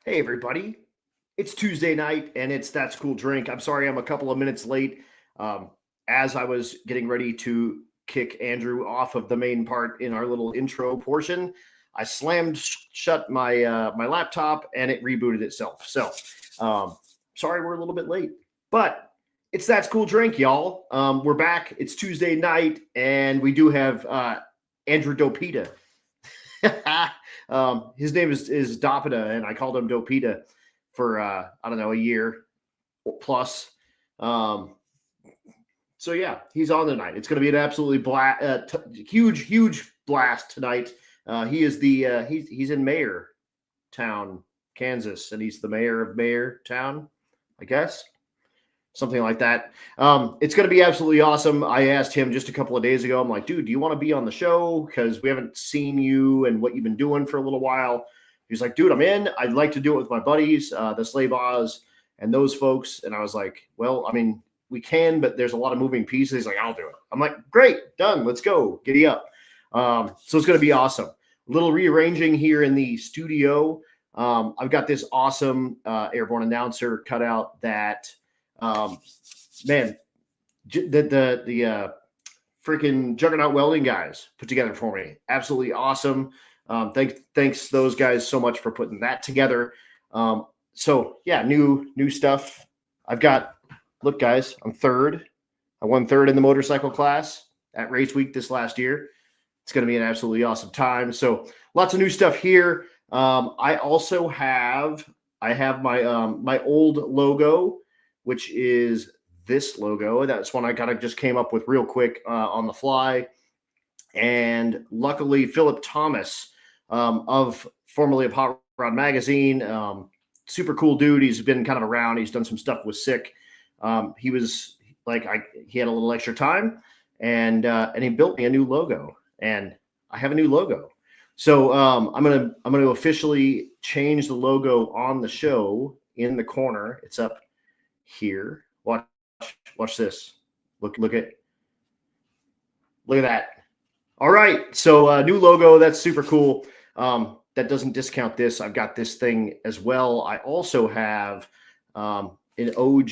Hey, everybody. It's Tuesday night and it's That's Cool Drink. I'm sorry I'm a couple of minutes late. Um, as I was getting ready to kick Andrew off of the main part in our little intro portion, I slammed shut my laptop and it rebooted itself. Um, sorry we're a little bit late, but it's That's Cool Drink, y'all. We're back. It's Tuesday night and we do have Andrew Dopita. His name is Dopita, and I called him Dopita for I don't know, a year plus. Um, so yeah, he's on tonight. It's going to be an absolutely huge blast tonight. He is he's in Mayor Town, Kansas, and he's the mayor of Mayor Town, I guess, something like that. It's going to be absolutely awesome. I asked him just a couple of days ago. I'm like, dude, do you want to be on the show? Because we haven't seen you and what you've been doing for a little while. He's like, dude, I'm in. I'd like to do it with my buddies, the Slave Oz and those folks. And I was like, well, I mean, we can, but there's a lot of moving pieces. He's like, I'll do it. I'm like, great, done. Let's go. Giddy up. So it's going to be awesome. A little rearranging here in the studio. I've got this awesome airborne announcer cutout that man, the freaking Juggernaut Welding guys put together for me. Absolutely awesome. Thanks those guys so much for putting that together. So yeah, new stuff. I've got, look guys, I'm third. I won third in the motorcycle class at race week this last year. It's going to be an absolutely awesome time. So lots of new stuff here. I also have my old logo, which is this logo. That's one I kind of just came up with real quick on the fly. And luckily, Philip Thomas of formerly of Hot Rod Magazine, super cool dude. He's been kind of around. He's done some stuff with Sick. He was like, he had a little extra time, and he built me a new logo, and I have a new logo. So I'm gonna officially change the logo on the show in the corner. It's up here. Watch this. Look at that. All right. So new logo. That's super cool. That doesn't discount this. I've got this thing as well. I also have an OG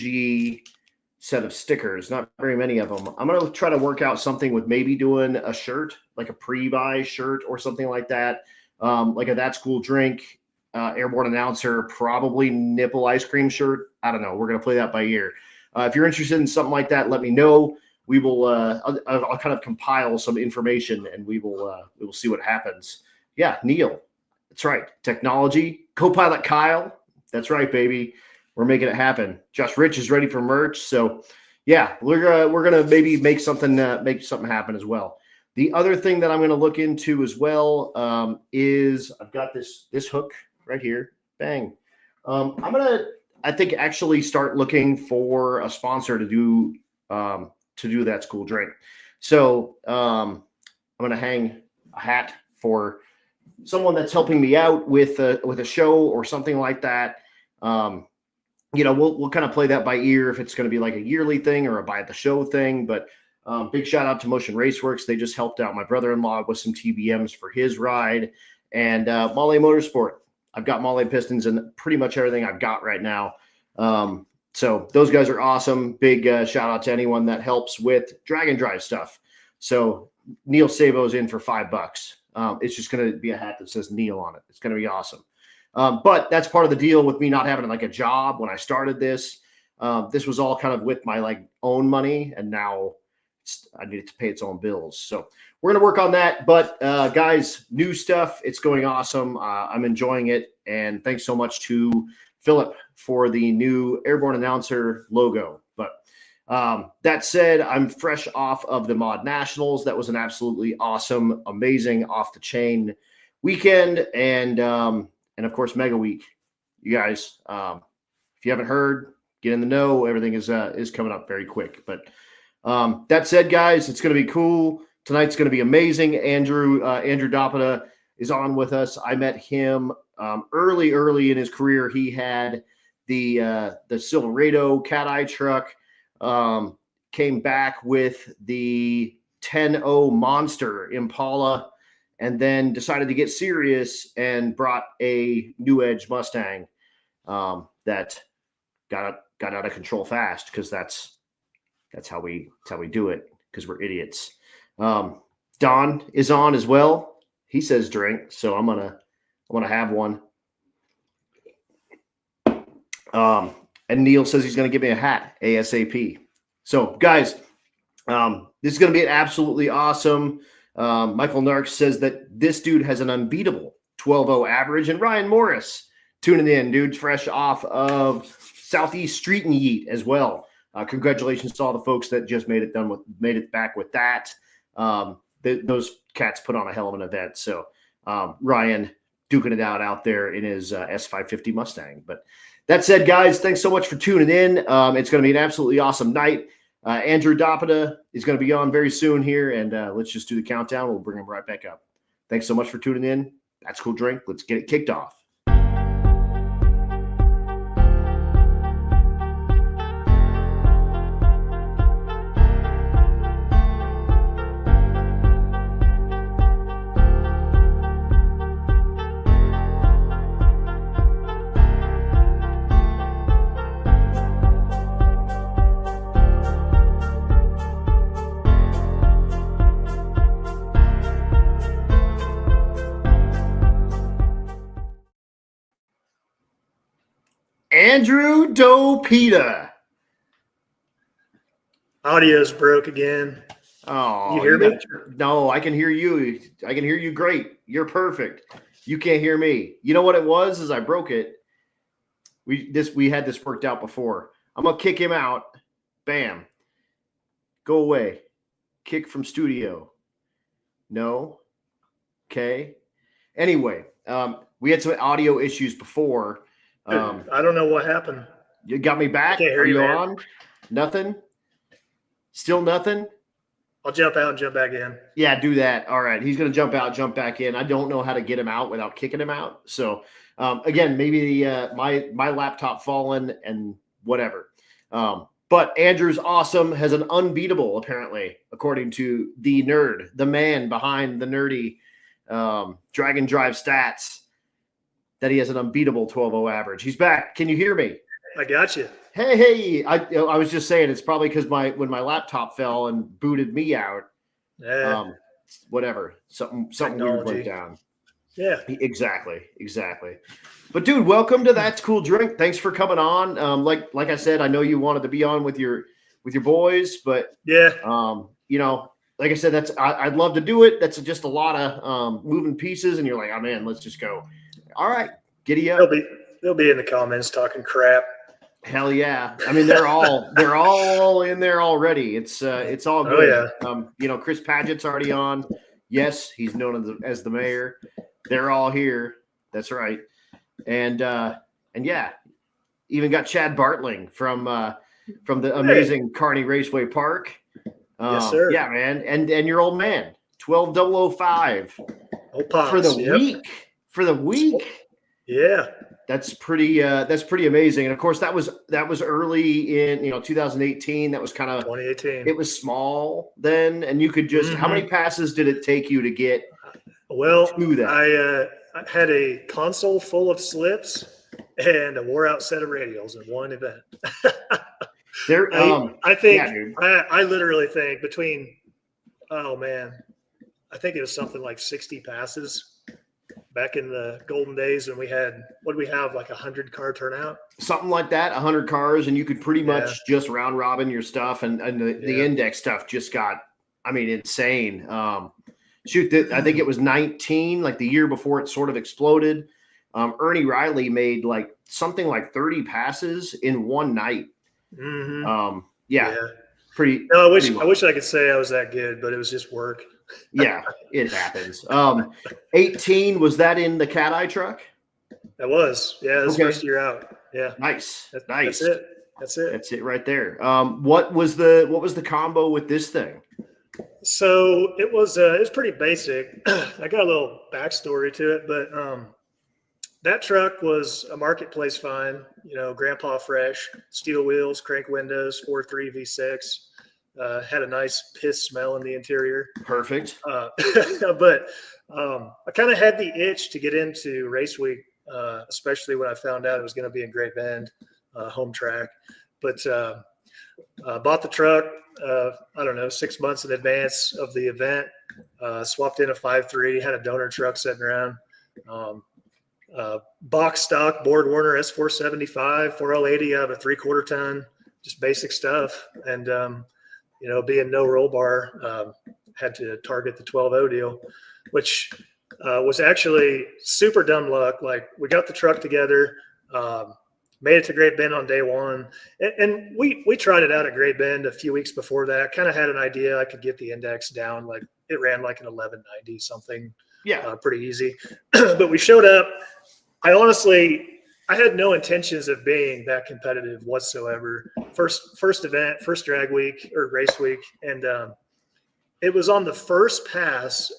set of stickers. Not very many of them. I'm gonna try to work out something with maybe doing a shirt, like a pre-buy shirt or something like that. Like a That's Cool Drink airborne announcer, probably nipple ice cream shirt. I don't know. We're gonna play that by ear. If you're interested in something like that, let me know. We will. I'll kind of compile some information, and we will see what happens. Yeah, Neil. That's right. Technology co-pilot Kyle. That's right, baby. We're making it happen. Josh Rich is ready for merch. So, yeah, we're gonna maybe make something happen as well. The other thing that I'm going to look into as well is I've got this hook right here. Bang. I'm gonna, I think, actually start looking for a sponsor to do That's Cool Drink. So I'm gonna hang a hat for someone that's helping me out with a show or something like that. We'll kind of play that by ear if it's going to be like a yearly thing or a buy at the show thing. But big shout out to Motion Raceworks. They just helped out my brother-in-law with some TBMs for his ride. And Mahle Motorsport. I've got Mahle pistons and pretty much everything I've got right now. So those guys are awesome. Big shout out to anyone that helps with drag and drive stuff. So Neil Sabo's in for $5. It's just going to be a hat that says Neil on it. It's going to be awesome. But that's part of the deal with me not having like a job when I started this. This was all kind of with my like own money, and now I need it to pay its own bills. So we're going to work on that. But guys, new stuff. It's going awesome. I'm enjoying it. And thanks so much to Philip for the new airborne announcer logo. But that said, I'm fresh off of the Mod Nationals. That was an absolutely awesome, amazing, off the chain weekend. And of course, Mega Week. You guys, if you haven't heard, get in the know. Everything is coming up very quick. But that said, guys, it's going to be cool. Tonight's going to be amazing. Andrew Dopita is on with us. I met him early in his career. He had the Silverado cat eye truck. Came back with the 10.0 Monster Impala, and then decided to get serious and brought a New Edge Mustang. that got out of control fast, because that's how we do it, because we're idiots. Don is on as well. He says drink, so I'm gonna have one. And Neil says he's gonna give me a hat ASAP. So guys, this is gonna be absolutely awesome. Michael Narks says that this dude has an unbeatable 12.0 average, and Ryan Morris tuning in, dude, fresh off of Southeast Street and Yeet as well. Congratulations to all the folks that just made it back with that. Those cats put on a hell of an event. So Ryan duking it out there in his S550 Mustang. But that said, guys, thanks so much for tuning in. It's going to be an absolutely awesome night. Andrew Dopita is going to be on very soon here, and let's just do the countdown. We'll bring him right back up. Thanks so much for tuning in. That's Cool Drink. Let's get it kicked off. Andrew Dopita. Audio's broke again. Oh, you hear me? No, I can hear you. I can hear you great. You're perfect. You can't hear me. You know what it was? Is I broke it. We had this worked out before. I'm gonna kick him out. Bam. Go away. Kick from studio. No. Okay. Anyway, we had some audio issues before. I don't know what happened. You got me back? Can't hear Are you man. on? Nothing? Still nothing? I'll jump out and jump back in. Yeah, do that. All right. He's going to jump out, jump back in. I don't know how to get him out without kicking him out. So, again, maybe my laptop fallen and whatever. But Andrew's awesome, has an unbeatable, apparently, according to the nerd, the man behind the nerdy Dragon Drive stats, that he has an unbeatable 12.0 average. He's back. Can you hear me? I got you. Hey, I was just saying, it's probably because when my laptop fell and booted me out. Yeah. Whatever. Something weird went down. Yeah. Exactly. But dude, welcome to That's Cool Drink. Thanks for coming on. Like I said, I know you wanted to be on with your boys, but yeah. Like I said, I'd love to do it. That's just a lot of moving pieces, and you're like, oh man, let's just go. All right, giddy up. They'll be in the comments talking crap. Hell yeah! I mean, they're all in there already. It's all good. Oh, yeah. Chris Padgett's already on. Yes, he's known as the mayor. They're all here. That's right. And yeah, even got Chad Bartling from the amazing Kearney Raceway Park. Yes, sir. Yeah, man, and your old man, 12005 for the week. Yeah, that's pretty amazing. And of course, that was early in 2018. That was kind of 2018. It was small then, and you could just how many passes did it take you to get? Well, to that? I had a console full of slips and a wore out set of radials in one event. I think I literally think between I think it was something like 60 passes back in the golden days when we had like 100 car turnout, something like that, 100 cars, and you could pretty much just round robin your stuff, and the index stuff just got insane. I think it was 19, like the year before it sort of exploded. Ernie Riley made like something like 30 passes in one night. Mm-hmm. Pretty. No, I wish I could say I was that good, but it was just work. Yeah, it happens. 18, was that in the cat eye truck? That was. Yeah, this first year out. Yeah. Nice. That's it right there. What was the combo with this thing? So it was pretty basic. I got a little backstory to it, but that truck was a marketplace find, grandpa fresh, steel wheels, crank windows, 4.3 V6, had a nice piss smell in the interior. Perfect. But I kind of had the itch to get into race week especially when I found out it was going to be in Great Bend, home track. But bought the truck, I don't know, 6 months in advance of the event. Swapped in a 5.3, had a donor truck sitting around. Box stock Board Warner S475, 4L80 out of a 3/4 ton, just basic stuff. And, being no roll bar, had to target the 12.0 deal, which was actually super dumb luck. Like, we got the truck together, made it to Great Bend on day one. And we tried it out at Great Bend a few weeks before that. Kind of had an idea I could get the index down. Like, it ran like an 1190 something. Yeah. Pretty easy. But we showed up. I had no intentions of being that competitive whatsoever. First event, first drag week or race week. And it was on the first pass,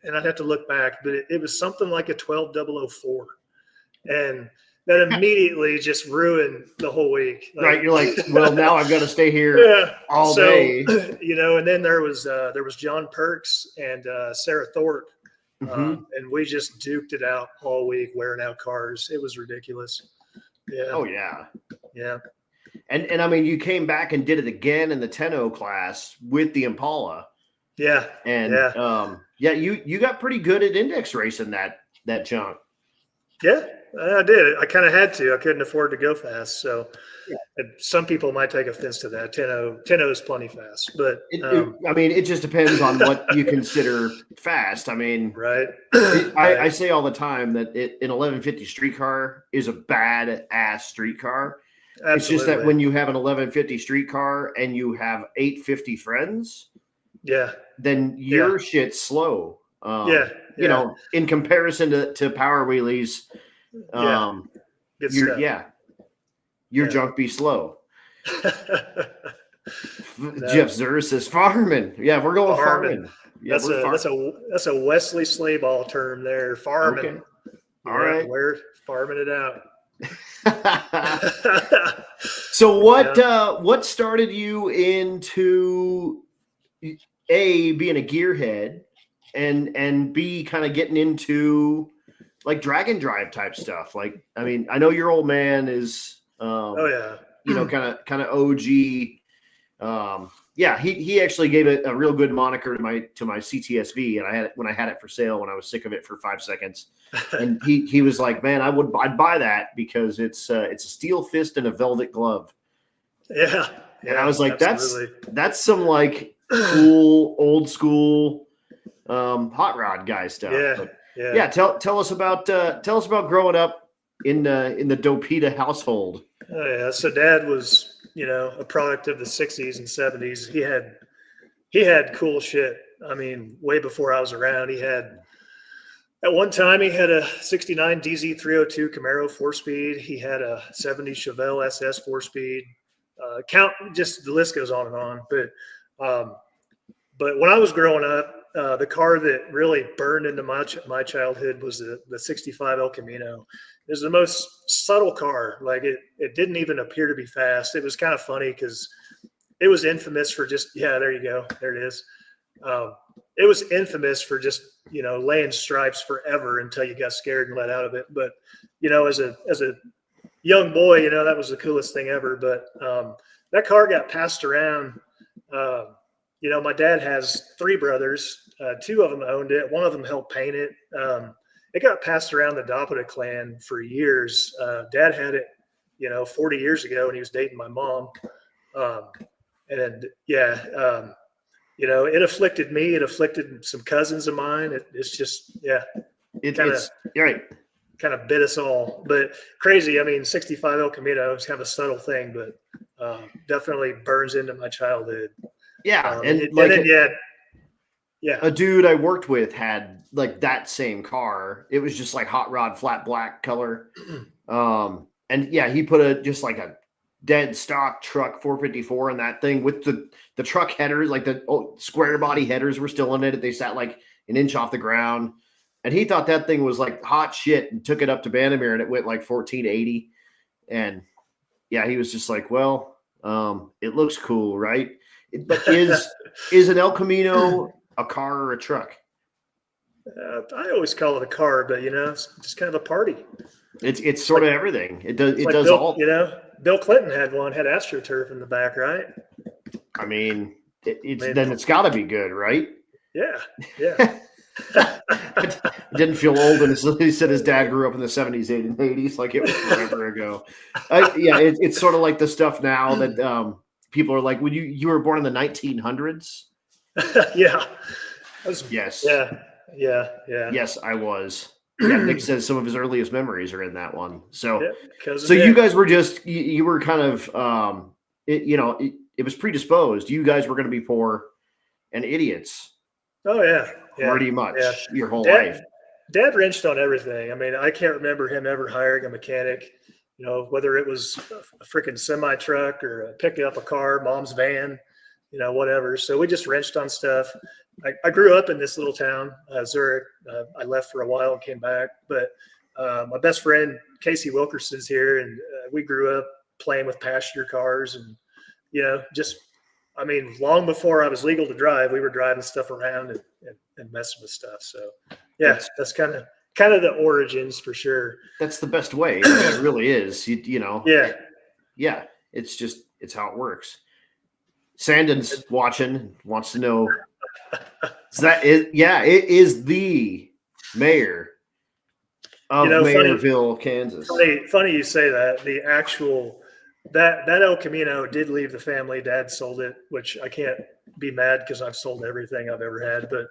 and I'd have to look back, but it was something like a 12.004. And that immediately just ruined the whole week. Like, right. You're like, well, now I've got to stay here all day. And then there was John Perks and Sarah Thorpe. Mm-hmm. And we just duked it out all week, wearing out cars. It was ridiculous. Yeah. Oh yeah. Yeah. And I mean, you came back and did it again in the 10.0 class with the Impala. Yeah. And you got pretty good at index racing that junk. Yeah, I did. I kind of had to. I couldn't afford to go fast. So some people might take offense to that. 10.0 is plenty fast, but it just depends on what you consider fast. I mean, right. I say all the time that an 1150 street car is a bad ass street car. Absolutely. It's just that when you have an 1150 street car and you have 850 friends, then your shit's slow. In comparison to power wheelies, your junk be slow. Jeff Zur says farming. Yeah, we're going farming. Yeah, that's a Wesley Slayball term there. Farming. Okay. All right. We're farming it out. So what started you into being a gearhead and B, kind of getting into like drag and drive type stuff? Like, I mean, I know your old man is kind of OG. He actually gave it a real good moniker to my CTSV, and I had it when I had it for sale when I was sick of it for 5 seconds. And he was like, "Man, I'd buy that because it's a steel fist and a velvet glove." Yeah. And I was like, absolutely. that's some like cool old school hot rod guy stuff. Tell us about growing up in the Dopita household. Oh yeah, so Dad was a product of the 60s and 70s. He had cool shit. I mean, way before I was around. At one time he had a 69 DZ302 Camaro 4-speed. He had a 70 Chevelle SS 4-speed. Just the list goes on and on. But when I was growing up, the car that really burned into my childhood was the 65 El Camino. It was the most subtle car. Like it didn't even appear to be fast. It was kind of funny because it was infamous for just, there you go. There it is. It was infamous for just, laying stripes forever until you got scared and let out of it. But, as a young boy, that was the coolest thing ever. But that car got passed around. My dad has 3 brothers. 2 of them owned it. One of them helped paint it. It got passed around the Doughpita clan for years. Dad had it, 40 years ago when he was dating my mom. It afflicted me. It afflicted some cousins of mine. It's just, kind of bit us all. But crazy. I mean, 65 El Camino is kind of a subtle thing, but definitely burns into my childhood. Yeah. A dude I worked with had like that same car. It was just like hot rod, flat black color. He put just like a dead stock truck 454 in that thing with the truck headers, like the square body headers were still in it. They sat like an inch off the ground. And he thought that thing was like hot shit and took it up to Bandamere and it went like 1480. And he was just like, well, it looks cool, right? But is an El Camino a car or a truck? I always call it a car, but it's just kind of a party. It's sort of everything. It does. It's It like does Bill, all. Bill Clinton had one, had AstroTurf in the back, right? I mean, I mean, then it's got to be good, right? yeah, yeah. It didn't feel old, and he said his dad grew up in the 70s and 80s, like it was forever ago. Yeah, it's sort of like the stuff now that people are like, when you were born in the 1900s? Yeah. Yes. Yeah. Yes, I was. Yeah, Nick says some of his earliest memories are in that one. So, Yeah, because so you guys were just you were kind of it was predisposed. You guys were going to be poor and idiots. Oh yeah, Pretty yeah. much your whole life. Dad wrenched on everything. I mean, I can't remember him ever hiring a mechanic. You know, whether it was a freaking semi truck or picking up a car, mom's van, whatever. So we just wrenched on stuff. I grew up in this little town, Zurich. I left for a while and came back, but my best friend Casey Wilkerson's here, and we grew up playing with passenger cars, and long before I was legal to drive, we were driving stuff around and messing with stuff. So yeah, that's kind of the origins for sure. That's the best way. It really is. Yeah. It's how it works. Sandon's watching, wants to know. So it is the mayor of Mayorville, Kansas. Funny you say that. The actual that El Camino did leave the family. Dad sold it, which I can't be mad because I've sold everything I've ever had. But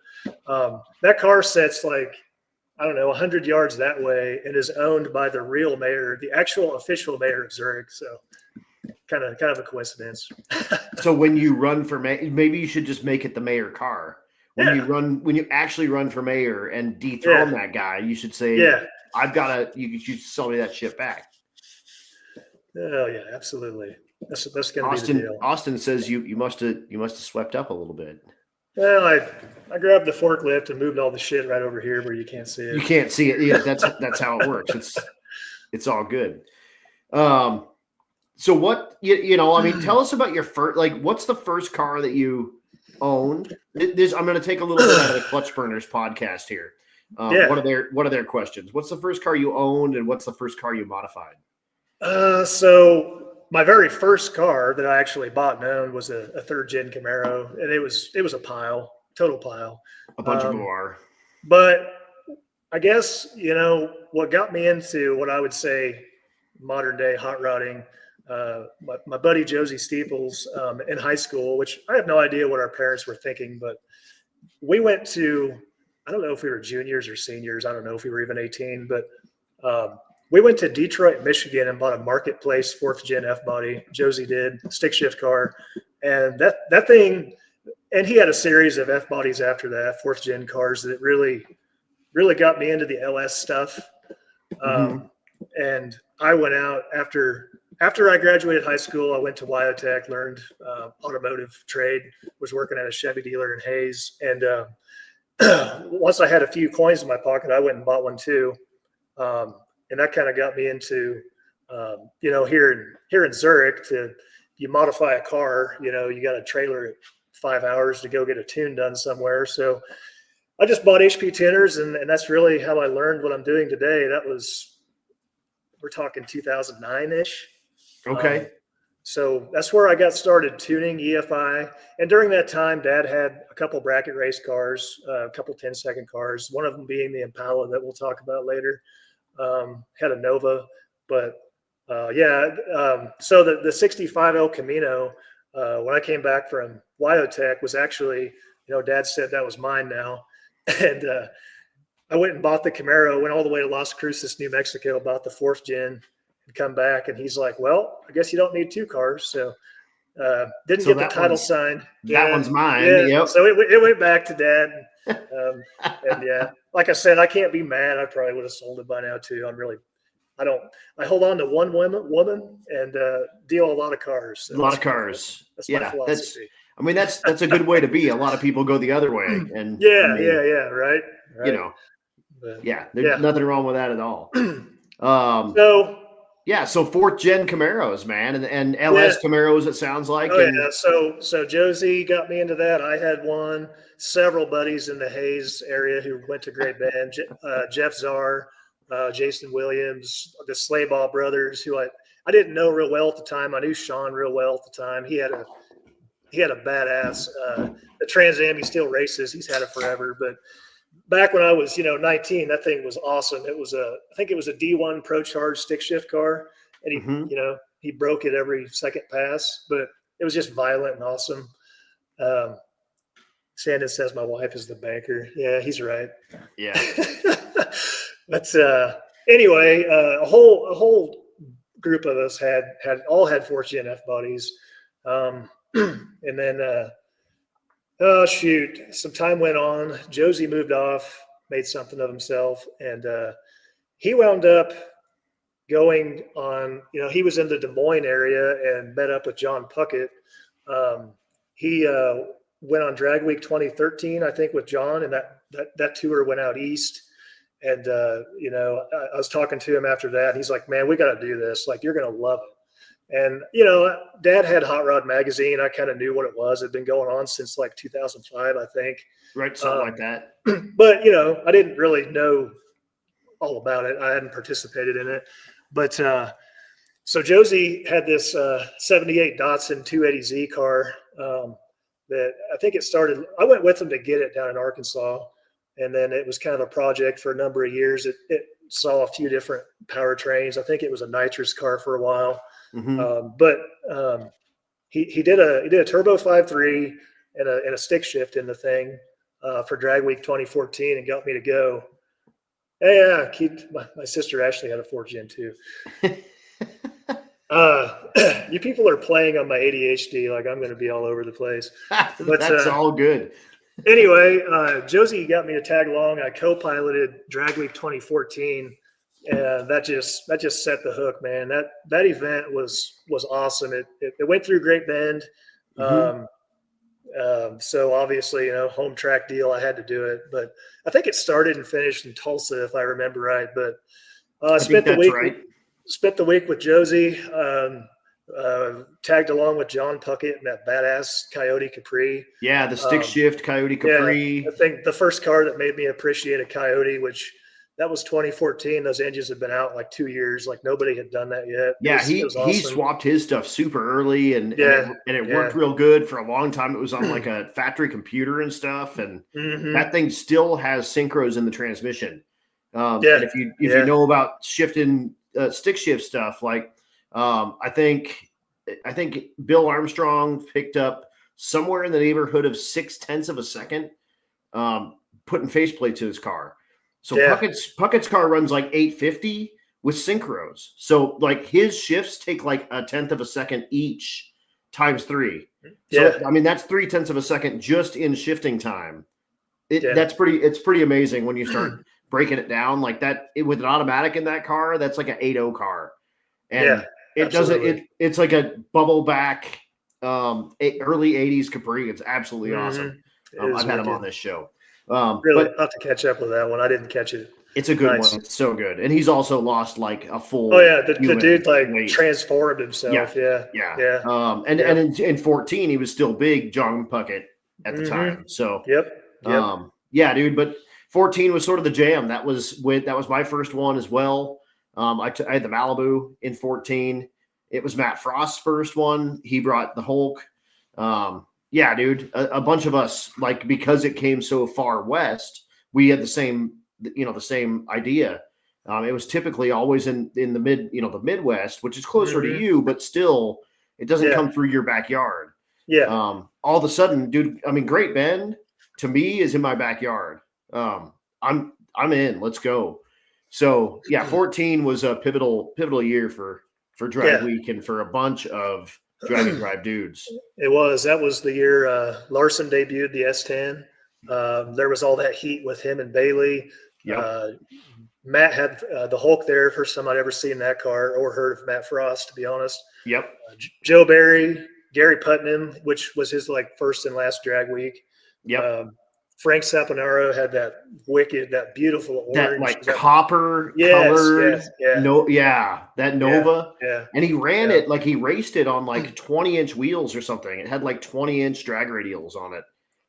that car sits like, I don't know, 100 yards that way, and is owned by the real mayor, the actual official mayor of Zurich. So kind of a coincidence. So when you run for mayor, maybe you should just make it the mayor car. When you actually run for mayor and dethrone that guy, you should say, you should sell me that shit back. Oh yeah, absolutely. That's going to be the deal. Austin says you must have swept up a little bit. Well, I grabbed the forklift and moved all the shit right over here where you can't see it. You can't see it. Yeah, that's how it works. It's all good. So what tell us about your first. Like, what's the first car that you owned? I'm going to take a little bit out of the Clutch Burners podcast here. What are their questions? What's the first car you owned, and what's the first car you modified? So my very first car that I actually bought and owned was a third gen Camaro, and it was a total pile. A bunch of them are. But I guess, what got me into what I would say modern day hot rodding, my buddy Josie Steeples in high school, which I have no idea what our parents were thinking, but we went to, I don't know if we were juniors or seniors. I don't know if we were even 18, but we went to Detroit, Michigan, and bought a Marketplace 4th gen F body. Josie did, stick shift car, and that thing. And he had a series of F bodies after that, 4th gen cars that really got me into the LS stuff. And I went out after I graduated high school. I went to Wyotech, learned automotive trade, was working at a Chevy dealer in Hayes. And once I had a few coins in my pocket, I went and bought one too. And that kind of got me into, here in Zurich, you modify a car, you got a trailer at 5 hours to go get a tune done somewhere. So I just bought HP tuners, and that's really how I learned what I'm doing today. We're talking 2009-ish. Okay. So that's where I got started tuning EFI. And during that time, Dad had a couple bracket race cars, a couple 10-second cars, one of them being the Impala that we'll talk about later. Had a Nova, but so the 65 El Camino, when I came back from Wyotech, was actually, Dad said that was mine now. And I went and bought the Camaro, went all the way to Las Cruces, New Mexico, bought the 4th gen, and come back. And he's like, well, I guess you don't need two cars. So didn't get the title signed. That one's mine. Yeah. Yep. So it went back to Dad. And yeah, like I said, I can't be mad. I probably would have sold it by now too. I hold on to one woman and deal a lot of cars. So a lot of cars. That's my philosophy. That's a good way to be. A lot of people go the other way. And right. There's nothing wrong with that at all. So 4th gen Camaros, man, and LS Camaros, it sounds like. So Josie got me into that. I had several buddies in the Hayes area who went to Great Bend. Jeff Czar, Jason Williams, the Slayball brothers, who I didn't know real well at the time. I knew Sean real well at the time. He had a badass the Trans Am. He still races. He's had it forever. But back when I was 19, that thing was awesome. I think it was a D1 Pro Charge stick shift car, and he broke it every second pass. But it was just violent and awesome. Sandon says my wife is the banker. Yeah, he's right. Yeah. But anyway, a whole group of us had all had Force GNF buddies. And then, some time went on. Josie moved off, made something of himself, and he wound up going on. He was in the Des Moines area and met up with John Puckett. He went on Drag Week 2013, I think, with John, and that tour went out east. And I was talking to him after that. And he's like, "Man, we got to do this. Like, you're gonna love it." And, Dad had Hot Rod Magazine. I kind of knew what it was. It had been going on since like 2005, I think. Right, something like that. But, I didn't really know all about it. I hadn't participated in it. But so Josie had this 78 Datsun 280Z car that I think it started. I went with him to get it down in Arkansas. And then it was kind of a project for a number of years. It saw a few different powertrains. I think it was a nitrous car for a while. Mm-hmm. But he did a turbo 5.3 and a stick shift in the thing for Drag Week 2014 and got me to go. Yeah, my sister Ashley had a 4Gen too. You people are playing on my ADHD like I'm going to be all over the place. But that's all good. Anyway, Josie got me to tag along. I co-piloted Drag Week 2014. And that just set the hook, man. That event was awesome. It went through Great Bend. Mm-hmm. So obviously, home track deal, I had to do it. But I think it started and finished in Tulsa, if I remember right. But I spent the week with Josie, tagged along with John Puckett in that badass Coyote Capri. Yeah, the stick shift Coyote Capri. Yeah, I think the first car that made me appreciate a Coyote, which that was 2014. Those engines have been out like 2 years. Like nobody had done that yet. Yeah, he swapped his stuff super early, and it worked real good for a long time. It was on like a factory computer and stuff, and that thing still has synchros in the transmission. And if you know about shifting stick shift stuff, like I think Bill Armstrong picked up somewhere in the neighborhood of 0.6 of a second putting faceplate to his car. So Puckett's car runs like 850 with synchros. So like his shifts take like 0.1 of a second each times 3. So I mean that's 0.3 of a second just in shifting time. It's pretty amazing when you start breaking it down like that. With an automatic in that car, that's like an 8.0 car, and it's like a bubble back early 80s Capri. It's absolutely awesome. I've had him on this show. Really, I'll have to catch up with that one. I didn't catch it. It's a good one. It's so good. And he's also lost like a full. Oh yeah, the dude like transformed himself. Yeah. And in 14 he was still big, John Puckett at the time. So yeah, dude. But 14 was sort of the jam. That was my first one as well. I had the Malibu in 14. It was Matt Frost's first one. He brought the Hulk. Yeah, dude, a bunch of us, like, because it came so far west, we had the same idea. It was typically always in the the Midwest, which is closer to you, but still it doesn't come through your backyard. Yeah. All of a sudden, dude, I mean, Great Bend to me is in my backyard. I'm in, let's go. So yeah, 14 was a pivotal year for Drag Week and for a bunch of drag and drive dudes. That was the year Larson debuted the S10. There was all that heat with him and Bailey. Matt had the Hulk there, first time I'd ever seen that car or heard of Matt Frost, to be honest. Yep. Joe Barry, Gary Putnam, which was his like first and last drag week. Yep. Frank Saponaro had that beautiful orange. That like copper colored. That Nova. Yeah. And he ran it like he raced it on like 20-inch wheels or something. It had like 20-inch drag radials on it.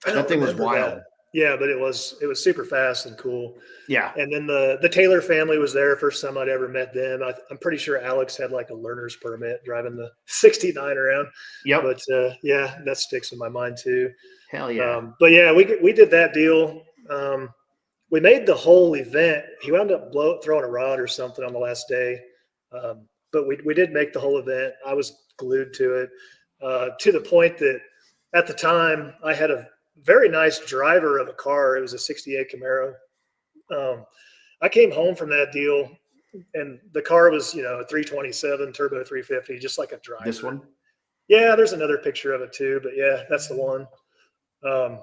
That thing was wild. Yeah, but it was super fast and cool. Yeah. And then the Taylor family was there. First time I'd ever met them. I'm pretty sure Alex had like a learner's permit driving the 69 around. Yep. But yeah, that sticks in my mind too. Hell yeah. But yeah, we did that deal. We made the whole event. He wound up throwing a rod or something on the last day. But we did make the whole event. I was glued to it, to the point that at the time I had a very nice driver of a car. It was a 68 Camaro. I came home from that deal and the car was, a 327 turbo 350, just like a driver. This one? Yeah, there's another picture of it too, but yeah, that's the one. But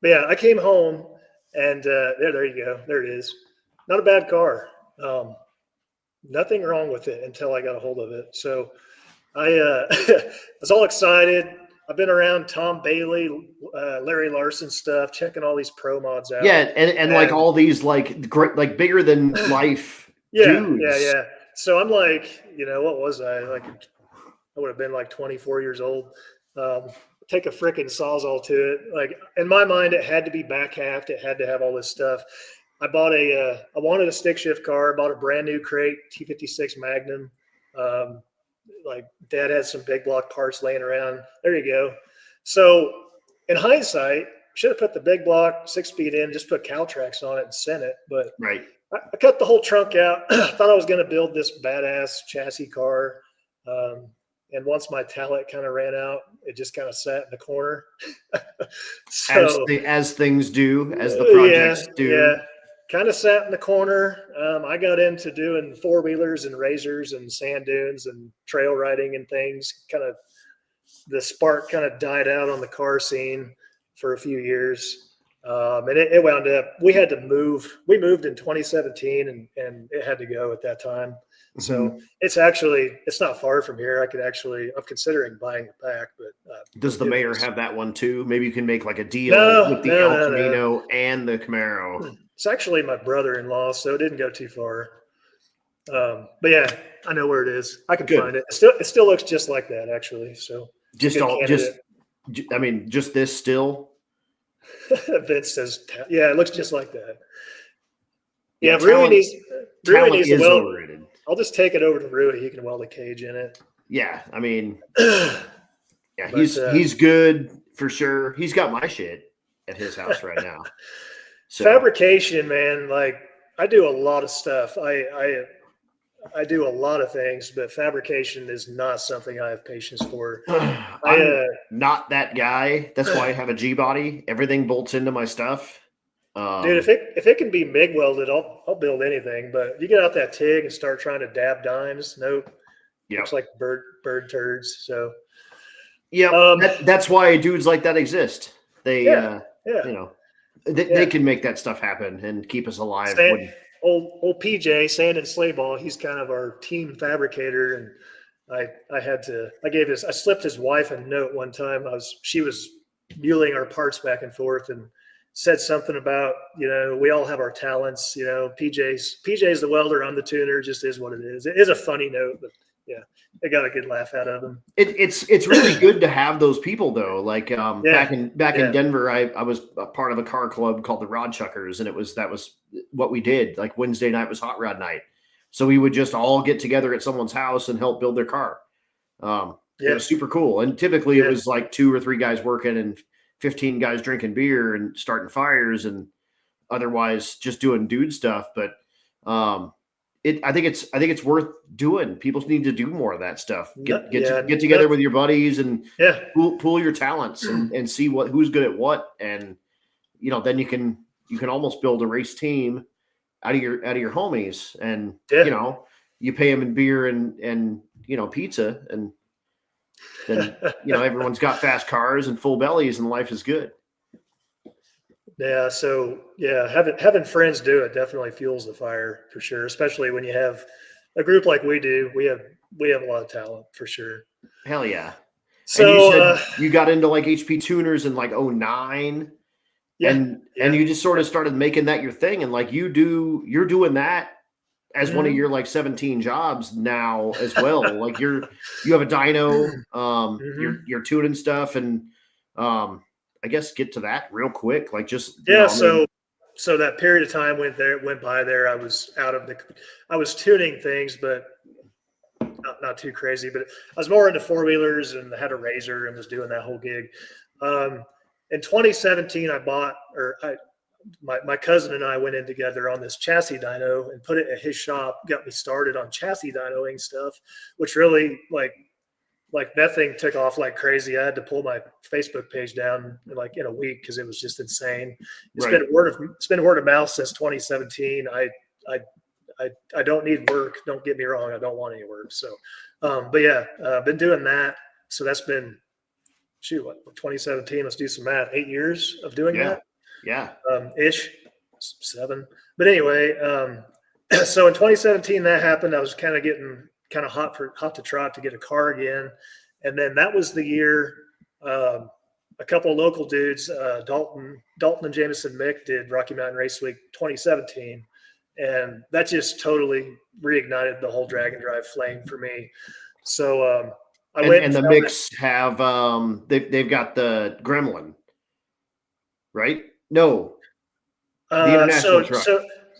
yeah, I came home and there you go. There it is. Not a bad car. Nothing wrong with it until I got a hold of it. So I was all excited. I've been around Tom Bailey, Larry Larson stuff, checking all these pro mods out. Yeah, and like all these like great, like bigger than life dudes. Yeah. So I'm like, what was I? Like, I would have been like 24 years old. Take a freaking Sawzall to it. Like in my mind, it had to be back halved. It had to have all this stuff. I wanted a stick shift car. I bought a brand new crate T56 Magnum. Like Dad had some big block parts laying around. There you go. So in hindsight, should have put the big block 6-speed in, just put Caltrax on it and sent it. But right. I cut the whole trunk out. Thought I was going to build this badass chassis car. And once my talent kind of ran out, it just kind of sat in the corner. So, as things do, as the projects do. Yeah, kind of sat in the corner. I got into doing 4-wheelers and razors and sand dunes and trail riding and things. Kind of the spark kind of died out on the car scene for a few years. And it wound up, we had to move. We moved in 2017 and it had to go at that time. So it's not far from here. I'm considering buying it back, but does the mayor have that one too? Maybe you can make like a deal with the El Camino and the Camaro. It's actually my brother-in-law, so it didn't go too far. But yeah, I know where it is. I can find it. It still looks just like that, actually. So just this still. Vince says, yeah, it looks just like that. Yeah, Rui needs to weld. Overrated. I'll just take it over to Rui. He can weld a cage in it. Yeah, I mean, yeah, he's good for sure. He's got my shit at his house right now. So. Fabrication, man. Like I do a lot of stuff. I do a lot of things, but fabrication is not something I have patience for. I'm not that guy. That's why I have a G body. Everything bolts into my stuff. Dude, if it can be MIG welded, I'll build anything. But you get out that TIG and start trying to dab dimes, nope. Yeah, looks like bird turds. So yeah, that's why dudes like that exist. They they can make that stuff happen and keep us alive. Old PJ, Sand and Sleigh Ball, he's kind of our team fabricator, and I slipped his wife a note one time. She was muling our parts back and forth and said something about, we all have our talents, PJ's the welder, I'm the tuner, just is what it is. It is a funny note, but yeah, they got a good laugh out of him. It's really good to have those people though. Like back in Denver, I was a part of a car club called the Rod Chuckers, and that was what we did. Like Wednesday night was hot rod night, so we would just all get together at someone's house and help build their car. It was super cool, and typically it was like 2 or 3 guys working and 15 guys drinking beer and starting fires, and otherwise just doing dude stuff. But I think it's worth doing. People need to do more of that stuff. Get together with your buddies and pool your talents and see who's good at what, and then you can almost build a race team out of your homies, and you pay them in beer and pizza, and then everyone's got fast cars and full bellies, and life is good. Yeah. So having friends do it definitely fuels the fire for sure. Especially when you have a group like we do. We have a lot of talent for sure. Hell yeah. So and you said you got into like HP tuners in like 2009. And you just sort of started making that your thing. And like you're doing that as one of your like 17 jobs now as well. Like you have a dyno, you're tuning stuff. And I guess, get to that real quick? Like just Yeah. So that period of time went by there. I was I was tuning things, but not too crazy. But I was more into 4-wheelers and had a Razor and was doing that whole gig. In 2017, my cousin and I went in together on this chassis dyno and put it at his shop. Got me started on chassis dynoing stuff, which really like that thing took off like crazy. I had to pull my Facebook page down like in a week because it was just insane. It's been word of mouth since 2017. I don't need work. Don't get me wrong. I don't want any work. So, but yeah, been doing that. So that's been 2017. Let's do some math. 8 years of doing that. Yeah. Ish 7. But anyway, so in 2017 that happened. I was kind of getting hot to trot to get a car again. And then that was the year a couple of local dudes, Dalton and Jameson Mick did Rocky Mountain Race Week 2017. And that just totally reignited the whole drag and drive flame for me. So I went and the Micks have they've got the Gremlin, right? No, the international truck.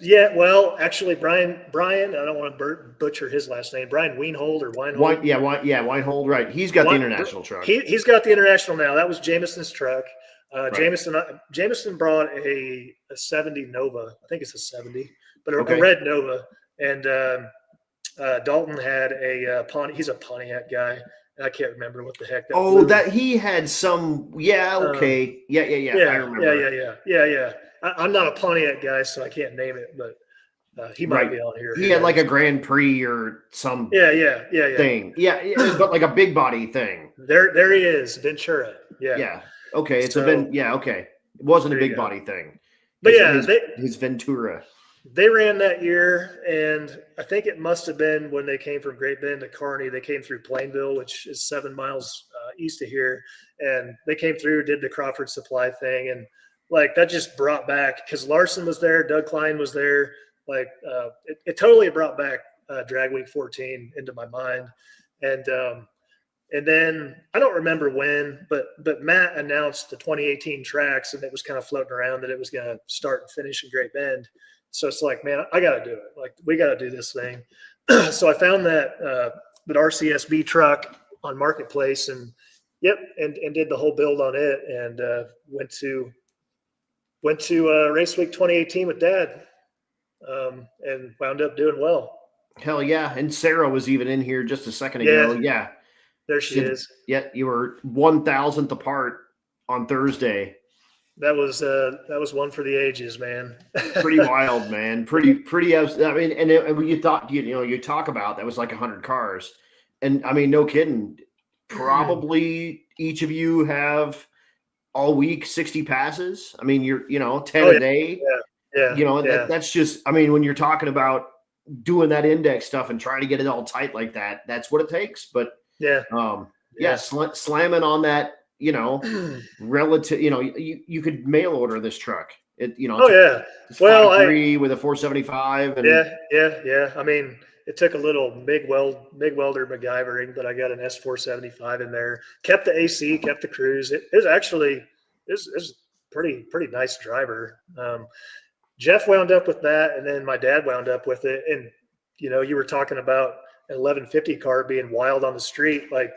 Yeah, well, actually, Brian, I don't want to butcher his last name. Brian Weinhold or Weinhold. Weinhold, right. He's got the international truck. He's got the international now. That was Jameson's truck. Right. Jameson brought a 70 Nova. I think it's a 70, but a red Nova. And Dalton had a Pontiac. He's a Pontiac guy. I can't remember what the heck that was. That he had some. Yeah, okay. Yeah. I remember. Yeah. I'm not a Pontiac guy, so I can't name it, but he might be on here. He had like a Grand Prix or some thing. Yeah, but like a big body thing. There he is, Ventura. Yeah. Okay, it's okay. It wasn't a big body thing. But his Ventura. They ran that year, and I think it must have been when they came from Great Bend to Kearney. They came through Plainville, which is 7 miles east of here, and they came through, did the Crawford Supply thing, and like that just brought back, because Larson was there, Doug Klein was there, like it totally brought back Drag Week 14 into my mind. And then I don't remember when, but Matt announced the 2018 tracks, and it was kind of floating around that it was going to start and finish in Great Bend. So it's like, man, I got to do it. Like, we got to do this thing. So I found that RCSB truck on Marketplace, and did the whole build on it, and went to Race Week 2018 with Dad, and wound up doing well. Hell yeah. And Sarah was even in here just a second ago. Yeah. There she is. Yeah. You were 1,000th apart on Thursday. That was one for the ages, man. Pretty wild, man. Pretty. I mean, and when you thought, you talk about that was like 100 cars, and I mean, no kidding. Probably each of you have all week 60 passes. I mean, you're 10 a day. Yeah. That's just. I mean, when you're talking about doing that index stuff and trying to get it all tight like that, that's what it takes. But slamming on that. Relative, you could mail order this truck. It's well, with a 475. And yeah. I mean, it took a little MIG welder MacGyvering, but I got an S475 in there. Kept the AC, kept the cruise. It was actually pretty nice driver. Jeff wound up with that, and then my dad wound up with it. And you were talking about an 1150 car being wild on the street, like.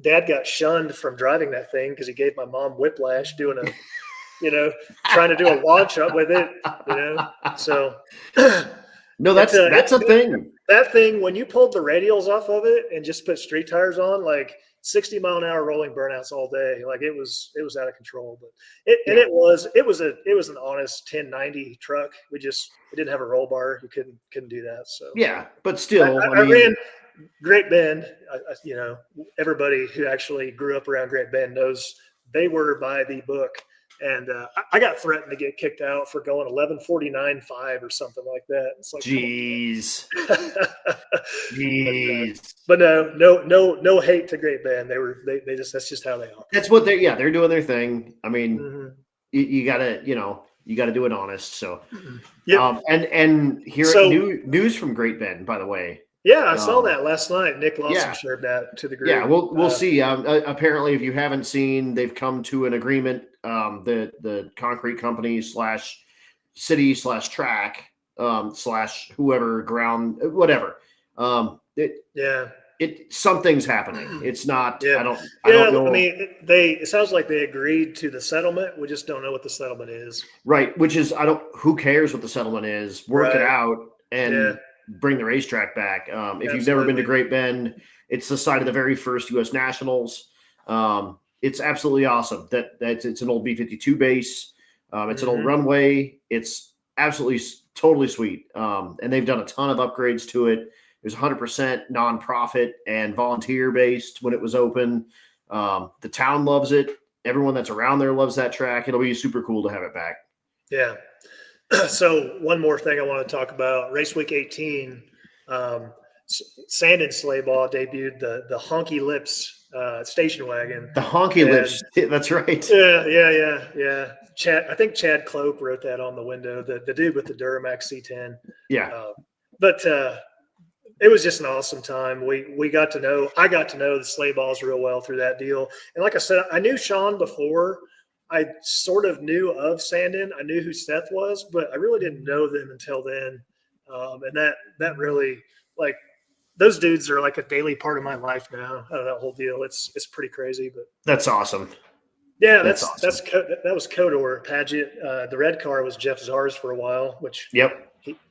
Dad got shunned from driving that thing because he gave my mom whiplash doing trying to do a launch up with it, So no, that's a thing. That thing, when you pulled the radials off of it and just put street tires on, like 60-mile-an-hour rolling burnouts all day, like it was out of control. But it was an honest 1090 truck. It didn't have a roll bar. You couldn't do that. So yeah, but still, I ran Great Bend. Everybody who actually grew up around Great Bend knows they were by the book. And I got threatened to get kicked out for going 11:49.5 or something like that. It's like, jeez. But no hate to Great Bend. They just, that's just how they are. That's what they're doing their thing. I mean, you gotta do it honest. So, and here news from Great Bend, by the way. Yeah, I saw that last night. Nick Lawson shared that to the group. Yeah, we'll see. Apparently, if you haven't seen, they've come to an agreement the concrete company slash city slash track slash whoever ground whatever. Something's happening. It's not. Yeah. I don't know. I mean, it sounds like they agreed to the settlement. We just don't know what the settlement is. Right. Which is who cares what the settlement is? Work it out and bring the racetrack back. If you've never been to Great Bend, it's the site of the very first U.S. Nationals. It's absolutely awesome. It's an old B-52 base. It's an old runway. It's absolutely totally sweet. And they've done a ton of upgrades to it. It was 100% nonprofit and volunteer based when it was open. The town loves it. Everyone that's around there loves that track. It'll be super cool to have it back. Yeah. So one more thing I want to talk about. Race Week 18, Sandin Sleigh Ball debuted the Honky Lips station wagon. The Honky Lips. That's right. Yeah. I think Chad Cloak wrote that on the window, the dude with the Duramax C10. Yeah. But it was just an awesome time. I got to know the sleigh balls real well through that deal. And like I said, I knew Sean before. I sort of knew of Sandin. I knew who Seth was, but I really didn't know them until then. And that really, like, those dudes are like a daily part of my life now. Out of that whole deal, it's pretty crazy. But that's awesome. Yeah, awesome. That was Codor Paget. The red car was Jeff Czar's for a while, which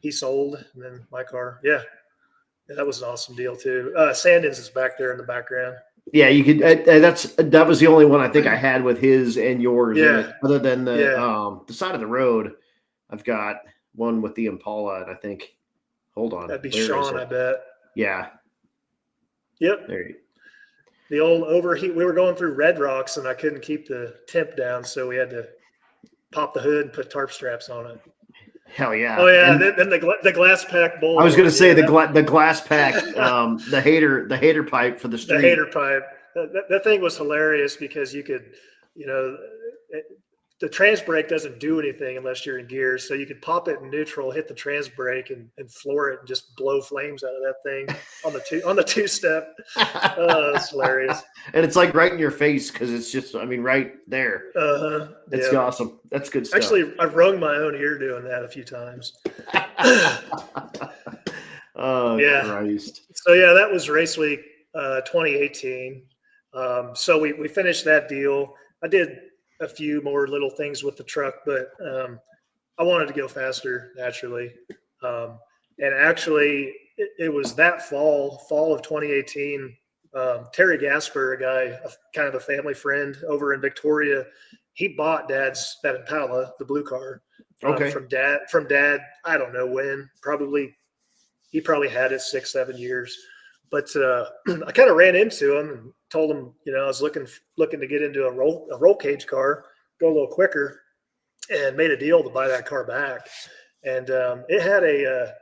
he sold, and then my car. Yeah, that was an awesome deal too. Sandin's is back there in the background. Yeah, you could. That was the only one I think I had with his and yours. Yeah. Other than the side of the road, I've got one with the Impala, and I think. Hold on. That'd be Sean, I bet. Yeah. Yep. There you go. The old overheat. We were going through Red Rocks, and I couldn't keep the temp down, so we had to pop the hood and put tarp straps on it. Hell yeah! Oh yeah, and then the glass pack bowl. I was going to say the glass pack, the hater pipe for the street. The hater pipe. That thing was hilarious because you could, the trans brake doesn't do anything unless you're in gear, so you could pop it in neutral, hit the trans brake, and floor it, and just blow flames out of that thing on the two step. Oh, that's hilarious. And it's like right in your face because it's just, right there. It's awesome. That's good stuff. Actually, I've wrung my own ear doing that a few times. Oh, yeah. Christ. So yeah, that was Race Week 2018. So we finished that deal. I did a few more little things with the truck, but I wanted to go faster naturally. And actually it was that fall of 2018. Terry Gasper, a guy, kind of a family friend over in Victoria, he bought Dad's that Impala, the blue car, from Dad. I don't know when. He probably had it 6-7 years. But I kind of ran into him and told him, I was looking to get into a roll cage car, go a little quicker, and made a deal to buy that car back. And it had a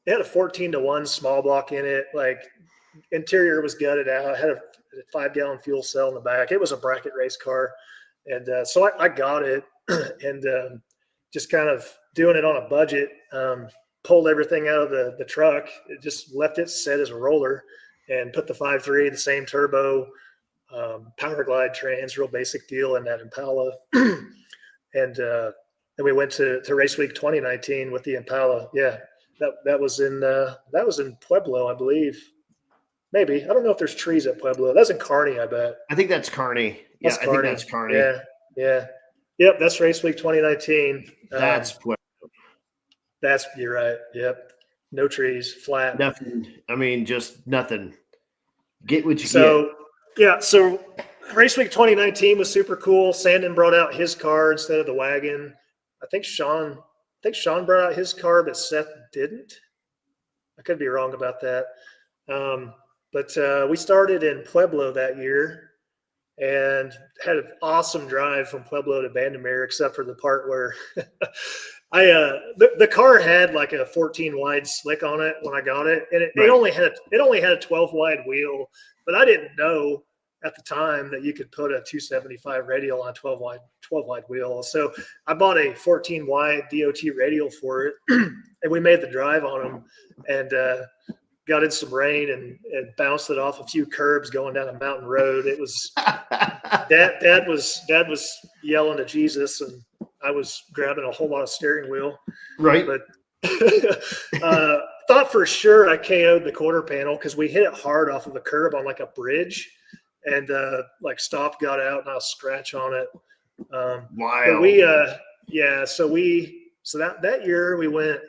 14-to-1 small block in it. Like, interior was gutted out. It had a 5-gallon fuel cell in the back. It was a bracket race car, and so I got it, and just kind of doing it on a budget. Pulled everything out of the truck. It just left it set as a roller and put the 5.3, the same turbo, power glide trans, real basic deal in that Impala. And then we went to Race Week 2019 with the Impala. Yeah, that was in Pueblo, I believe. Maybe. I don't know if there's trees at Pueblo. That's in Kearney, I bet. I think that's Kearney. Yeah, I think that's Kearney. Yeah. Yep, that's Race Week 2019. That's Pueblo. You're right. Yep. No trees, flat. Nothing. Just nothing. Get what you get. Yeah. So Race Week 2019 was super cool. Sandin brought out his car instead of the wagon. I think Sean brought out his car, but Seth didn't. I could be wrong about that. But we started in Pueblo that year and had an awesome drive from Pueblo to Bandimere, except for the part where the car had like a 14 wide slick on it when I got it, and it only had a 12 wide wheel, but I didn't know at the time that you could put a 275 radial on a 12 wide wheel. So I bought a 14 wide DOT radial for it, and we made the drive on them. And got in some rain and bounced it off a few curbs going down a mountain road. It was dad was yelling at Jesus, and I was grabbing a whole lot of steering wheel. Right. But thought for sure I KO'd the quarter panel because we hit it hard off of a curb on like a bridge, and like stopped, got out, and I was scratch on it. Wow. But we so that year we went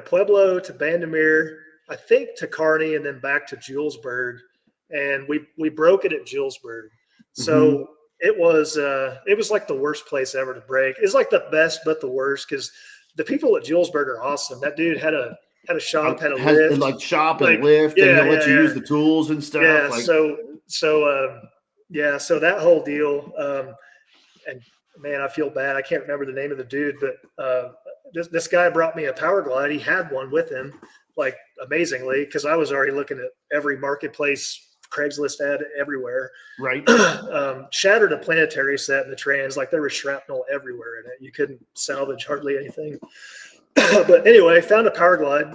Pueblo to Bandimere, I think to Kearney, and then back to Julesburg, and we broke it at Julesburg. So it was like the worst place ever to break. It's like the best but the worst, because the people at Julesburg are awesome. That dude had a shop, had a lift, like shop and lift, and he'll let you use the tools and stuff. Yeah, so that whole deal, and man, I feel bad. I can't remember the name of the dude, but this guy brought me a Power Glide. He had one with him, like amazingly, because I was already looking at every marketplace, Craigslist ad everywhere. Right. Shattered a planetary set in the trans, like there was shrapnel everywhere in it. You couldn't salvage hardly anything. But anyway, found a Power Glide,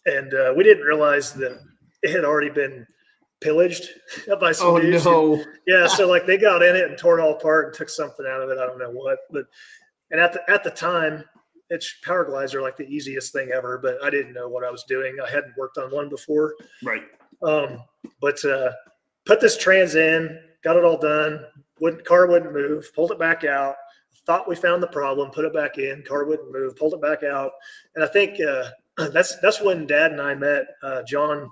and we didn't realize that it had already been pillaged by some dudes. No. Yeah, so like they got in it and tore it all apart and took something out of it. I don't know what, but at the time, Power Glides are like the easiest thing ever, but I didn't know what I was doing. I hadn't worked on one before. Right. But put this trans in, got it all done. Car wouldn't move, pulled it back out. Thought we found the problem, put it back in, car wouldn't move, pulled it back out. And I think that's when Dad and I met John.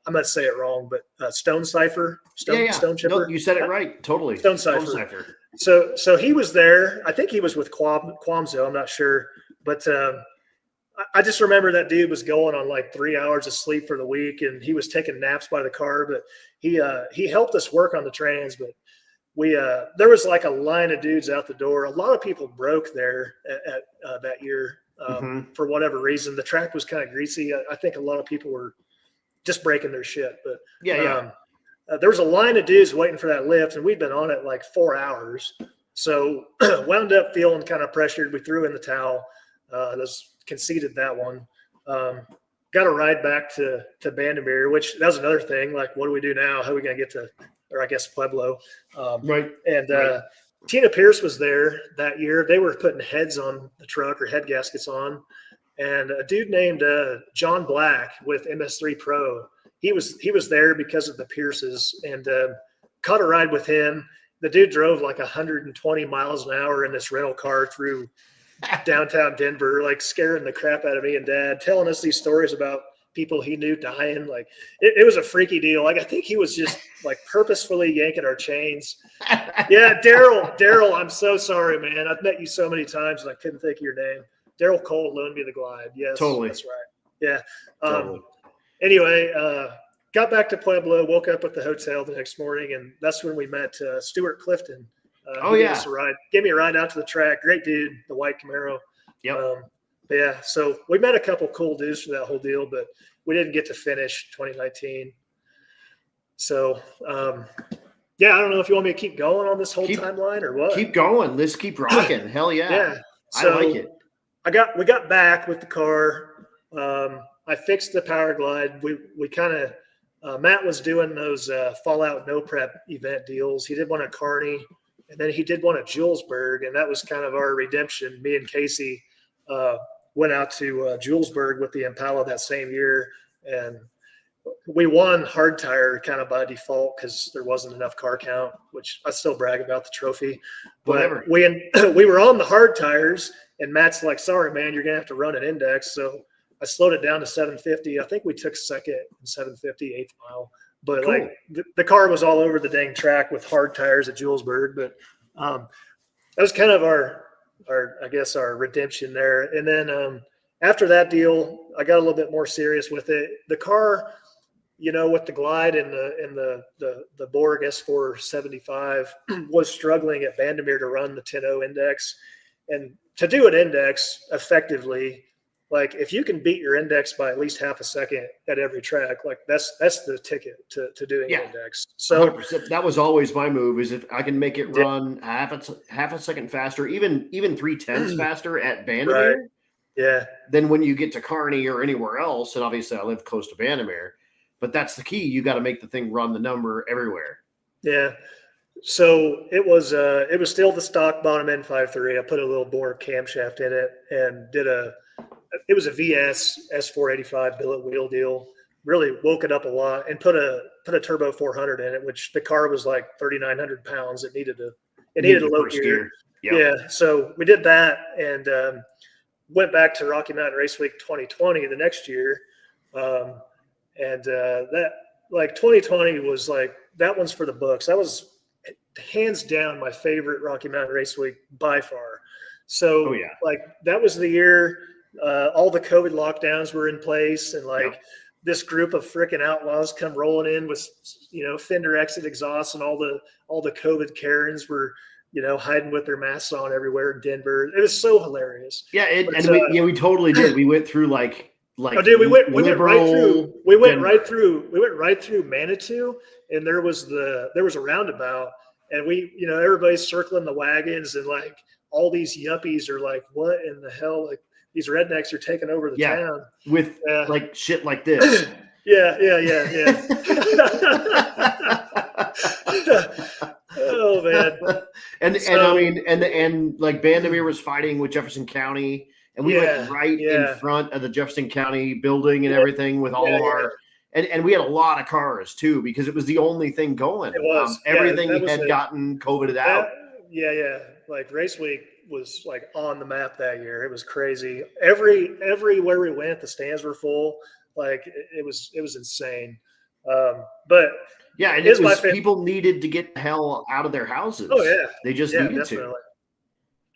I might say it wrong, but Stone Cipher, Stone Chipper. No, you said it right. Totally. Stone Cipher. So he was there. I think he was with Quamzo. I'm not sure, but I just remember that dude was going on like 3 hours of sleep for the week, and he was taking naps by the car. But he helped us work on the trans. But there was like a line of dudes out the door. A lot of people broke there at that year for whatever reason. The track was kind of greasy. I think a lot of people were just breaking their shit. But there was a line of dudes waiting for that lift, and we'd been on it like 4 hours. So wound up feeling kind of pressured. We threw in the towel. Conceded that one. Got a ride back to Bandimere, which that was another thing. Like, what do we do now? How are we going to get to, or I guess Pueblo? Right. And Tina Pierce was there that year. They were putting heads on the truck, or head gaskets on. And a dude named John Black with MS3 Pro, he was there because of the Pierces, and caught a ride with him. The dude drove like 120 miles an hour in this rental car through downtown Denver, like scaring the crap out of me and Dad, telling us these stories about people he knew dying. Like it was a freaky deal. Like I think he was just like purposefully yanking our chains. Yeah, Daryl, I'm so sorry, man. I've met you so many times and I couldn't think of your name. Daryl Cole loaned me the Glide. Yes, totally. That's right. Yeah. Totally. Anyway, got back to Pueblo, woke up at the hotel the next morning, and that's when we met Stuart Clifton. Gave me a ride out to the track. Great dude, the white Camaro. Yep. So we met a couple cool dudes for that whole deal, but we didn't get to finish 2019. So, I don't know if you want me to keep going on this whole timeline or what. Keep going. Let's keep rocking. Hell yeah. Yeah. So I like it. We got back with the car. I fixed the Power Glide. We kind of Matt was doing those Fallout No Prep event deals. He did one at Kearney, and then he did one at Julesburg, and that was kind of our redemption. Me and Casey went out to Julesburg with the Impala that same year, and we won hard tire kind of by default because there wasn't enough car count, which I still brag about the trophy. But we were on the hard tires, and Matt's like, sorry, man, you're going to have to run an index. So I slowed it down to 750. I think we took second in 750, 8th mile. But cool. Like the car was all over the dang track with hard tires at Julesburg. But that was kind of our redemption there. And then after that deal, I got a little bit more serious with it. The car, with the Glide and the Borg S475 was struggling at Bandimere to run the 10.0 index. And to do an index effectively, like if you can beat your index by at least half a second at every track, like that's the ticket to doing an index. So 100%. That was always my move, is if I can make it run half a second faster, even 3/10 faster at Bandimere. Yeah. than when you get to Kearney or anywhere else. And obviously I live close to Vandermeer, but that's the key. You got to make the thing run the number everywhere. Yeah. So it was still the stock bottom end 5.3. I put a little bore camshaft in it and it was a VS S485 billet wheel deal. Really woke it up a lot and put a turbo 400 in it, which the car was like 3,900 pounds. It needed a low gear. Yep. Yeah. So we did that and went back to Rocky Mountain Race Week 2020 the next year. That like 2020 was like, that one's for the books. That was hands down my favorite Rocky Mountain Race Week by far. So like that was the year all the COVID lockdowns were in place and like this group of freaking outlaws come rolling in with, fender exit exhausts and all the COVID Karens were, hiding with their masks on everywhere in Denver. It was so hilarious. Yeah. We totally did. We went through oh, dude, we went right through Manitou, and there was a roundabout, and everybody's circling the wagons, and like all these yuppies are like, what in the hell? Like these rednecks are taking over the town with like shit like this. Yeah. Oh man. And like Vandermeer was fighting with Jefferson County, and we went right in front of the Jefferson County building and everything with all of our and we had a lot of cars too because it was the only thing going. It was everything had gotten COVIDed out. Yeah. Like Race Week was like on the map that year. It was crazy. Everywhere we went, the stands were full. Like it was insane. But yeah, and it was people needed to get the hell out of their houses. Oh yeah, they just needed definitely.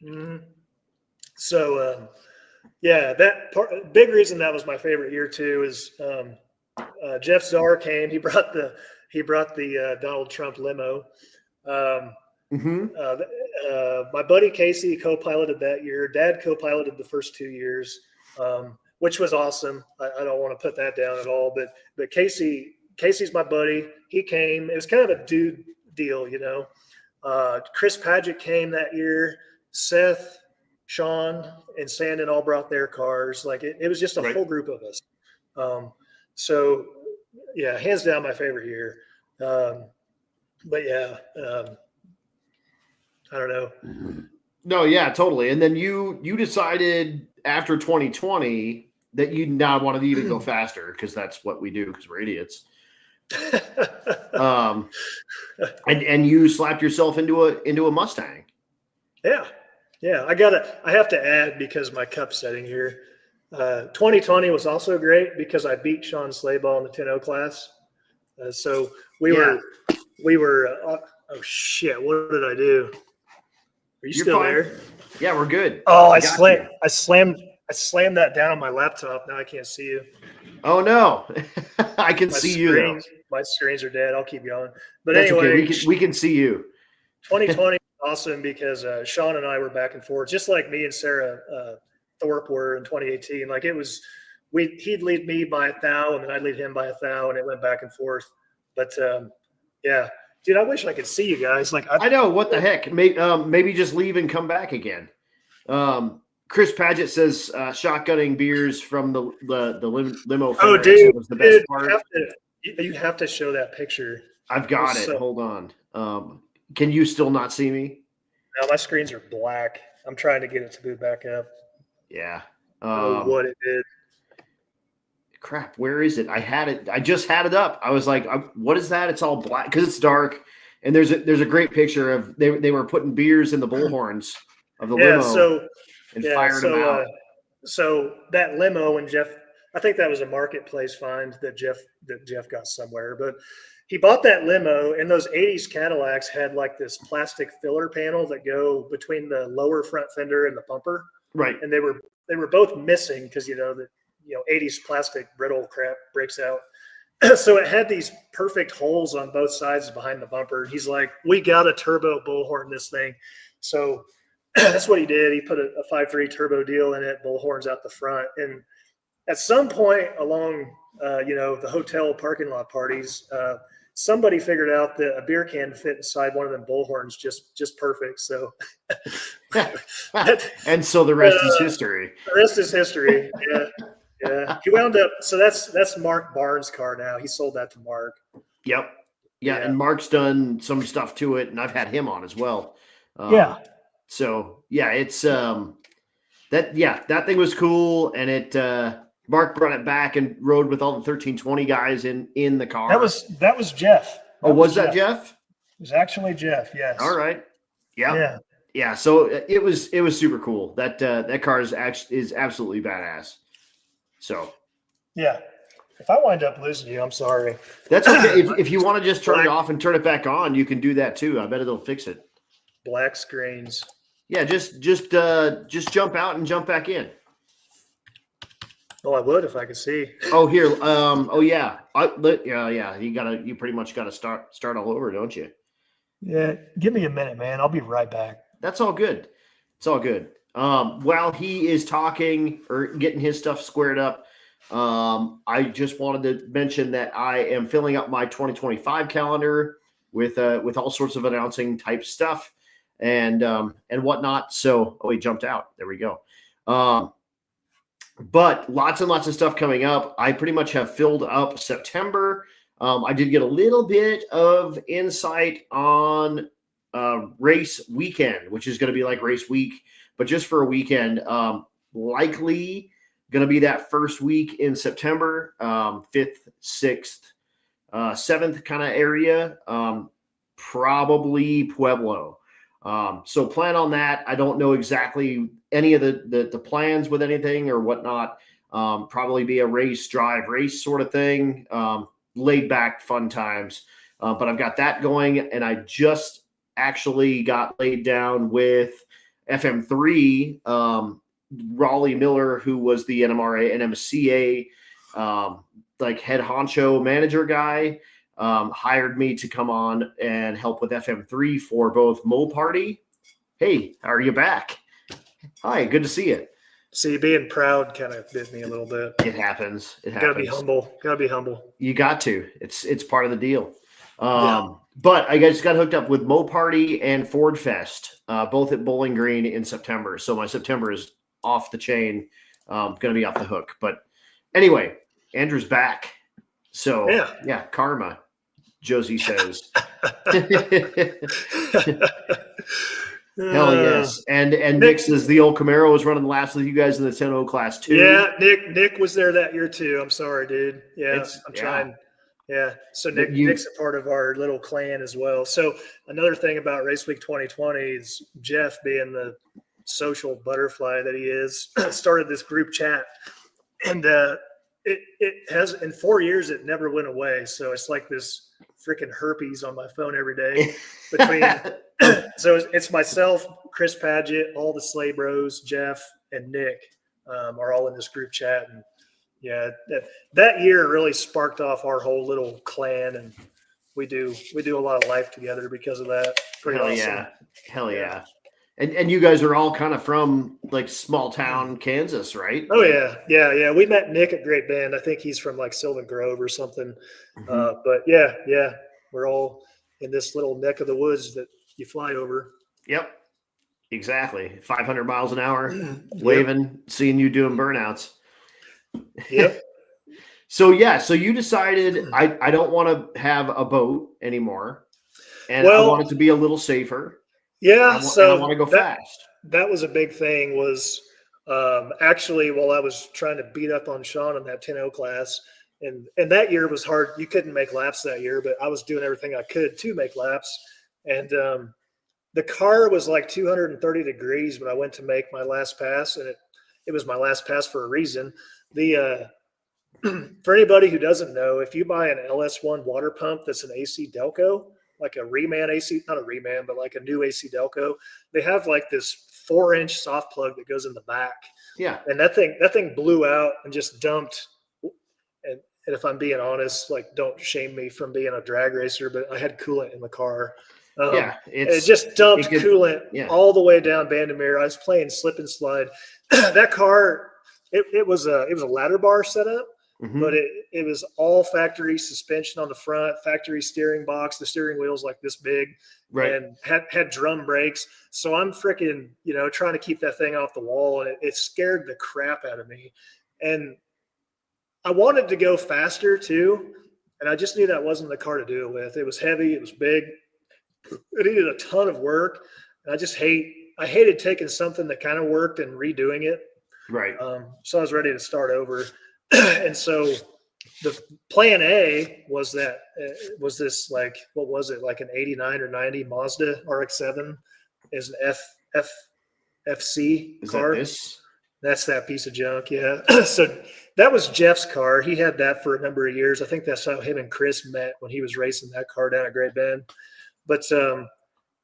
To. Mm-hmm. So that big reason that was my favorite year too is Jeff Czar came. He brought the Donald Trump limo. My buddy Casey co-piloted that year. Dad co-piloted the first 2 years, which was awesome. I don't want to put that down at all, but Casey's my buddy. He came. It was kind of a dude deal, Chris Padgett came that year. Seth, Sean, and Sandon all brought their cars. Like it was just a whole group of us. So yeah, hands down my favorite year. But yeah, I don't know. No, yeah, totally. And then you decided after 2020 that you not wanted to even go faster because that's what we do because we're idiots. And you slapped yourself into a Mustang. Yeah. I have to add because my cup setting here. 2020 was also great because I beat Sean Slayball in the 10-0 class. So we were. Oh shit! What did I do? Are you still fine. There? Yeah, we're good. Oh, I slammed that down on my laptop. Now I can't see you. Oh no, I can see you though. My screens are dead. I'll keep going. But that's anyway, okay. We can see you. 2020 was awesome because Sean and I were back and forth, just like me and Sarah Thorpe were in 2018. Like it was, he'd lead me by 1,000, and then I'd lead him by 1,000, and it went back and forth. But yeah. Dude, I wish I could see you guys. Like I know what the heck. Maybe just leave and come back again. Chris Padgett says shotgunning beers from the limo. Oh, dude, was the best part. You have to show that picture. I've got it. Hold on. Can you still not see me? No, my screens are black. I'm trying to get it to boot back up. Yeah. What it did. Crap, where is it? I just had it up. I was like, what is that? It's all black because it's dark. And there's a great picture of they were putting beers in the bullhorns of the limo and fired them out. So that limo and Jeff, I think that was a marketplace find that Jeff got somewhere, but he bought that limo, and those 80s Cadillacs had like this plastic filler panel that go between the lower front fender and the bumper. Right. And they were both missing because 80s plastic brittle crap breaks out. So it had these perfect holes on both sides behind the bumper. He's like, we got a turbo bullhorn this thing. So that's what he did. He put a 5.3 turbo deal in it, bullhorns out the front. And at some point along, the hotel parking lot parties, somebody figured out that a beer can fit inside one of them bullhorns just perfect. So And so the rest is history. the rest is history. Yeah. Yeah. He wound up. So that's Mark Barnes' car now. He sold that to Mark. Yep. Yeah. And Mark's done some stuff to it, and I've had him on as well. Yeah. So yeah, it's that thing was cool, and it Mark brought it back and rode with all the 1320 guys in the car. That was Jeff. Was that Jeff? It was actually Jeff. Yes. All right. Yeah. Yeah. So it was super cool. That car is absolutely badass. So yeah. If I wind up losing you, I'm sorry. That's okay. If you want to just turn it off and turn it back on, you can do that too. I bet it'll fix it. Black screens. Yeah, just jump out and jump back in. Oh, I would if I could see. Oh, here. Oh yeah. Yeah. You pretty much gotta start all over, don't you? Yeah. Give me a minute, man. I'll be right back. That's all good. It's all good. While he is talking or getting his stuff squared up, I just wanted to mention that I am filling up my 2025 calendar with all sorts of announcing type stuff and whatnot. So, he jumped out. There we go. But lots and lots of stuff coming up. I pretty much have filled up September. I did get a little bit of insight on race weekend, which is going to be like race week, but just for a weekend. Likely going to be that first week in September, 5th, 6th, 7th kind of area, probably Pueblo. So plan on that. I don't know exactly any of the plans with anything or whatnot. Probably be a race sort of thing. Laid back fun times. But I've got that going, and I just actually got laid down with FM3, Raleigh Miller, who was the NMRA and MCA like head honcho manager guy, hired me to come on and help with FM3 for both Mo Party. Hey, how are you back? Hi, good to see you. See, being proud kind of bit me a little bit. It happens. Gotta be humble. You got to. It's part of the deal. But I just got hooked up with Mo Party and Ford Fest, both at Bowling Green in September. So my September is off the chain. Going to be off the hook. But anyway, Andrew's back. So yeah, karma, Josie says. Hell yes. And Nick says the old Camaro was running laps with you guys in the 10-0 class too. Yeah, Nick was there that year too. I'm sorry, dude. Yeah, I'm trying. Yeah. So Nick's a part of our little clan as well. So another thing about Race Week 2020 is Jeff, being the social butterfly that he is, started this group chat, and it has, in 4 years, it never went away. So it's like this freaking herpes on my phone every day between. So it's myself, Chris Paget, all the Sleigh Bros, Jeff, and Nick are all in this group chat. And yeah, that year really sparked off our whole little clan, and we do a lot of life together because of that. Pretty awesome. Hell yeah. And you guys are all kind of from like small town Kansas, right? Oh yeah. We met Nick at Great Bend. I think he's from like Sylvan Grove or something. Mm-hmm. But yeah, we're all in this little neck of the woods that you fly over. Yep, exactly. 500 miles an hour, waving, seeing you doing burnouts. Yep. So you decided I don't want to have a boat anymore, and I want it to be a little safer. Yeah, I want to go fast. That was a big thing. Was actually while I was trying to beat up on Sean in that 10-0 class, and that year was hard. You couldn't make laps that year, but I was doing everything I could to make laps. And the car was like 230 degrees when I went to make my last pass, and it was my last pass for a reason. The for anybody who doesn't know, if you buy an LS1 water pump that's an AC Delco, like a reman AC, not a reman, but like a new AC Delco, they have like this 4-inch soft plug that goes in the back. Yeah. And that thing blew out and just dumped. And if I'm being honest, like, don't shame me from being a drag racer, but I had coolant in the car. It just dumped coolant all the way down Bandamere. I was playing slip and slide. That car, it was a ladder bar setup, but it was all factory suspension on the front, factory steering box. The steering wheel's like this big, Right. and had drum brakes. So I'm freaking, trying to keep that thing off the wall, and it scared the crap out of me. And I wanted to go faster too, and I just knew that wasn't the car to do it with. It was heavy, it was big, it needed a ton of work. And I hated taking something that kind of worked and redoing it. Right. So I was ready to start over. And so the plan A was this, like, what was it? Like an 89 or 90 Mazda RX-7 is an FC Is car. that this? That's that piece of junk. Yeah. So that was Jeff's car. He had that for a number of years. I think that's how him and Chris met when he was racing that car down at Great Bend. But,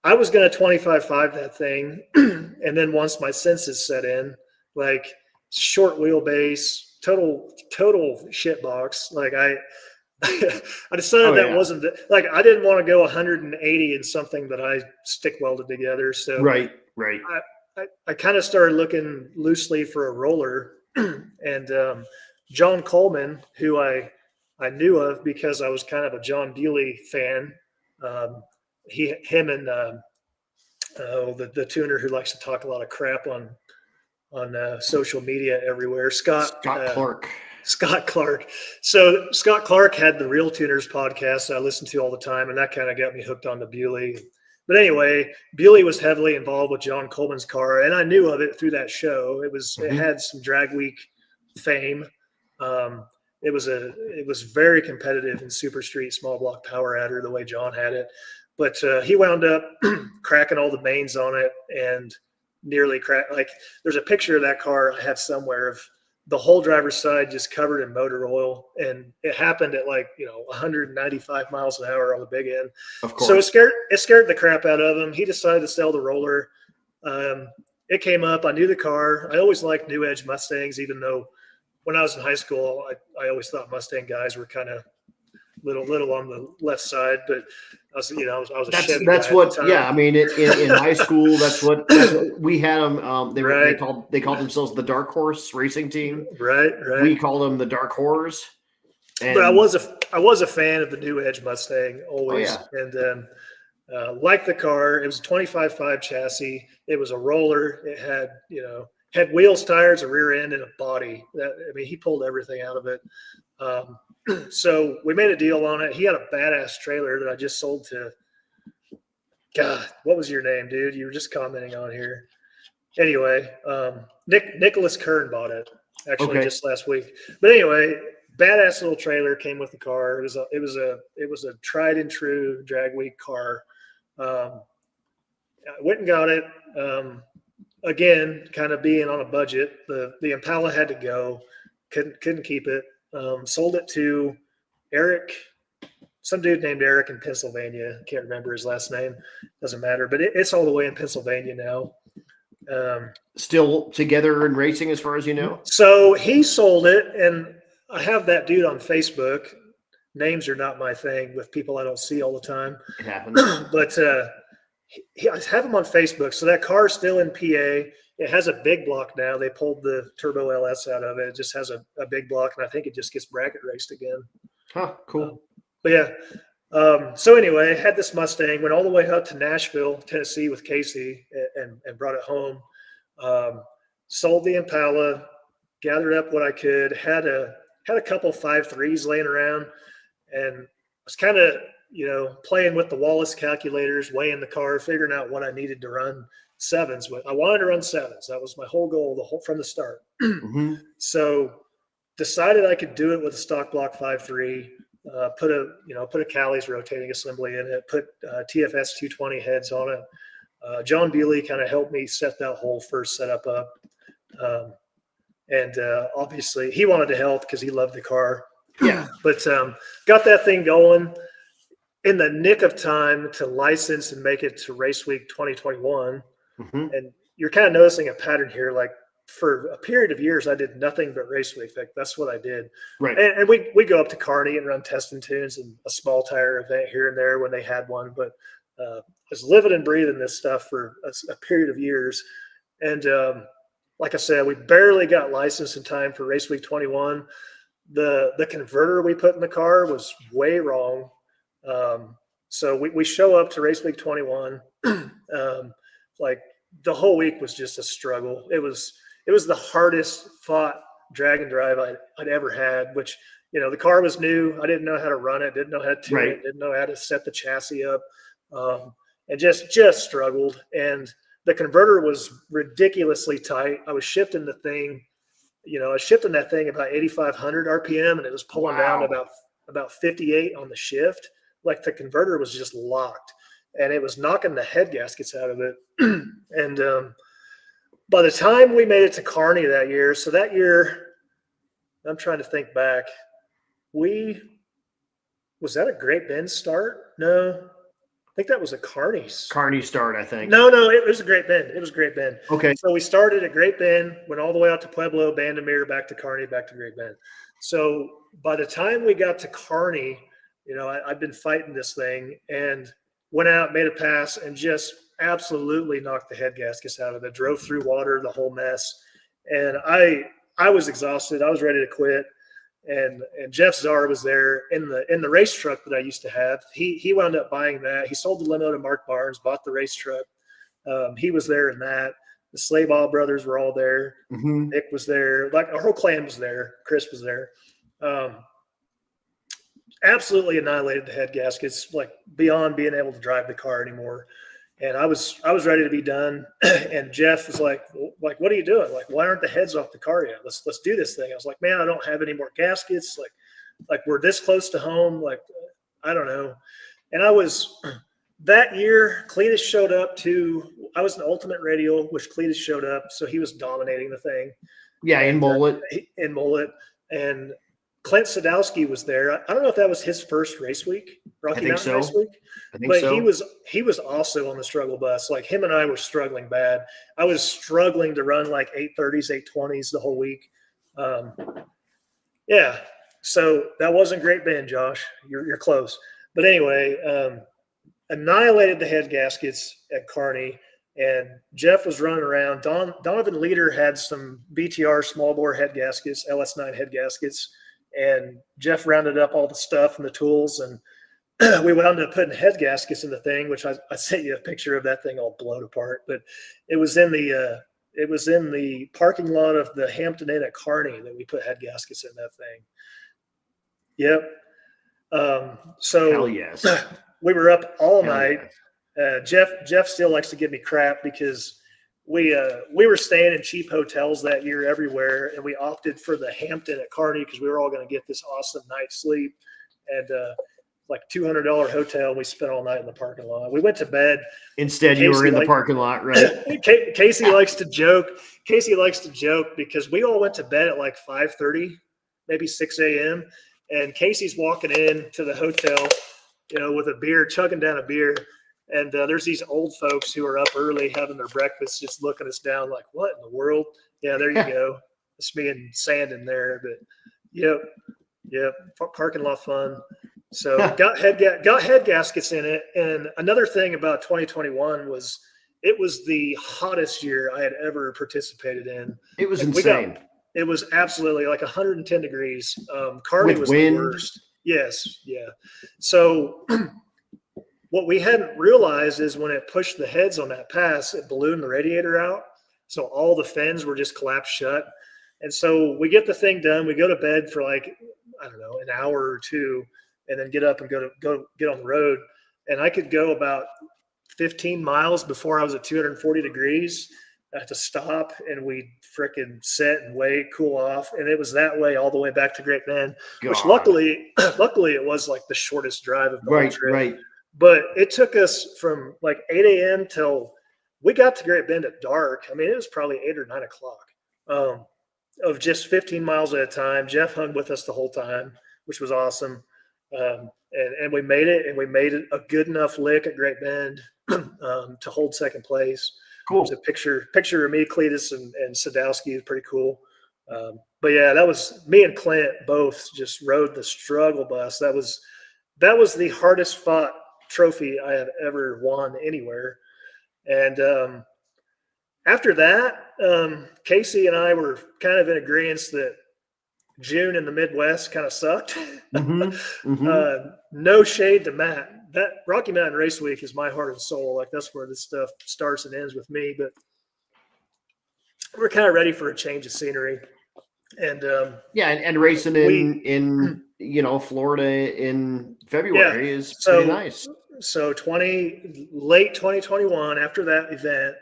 I was going to 25.5 that thing. And then once my senses set in, like short wheelbase, total shit box. Like I decided that wasn't like, I didn't want to go 180 in something that I stick welded together. So right. I kind of started looking loosely for a roller, and John Coleman, who I knew of because I was kind of a John Bewley fan. Him and the tuner who likes to talk a lot of crap on social media everywhere, Scott Clark. Scott Clark. So Scott Clark had the Real Tuners podcast that I listened to all the time, and that kind of got me hooked on the Bewley. But anyway, Bewley was heavily involved with John Coleman's car, and I knew of it through that show. It had some drag week fame. It was very competitive in super street small block power adder the way John had it. But he wound up cracking all the mains on it and nearly cracked. Like, there's a picture of that car I have somewhere of the whole driver's side just covered in motor oil. And it happened at 195 miles an hour on the big end. Of course. So it scared the crap out of him. He decided to sell the roller. It came up. I knew the car. I always liked New Edge Mustangs, even though when I was in high school, I always thought Mustang guys were kind of little on the left side, but I was a Chevy guy at the time. Yeah. I mean, in high school, that's what we had them. They called themselves the Dark Horse Racing Team. Right. We called them the Dark Horse. But I was a fan of the New Edge Mustang always. Oh, yeah. And then liked the car. It was a 25.5 chassis. It was a roller. It had wheels, tires, a rear end, and a body. He pulled everything out of it. So we made a deal on it. He had a badass trailer that I just sold to, God, what was your name, dude? You were just commenting on here. Anyway, Nicholas Kern bought it actually just last week. But anyway, badass little trailer came with the car. It was a tried and true drag week car. I went and got it. Again, kind of being on a budget. The Impala had to go. Couldn't keep it. Sold it to Eric, some dude named Eric in Pennsylvania. Can't remember his last name. Doesn't matter. But it's all the way in Pennsylvania now. Still together and racing, as far as you know? So he sold it, and I have that dude on Facebook. Names are not my thing with people I don't see all the time. It happens. But I have him on Facebook. So that car's still in PA. It has a big block now. They pulled the Turbo LS out of it. It just has a big block, and I think it just gets bracket raced again. Huh, cool. But yeah. So anyway, I had this Mustang, went all the way up to Nashville, Tennessee with Casey, and brought it home. Sold the Impala, gathered up what I could, had a couple 5.3s laying around, and was kind of, playing with the Wallace calculators, weighing the car, figuring out what I needed to run sevens with. I wanted to run sevens. That was my whole goal from the start. Mm-hmm. So decided I could do it with a stock block 5.3, put a Callie's rotating assembly in it, put TFS 220 heads on it. John Bewley kind of helped me set that whole first setup up. And obviously he wanted to help because he loved the car. Yeah. But got that thing going in the nick of time to license and make it to Race Week 2021. Mm-hmm. And you're kind of noticing a pattern here. Like, for a period of years, I did nothing but Race Week. That's what I did. Right. And we go up to Kearney and run testing tunes and a small tire event here and there when they had one. But I was living and breathing this stuff for a period of years. And like I said, we barely got licensed in time for Race Week 21. the converter we put in the car was way wrong. So we show up to race week 21. Like the whole week was just a struggle. It was the hardest fought drag and drive I'd ever had, which, the car was new. I didn't know how to run it, didn't know how to tune it, didn't know how to set the chassis up, and just struggled. And the converter was ridiculously tight. I was shifting the thing, that thing about 8,500 RPM, and it was pulling down about 58 on the shift. Like the converter was just locked, and it was knocking the head gaskets out of it. And by the time we made it to Kearney that year, so that year, I'm trying to think back. Was that a Great Bend start? No, I think that was a Kearney start, I think. No, it was a Great Bend. It was Great Bend. Okay. So we started at Great Bend, went all the way out to Pueblo, Bandimere, back to Kearney, back to Great Bend. So by the time we got to Kearney, I'd been fighting this thing and went out, made a pass, and just absolutely knocked the head gaskets out of it. Drove through water, the whole mess. And I was exhausted. I was ready to quit. And Jeff Czar was there in the race truck that I used to have. He wound up buying that. He sold the limo to Mark Barnes, bought the race truck. He was there in that. The Slayball brothers were all there. Mm-hmm. Nick was there. Like our whole clan was there. Chris was there. Absolutely annihilated the head gaskets, like beyond being able to drive the car anymore. And I was ready to be done. And Jeff was like, what are you doing? Like, why aren't the heads off the car yet? Let's do this thing. I was like, man, I don't have any more gaskets. Like we're this close to home. Like, I don't know. And I was that year, Cletus showed up I was an ultimate radial, which Cletus showed up. So he was dominating the thing. Yeah. In mullet. And Clint Sadowski was there. I don't know if that was his first race week, Rocky Mountain race week. I think so. He was also on the struggle bus. Like him and I were struggling bad. I was struggling to run like 830s, 820s the whole week. Yeah. So that wasn't Great Bend, Josh. You're close. But anyway, annihilated the head gaskets at Kearney, and Jeff was running around. Donovan Leader had some BTR small bore head gaskets, LS9 head gaskets. And Jeff rounded up all the stuff and the tools, and we wound up putting head gaskets in the thing, which I sent you a picture of that thing all blown apart. But it was in the parking lot of the Hampton Inn at Kearney that we put head gaskets in that thing. Yep. So hell yes. We were up all night. Yes. Jeff still likes to give me crap because we were staying in cheap hotels that year everywhere, and we opted for the Hampton at Kearney because we were all going to get this awesome night's sleep, and like $200 hotel. And we spent all night in the parking lot. We went to bed. Instead, you were in the parking lot, right? Casey likes to joke. Casey likes to joke because we all went to bed at like 5:30, maybe 6 a.m. And Casey's walking in to the hotel, with a beer, chugging down a beer. And there's these old folks who are up early having their breakfast, just looking us down like, what in the world? Yeah, there you go. It's me and Sand in there. But yep, parking lot fun. So got head gaskets in it. And another thing about 2021 was it was the hottest year I had ever participated in. It was insane. It was absolutely like 110 degrees. Kearney was wind. The worst. Yes, yeah. So what we hadn't realized is when it pushed the heads on that pass, it ballooned the radiator out. So all the fins were just collapsed shut. And so we get the thing done. We go to bed for like, I don't know, an hour or two, and then get up and go get on the road. And I could go about 15 miles before I was at 240 degrees. I had to stop, and we frickin' sit and wait, cool off. And it was that way all the way back to Great Bend, which luckily it was like the shortest drive of the whole trip. Right. But it took us from like 8 a.m. till we got to Great Bend at dark. I mean, it was probably 8 or 9 o'clock of just 15 miles at a time. Jeff hung with us the whole time, which was awesome. And we made it, and we made it a good enough lick at Great Bend to hold second place. Cool. There's a picture of me, Cletus, and Sadowski is pretty cool. But yeah, that was me and Clint both just rode the struggle bus. That was the hardest fought trophy I have ever won anywhere. And after that, Casey and I were kind of in agreement that June in the Midwest kind of sucked. Mm-hmm. No shade to Matt. That Rocky Mountain Race Week is my heart and soul. Like that's where this stuff starts and ends with me. But we're kind of ready for a change of scenery. And yeah, and racing in Florida in February is pretty nice. So late 2021, after that event,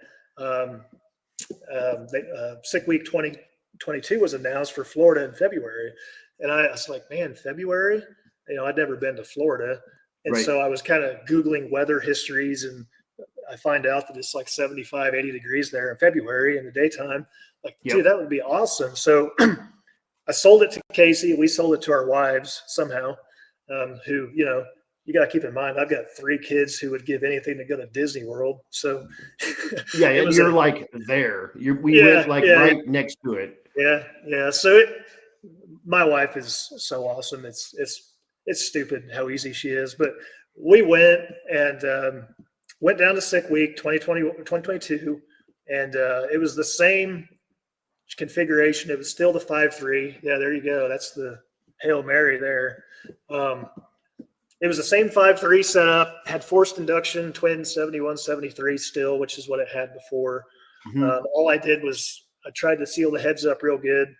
Sick Week 2022 was announced for Florida in February, and I was like, man, February? I'd never been to Florida, and Right. so I was kind of Googling weather histories, and I find out that it's like 75, 80 degrees there in February in the daytime. Like, dude, that would be awesome. So I sold it to Casey. We sold it to our wives somehow, who, you got to keep in mind, I've got 3 kids who would give anything to go to Disney World. So yeah, you're like there. We went right next to it. Yeah. So my wife is so awesome. It's stupid how easy she is. But we went and went down to Sick Week 2022, and it was the same configuration. It was still the 5.3. Yeah, there you go. That's the Hail Mary there. It was the same 5.3 setup, had forced induction, twin 71, 73 still, which is what it had before. Mm-hmm. All I did was I tried to seal the heads up real good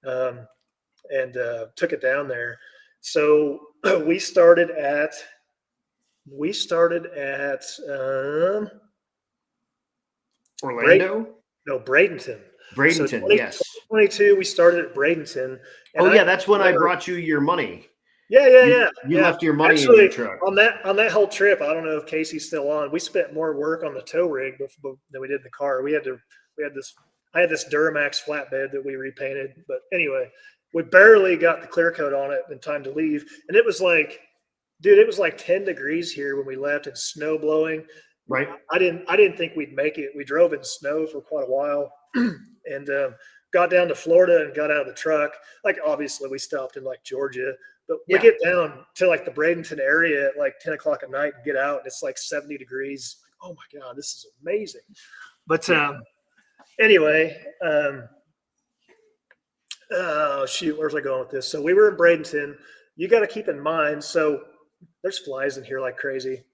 and took it down there. So we started at Orlando? Bradenton. Bradenton, so yes. 2022, we started at Bradenton. That's when I brought you your money. Yeah. You left your money Actually, in your truck. On that whole trip, I don't know if Casey's still on. We spent more work on the tow rig than we did in the car. I had this Duramax flatbed that we repainted. But anyway, we barely got the clear coat on it in time to leave. And it was like, dude, it was like 10 degrees here when we left and snow blowing. Right. I didn't think we'd make it. We drove in snow for quite a while and got down to Florida and got out of the truck. Like, obviously we stopped in like Georgia, but we get down to like the Bradenton area at like 10 o'clock at night and get out, and it's like 70 degrees. Oh my God, this is amazing. But anyway, oh shoot, where's I going with this? So we were in Bradenton. You got to keep in mind, so there's flies in here like crazy.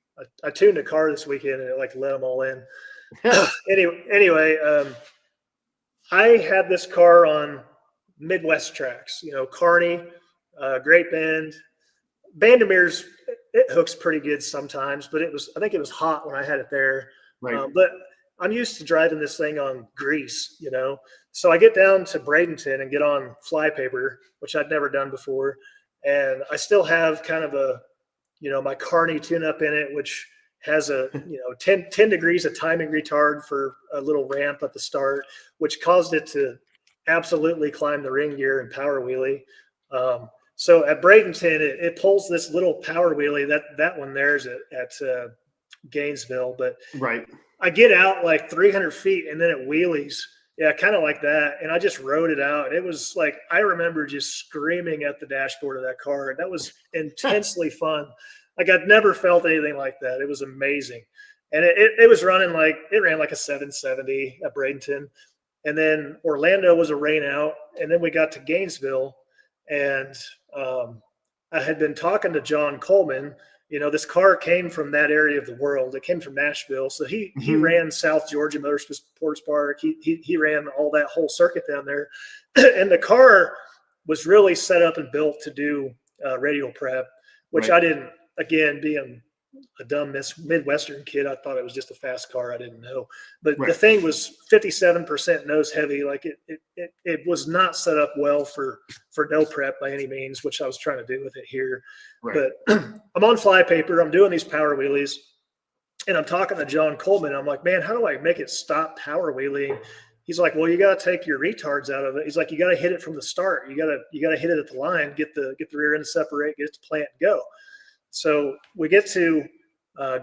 I tuned a car this weekend and it like let them all in. Anyway, I had this car on Midwest tracks, Kearney, Great Bend, Vandermeer's. It hooks pretty good sometimes, but I think it was hot when I had it there. Right. But I'm used to driving this thing on grease, So I get down to Bradenton and get on flypaper, which I'd never done before. And I still have kind of a, my Kearney tune-up in it, which has a, 10 degrees of timing retard for a little ramp at the start, which caused it to absolutely climb the ring gear and power wheelie. So at Bradenton, it pulls this little power wheelie. That one there's at Gainesville. But right. I get out like 300 feet and then it wheelies. Yeah, kind of like that. And I just rode it out. It was like, I remember just screaming at the dashboard of that car. That was intensely fun. Like I'd never felt anything like that. It was amazing. And it was running like, it ran like a 770 at Bradenton. And then Orlando was a rain out. And then we got to Gainesville. And I had been talking to John Coleman. This car came from that area of the world. It came from Nashville. So he ran South Georgia Motorsports Park. He ran all that whole circuit down there. And the car was really set up and built to do radial prep, which I didn't, again, being a dumb Midwestern kid, I thought it was just a fast car. I didn't know. But the thing was 57% nose heavy. Like it was not set up well for no prep by any means, which I was trying to do with it here. Right. But I'm on flypaper. I'm doing these power wheelies. And I'm talking to John Coleman. I'm like, man, how do I make it stop power wheeling? He's like, well, you got to take your retards out of it. He's like, you got to hit it from the start. You got to hit it at the line, get the rear end separate, get it to plant and go. So we get to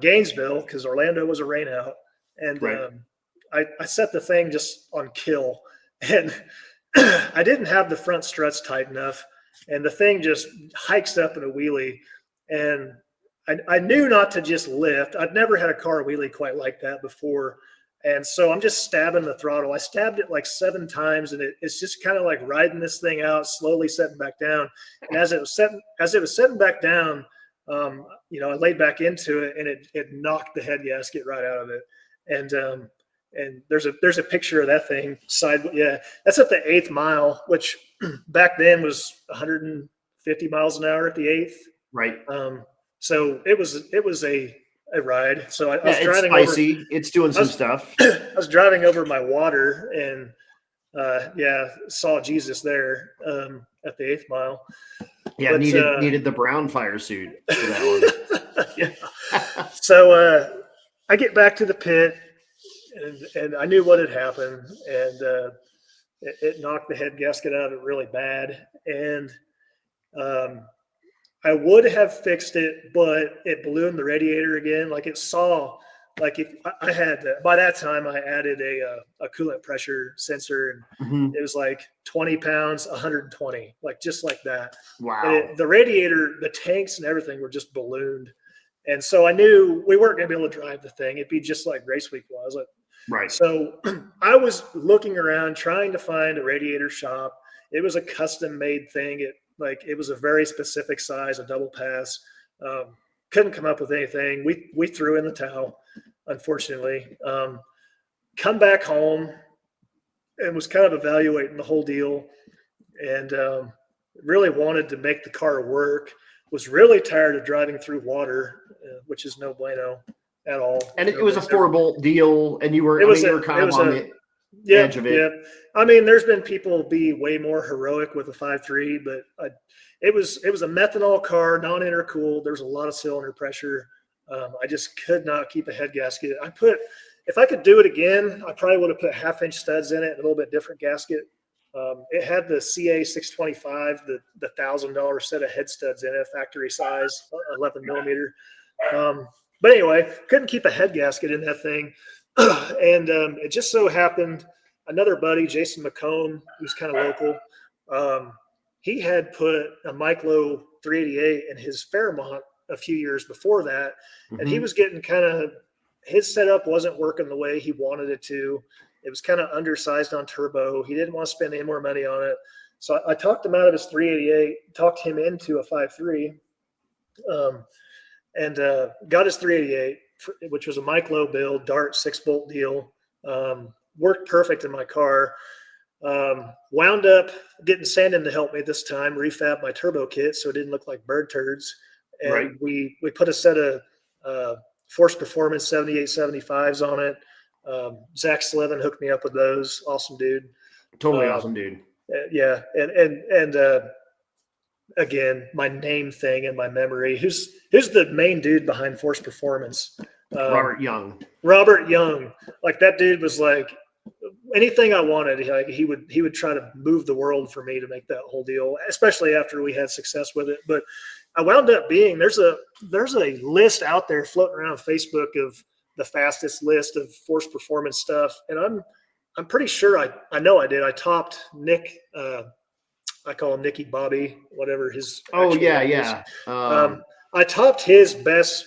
Gainesville because Orlando was a rain out, and I set the thing just on kill, and I didn't have the front struts tight enough, and the thing just hikes up in a wheelie, and I knew not to just lift. I'd never had a car wheelie quite like that before, And so I'm just stabbing the throttle. I stabbed it like 7 times, and it's just kind of like riding this thing out, slowly setting back down. And as it was setting back down, I laid back into it, and it knocked the head gasket right out of it. And there's a picture of that thing side. Yeah, that's at the 8th mile, which back then was 150 miles an hour at the 8th. Right. So it was a ride. So I was it's driving spicy. It's doing some stuff. I was driving over my water and saw Jesus there at the 8th mile. Yeah, but, needed the brown fire suit for that one. Yeah. So I get back to the pit, and I knew what had happened, and it knocked the head gasket out of it really bad. And I would have fixed it, but it ballooned the radiator again. Like it saw, like if I had by that time I added a coolant pressure sensor, and it was like 20 pounds, 120, like just like that. Wow. And the radiator, the tanks and everything were just ballooned. And so I knew we weren't going to be able to drive the thing. It'd be just like race week was. Right. So I was looking around trying to find a radiator shop. It was a custom made thing. It was a very specific size, a double pass. Couldn't come up with anything. We threw in the towel, unfortunately. Come back home and was kind of evaluating the whole deal, and really wanted to make the car work. Was really tired of driving through water, which is no bueno at all. And it was a 4-bolt deal, and you were kind of on the edge of it. Yeah. I mean, there's been people be way more heroic with a 5.3, but it was a methanol car, non-intercooled. There was a lot of cylinder pressure. I just could not keep a head gasket. If I could do it again, I probably would have put 1/2-inch studs in it, a little bit different gasket. It had the CA 625, the $1,000 set of head studs in it, factory size, 11 millimeter. But anyway, couldn't keep a head gasket in that thing. And it just so happened, another buddy, Jason McComb, who's kind of local, he had put a Miclo 388 in his Fairmont a few years before that. And he was getting his setup wasn't working the way he wanted it to. It was kind of undersized on turbo. He didn't want to spend any more money on it. So I talked him out of his 388, talked him into a 5.3, and got his 388, which was a Miclo build, Dart 6-bolt deal. Worked perfect in my car. Wound up getting Sandon to help me this time, refab my turbo kit so it didn't look like bird turds. And we put a set of Force Performance 7875s on it. Zach Slevin hooked me up with those. Awesome dude. Totally awesome dude. Yeah. And again, my name thing in my memory. Who's the main dude behind Force Performance? Robert Young. Robert Young. Like that dude was like anything I wanted. Like he would try to move the world for me to make that whole deal, especially after we had success with it. But I wound up being there's a list out there floating around Facebook of the fastest list of Force Performance stuff, and I'm pretty sure I know I did. I topped Nick. I call him Nicky Bobby, whatever his. Oh yeah. I topped his best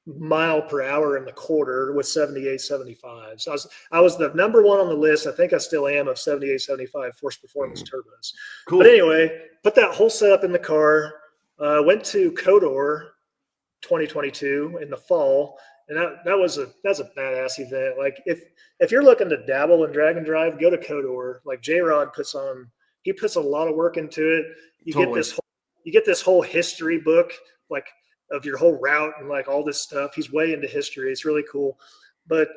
mile per hour in the quarter with 78.75. So I was the number one on the list. I think I still am of 78.75 Force Performance turbos. Cool. But anyway, put that whole setup in the car. Went to Codor 2022 in the fall. And that's a badass event. Like if you're looking to dabble in drag and drive, go to Codor. Like J-Rod puts a lot of work into it. You get this whole history book, like of your whole route and like all this stuff. He's way into history. It's really cool. But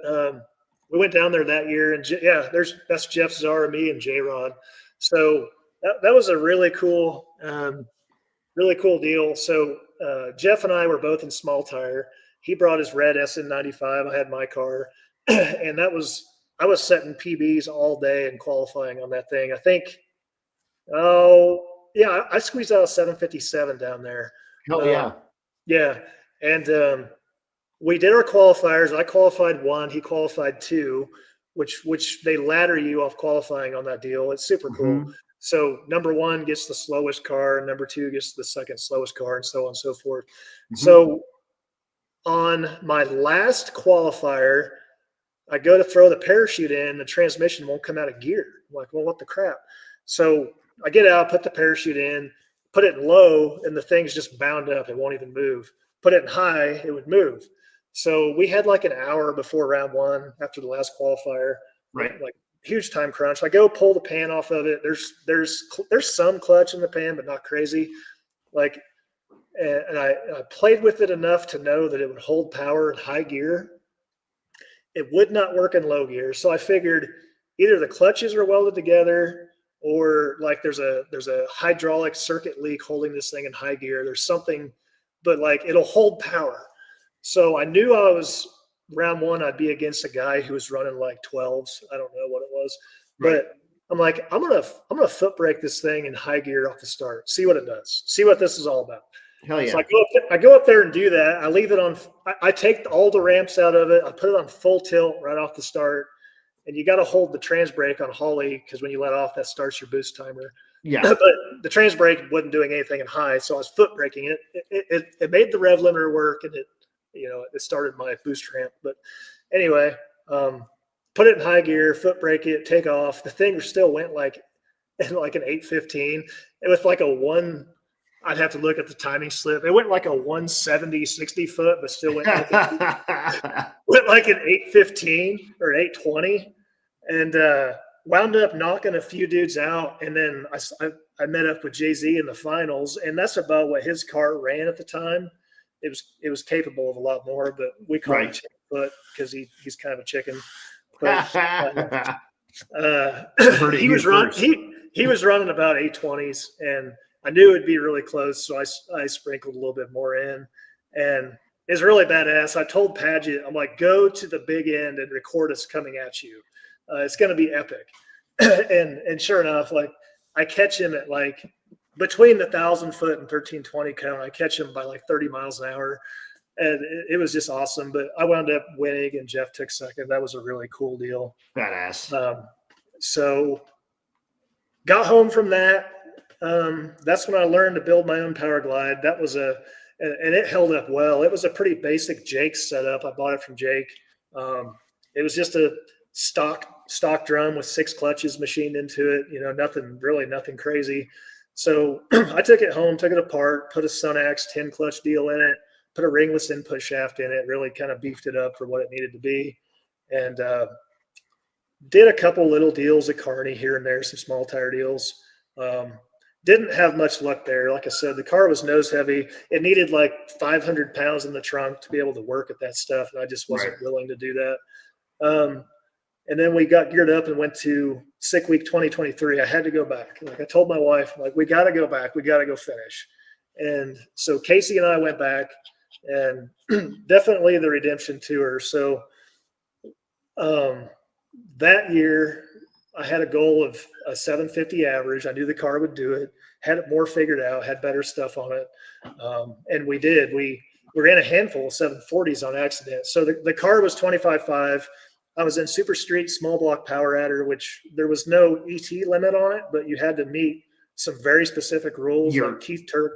we went down there that year, and that's Jeff Czar, me, and J-Rod. So that was a really cool deal. So Jeff and I were both in small tire. He brought his red SN95. I had my car, and I was setting PBs all day and qualifying on that thing. I think, I squeezed out a 757 down there. Oh yeah. Yeah. And we did our qualifiers. I qualified 1, he qualified 2, which they ladder you off qualifying on that deal. It's super cool. So number 1 gets the slowest car, and number 2 gets the second slowest car, and so on and so forth. So on my last qualifier, I go to throw the parachute in, the transmission won't come out of gear. I'm like, well, what the crap? So I get out, put the parachute in, put it in low, and the thing's just bound up. It won't even move. Put it in high, it would move. So we had like an hour before round one after the last qualifier, Right. like huge time crunch. I go pull the pan off of it. There's some clutch in the pan, but not crazy. Like, and I played with it enough to know that it would hold power in high gear. It would not work in low gear. So I figured either the clutches are welded together or like there's a hydraulic circuit leak holding this thing in high gear. There's something, but like it'll hold power. So I knew I was round one, I'd be against a guy who was running like 12s. I don't know what it was, but I'm like, I'm gonna foot brake this thing in high gear off the start. See what it does. See what this is all about. Hell yeah. So I go up there and do that. I leave it on. I take all the ramps out of it. I put it on full tilt right off the start. And you got to hold the trans brake on Holly because when you let off, that starts your boost timer. Yeah. But the trans brake wasn't doing anything in high, so I was foot braking it. It made the rev limiter work, and it started my boost ramp. But anyway, put it in high gear, foot brake it, take off. The thing still went like an 815. It was like a one. I'd have to look at the timing slip. It went like a 170, 60 foot, but still went like, went like an 815 or 820, and wound up knocking a few dudes out. And then I met up with Jay-Z in the finals, and that's about what his car ran at the time. It was capable of a lot more, but we call him chicken foot because he's kind of a chicken. But, he was running about 820s, and I knew it'd be really close, so I sprinkled a little bit more in, and it's really badass. I told Padgett, I'm like, go to the big end and record us coming at you. It's going to be epic. and sure enough, like I catch him at like between the 1,000-foot and 1320 cone. I catch him by like 30 miles an hour, and it was just awesome. But I wound up winning, and Jeff took second. That was a really cool deal. Badass. So got home from that. That's when I learned to build my own power glide. That was and it held up well. It was a pretty basic Jake setup. I bought it from Jake. It was just a stock drum with 6 clutches machined into it. Nothing crazy. So I took it home, took it apart, put a Sunax 10 clutch deal in it, put a ringless input shaft in it, really kind of beefed it up for what it needed to be. And did a couple little deals at Kearney here and there, some small tire deals. Didn't have much luck there. Like I said, the car was nose heavy. It needed like 500 pounds in the trunk to be able to work at that stuff, and I just wasn't willing to do that. And then we got geared up and went to Sick Week 2023. I had to go back. Like I told my wife, like, we got to go back. We got to go finish. And so Casey and I went back, and definitely the redemption tour. So that year, I had a goal of a 750 average. I knew the car would do it, had it more figured out, had better stuff on it. And we did. We ran a handful of 740s on accident. So the car was 25.5. I was in Super Street small block power adder, which there was no ET limit on it, but you had to meet some very specific rules. Like Keith Turk.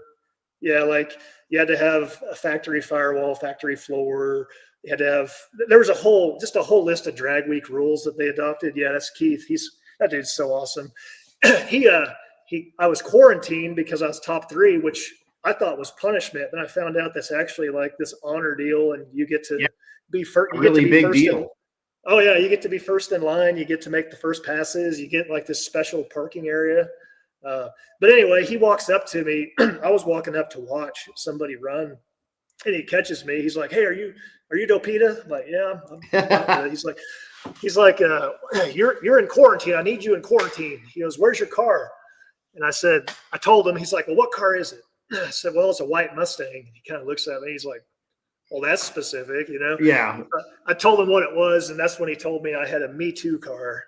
Yeah, like you had to have a factory firewall, factory floor. You had to have, there was a whole list of drag week rules that they adopted. Yeah, that's Keith. That dude's so awesome. I was quarantined because I was top 3, which I thought was punishment. Then I found out that's actually like this honor deal, and you get to be first. Really big deal. Oh yeah, you get to be first in line. You get to make the first passes. You get like this special parking area. But anyway, he walks up to me. I was walking up to watch somebody run, and he catches me. He's like, "Hey, are you Dopita?" I'm like, "Yeah." He's like, "You're in quarantine. I need you in quarantine." He goes, "Where's your car?" And I told him. He's like, "Well, what car is it?" I said, "Well, it's a white Mustang." He kind of looks at me. He's like, "Well, that's specific, Yeah. I told him what it was, and that's when he told me I had a Me Too car,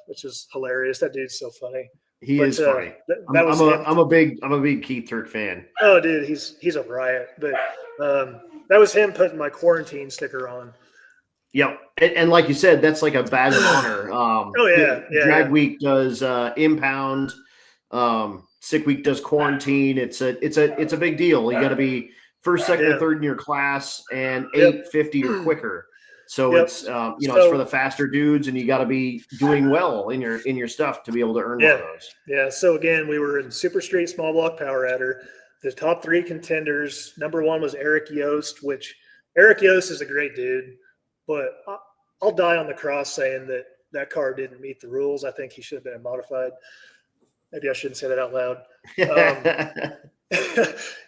which is hilarious. That dude's so funny. He is funny. I'm a big Keith Turk fan. Oh, dude, he's a riot. But that was him putting my quarantine sticker on. Yep, and like you said, that's like a badge of honor. Drag Week does impound. Sick Week does quarantine. It's a big deal. You got to be first, second, or third in your class, and 850 or quicker. So Yep. it's it's So- for the faster dudes, and you got to be doing well in your stuff to be able to earn one Yeah. of those. Yeah. So again, we were in Super Street Small Block Power Adder. The top 3 contenders. Number 1 was Eric Yost, which Eric Yost is a great dude, but I'll die on the cross saying that car didn't meet the rules. I think he should have been modified. Maybe I shouldn't say that out loud.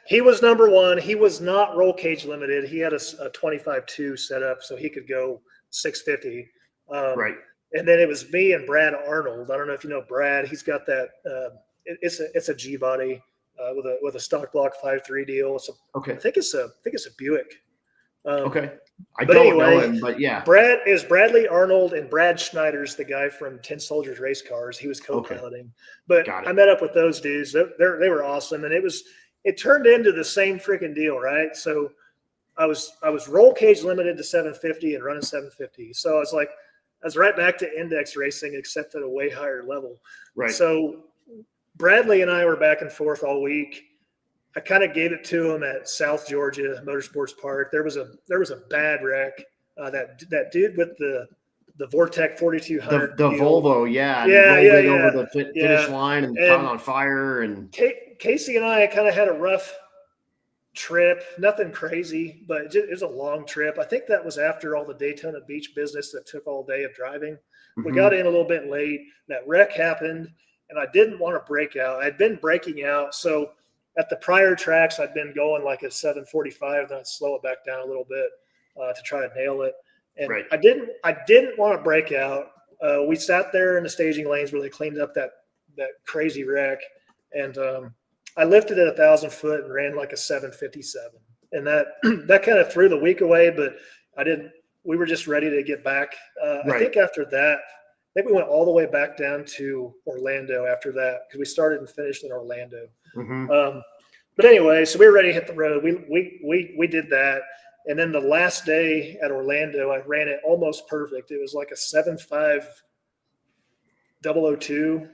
He was number 1. He was not roll cage limited. He had a 25.2 set up, so he could go 650. Right. And then it was me and Brad Arnold. I don't know if you know Brad. He's got that. It's a G body with a stock block 5.3 deal. Okay. I think it's a Buick. Okay. I but don't know anyway, him, but yeah. Bradley Arnold, and Brad Schneider's the guy from 10 Soldiers Race Cars. He was co-piloting. But Got it. I met up with those dudes. They were awesome, and it turned into the same freaking deal, right? So I was roll cage limited to 750 and running 750. So I was right back to index racing, except at a way higher level. Right. So Bradley and I were back and forth all week. I kind of gave it to him at South Georgia Motorsports Park. There was a bad wreck. That dude with the Vortec 4200. The Volvo, yeah. Yeah, over the finish line and caught on fire. And Casey and I kind of had a rough trip. Nothing crazy, but it was a long trip. I think that was after all the Daytona Beach business that took all day of driving. We got in a little bit late. That wreck happened, and I didn't want to break out. I'd been breaking out, so at the prior tracks, I'd been going like a 745, then I'd slow it back down a little bit to try to nail it. And Right. I didn't want to break out. We sat there in the staging lanes where they cleaned up that crazy wreck, and I lifted at 1,000 foot and ran like a 757, and that kind of threw the week away. But we were just ready to get back. Right. I think after that, I think we went all the way back down to Orlando after that, because we started and finished in Orlando. But anyway, so we were ready to hit the road. We did that. And then the last day at Orlando, I ran it almost perfect. It was like a 7.5 002.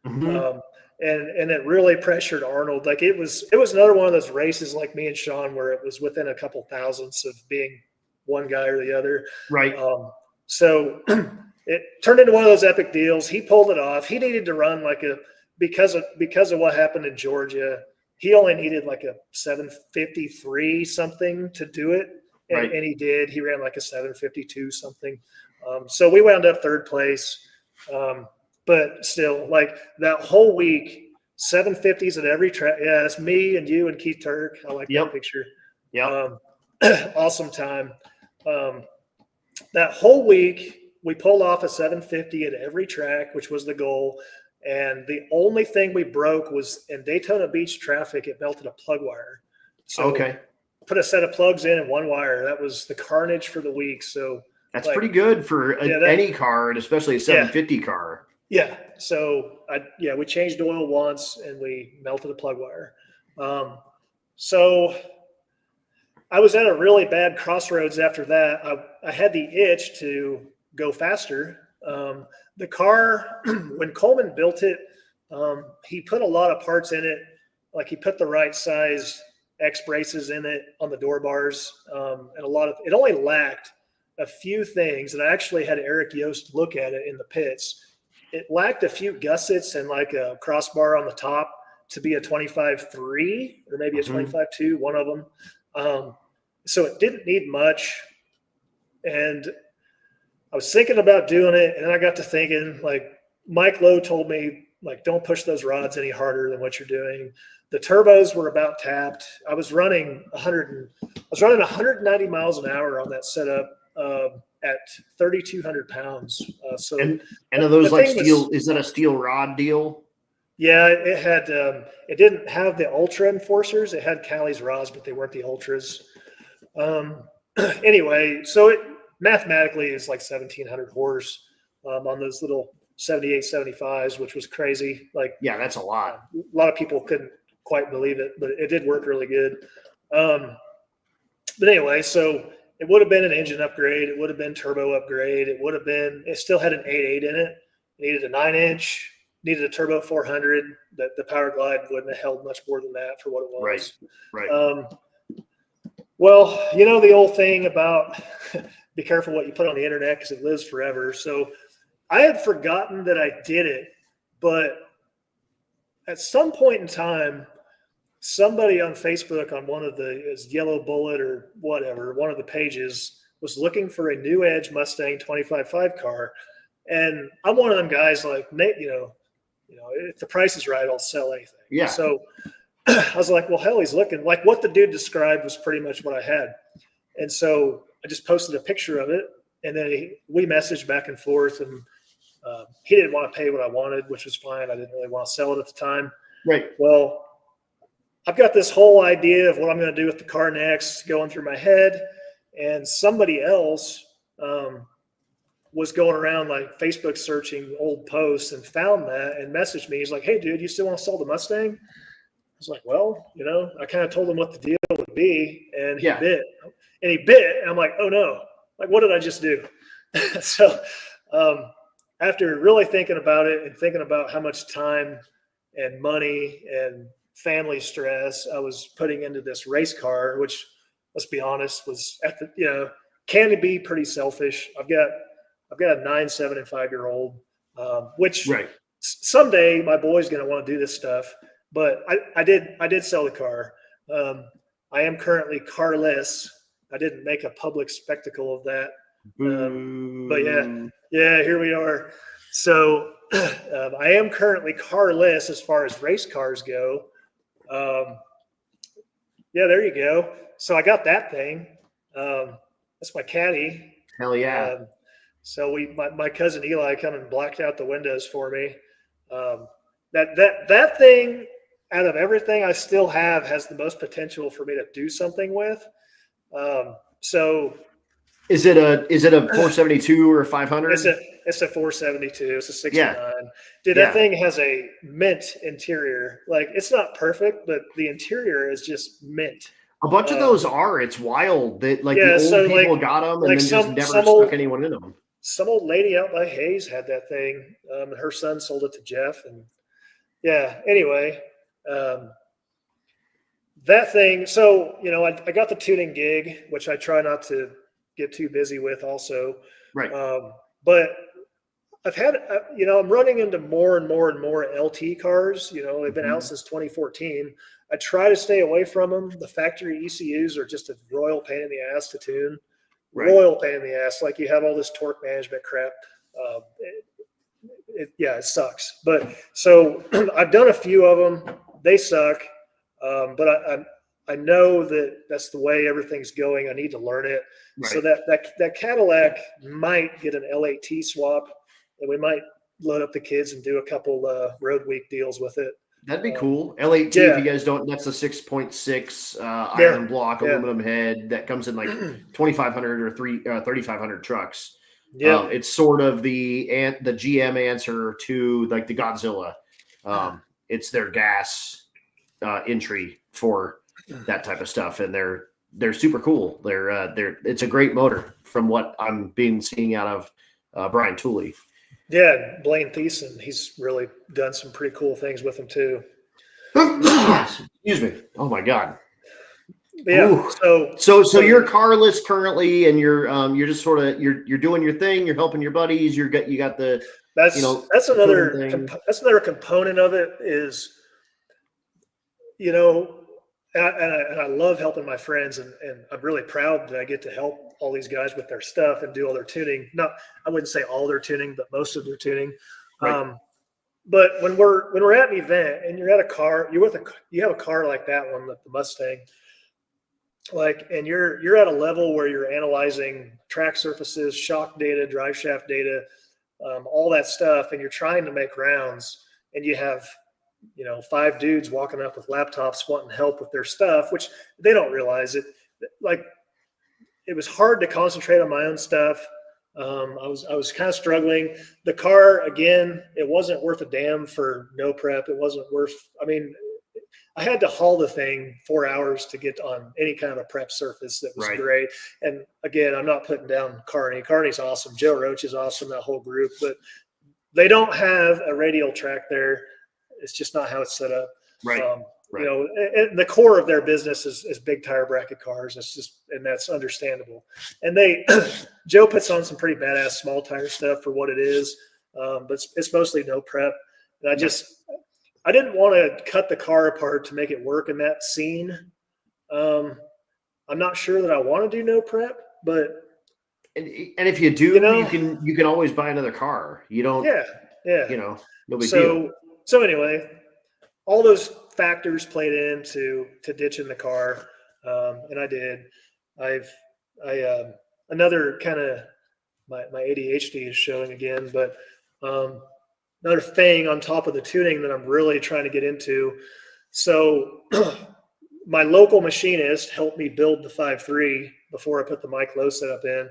And it really pressured Arnold. Like it was another one of those races like me and Sean, where it was within a couple thousandths of being one guy or the other. Right. So it turned into one of those epic deals. He pulled it off. He needed to run because of what happened in Georgia. He only needed like a 753 something to do it. And he did. He ran like a 752 something. So we wound up third place. But still, like that whole week, 750s at every track. Yeah, it's me and you and Keith Turk. I like that picture. Yeah. Awesome time. That whole week, we pulled off a 750 at every track, which was the goal. And the only thing we broke was in Daytona Beach traffic, it melted a plug wire. So put a set of plugs in and one wire. That was the carnage for the week. So that's pretty good for any car, and especially a 750 car. Yeah. So we changed oil once and we melted a plug wire. So I was at a really bad crossroads after that. I had the itch to go faster. The car, when Coleman built it, he put a lot of parts in it. Like he put the right size X braces in it on the door bars. And it only lacked a few things. And I actually had Eric Yost look at it in the pits. It lacked a few gussets and like a crossbar on the top to be a 25.3 or maybe a 25.2, one of them. So it didn't need much. And I was thinking about doing it, and I got to thinking, like, Mike Lowe told me, like, don't push those rods any harder than what you're doing. The turbos were about tapped. I was running 190 miles an hour on that setup at 3,200 pounds. And are those like steel? Is that a steel rod deal? Yeah, it had. It didn't have the Ultra Enforcers. It had Cali's rods, but they weren't the Ultras. Anyway, so it mathematically is like 1,700 horse on those little 78, 75s, which was crazy. Like, yeah, that's a lot. A lot of people couldn't quite believe it, but it did work really good. But anyway, so it would have been an engine upgrade. It would have been turbo upgrade. It still had an 8.8 in it. It needed a 9-inch, needed a turbo 400. That the Power Glide wouldn't have held much more than that for what it was. Right. Well, you know the old thing about be careful what you put on the internet because it lives forever. So I had forgotten that I did it, but at some point in time, somebody on Facebook on one of the Yellow Bullet or whatever, one of the pages was looking for a new Edge Mustang 25.5 car. And I'm one of them guys like, if the price is right, I'll sell anything. Yeah. So I was like, well, hell, he's looking like what the dude described was pretty much what I had. And so I just posted a picture of it, and then we messaged back and forth, and he didn't want to pay what I wanted, which was fine. I didn't really want to sell it at the time. Right. Well, I've got this whole idea of what I'm going to do with the car next going through my head, and somebody else was going around like Facebook searching old posts and found that and messaged me. He's like, hey, dude, you still want to sell the Mustang? I was like, well, I kind of told him what the deal would be, and he bit. And he bit, and I'm like, oh, no. Like, what did I just do? So after really thinking about it and thinking about how much time and money and family stress I was putting into this race car, which, let's be honest, was can be pretty selfish. I've got a 9, 7, and 5-year-old, which someday my boy's going to want to do this stuff. But I did sell the car. I am currently carless. I didn't make a public spectacle of that. But yeah, here we are. So I am currently carless as far as race cars go. There you go. So I got that thing. That's my caddy. Hell yeah. So my cousin Eli come and blacked out the windows for me. That thing, out of everything I still have, has the most potential for me to do something with. So is it a 472 or a 500? It's a 472. It's a 69. Dude, that thing has a mint interior. Like, it's not perfect, but the interior is just mint. A bunch of those are. It's wild that the old people got them and then just never stuck anyone in them. Some old lady out by Hayes had that thing. And her son sold it to Jeff. And anyway, that thing. So, I got the tuning gig, which I try not to get too busy with also. Right. But I've had, I'm running into more and more and more LT cars. They've been out since 2014. I try to stay away from them. The factory ECUs are just a royal pain in the ass to tune. Right. Royal pain in the ass. Like, you have all this torque management crap. It sucks. But so I've done a few of them. They suck. But I know that that's the way everything's going. I need to learn it. Right. So that Cadillac might get an L8T swap, and we might load up the kids and do a couple road week deals with it. That'd be cool. L8T, if you guys don't, that's a 6.6 iron block aluminum head that comes in like 2,500 or 3,500 trucks. Yeah, it's sort of the GM answer to like the Godzilla. It's their gas entry for that type of stuff, and they're super cool. It's a great motor from what I'm seeing out of Brian Tooley. Yeah, Blaine Thiessen, he's really done some pretty cool things with them too. Excuse me. Oh my God. Yeah. Ooh. So you're carless currently, and you're just sort of you're doing your thing. You're helping your buddies. You got the that's another component of it is, and I love helping my friends, and I'm really proud that I get to help all these guys with their stuff and do all their tuning. I wouldn't say all their tuning, but most of their tuning. Right. But when we're at an event and you're at a car, you have a car like that one, the Mustang, and you're at a level where you're analyzing track surfaces, shock data, drive shaft data, all that stuff, and you're trying to make rounds, and you have 5 dudes walking up with laptops wanting help with their stuff, which they don't realize it. Like, it was hard to concentrate on my own stuff. I was kind of struggling. The car, again, it wasn't worth a damn for no prep. It wasn't worth, I had to haul the thing 4 hours to get on any kind of a prep surface that was great. And again, I'm not putting down Carney. Carney's awesome. Joe Roach is awesome, that whole group, but they don't have a radial track there. It's just not how it's set up. Right. You know, and the core of their business is big tire bracket cars. And that's understandable. And Joe puts on some pretty badass small tire stuff for what it is. But it's mostly no prep. And I didn't want to cut the car apart to make it work in that scene. I'm not sure that I want to do no prep, but and if you do, you can always buy another car. You don't, no big deal. So anyway, all those factors played into ditching the car, and I did. Another kind of my ADHD is showing again, but another thing on top of the tuning that I'm really trying to get into. So my local machinist helped me build the 5.3 before I put the mic low setup in,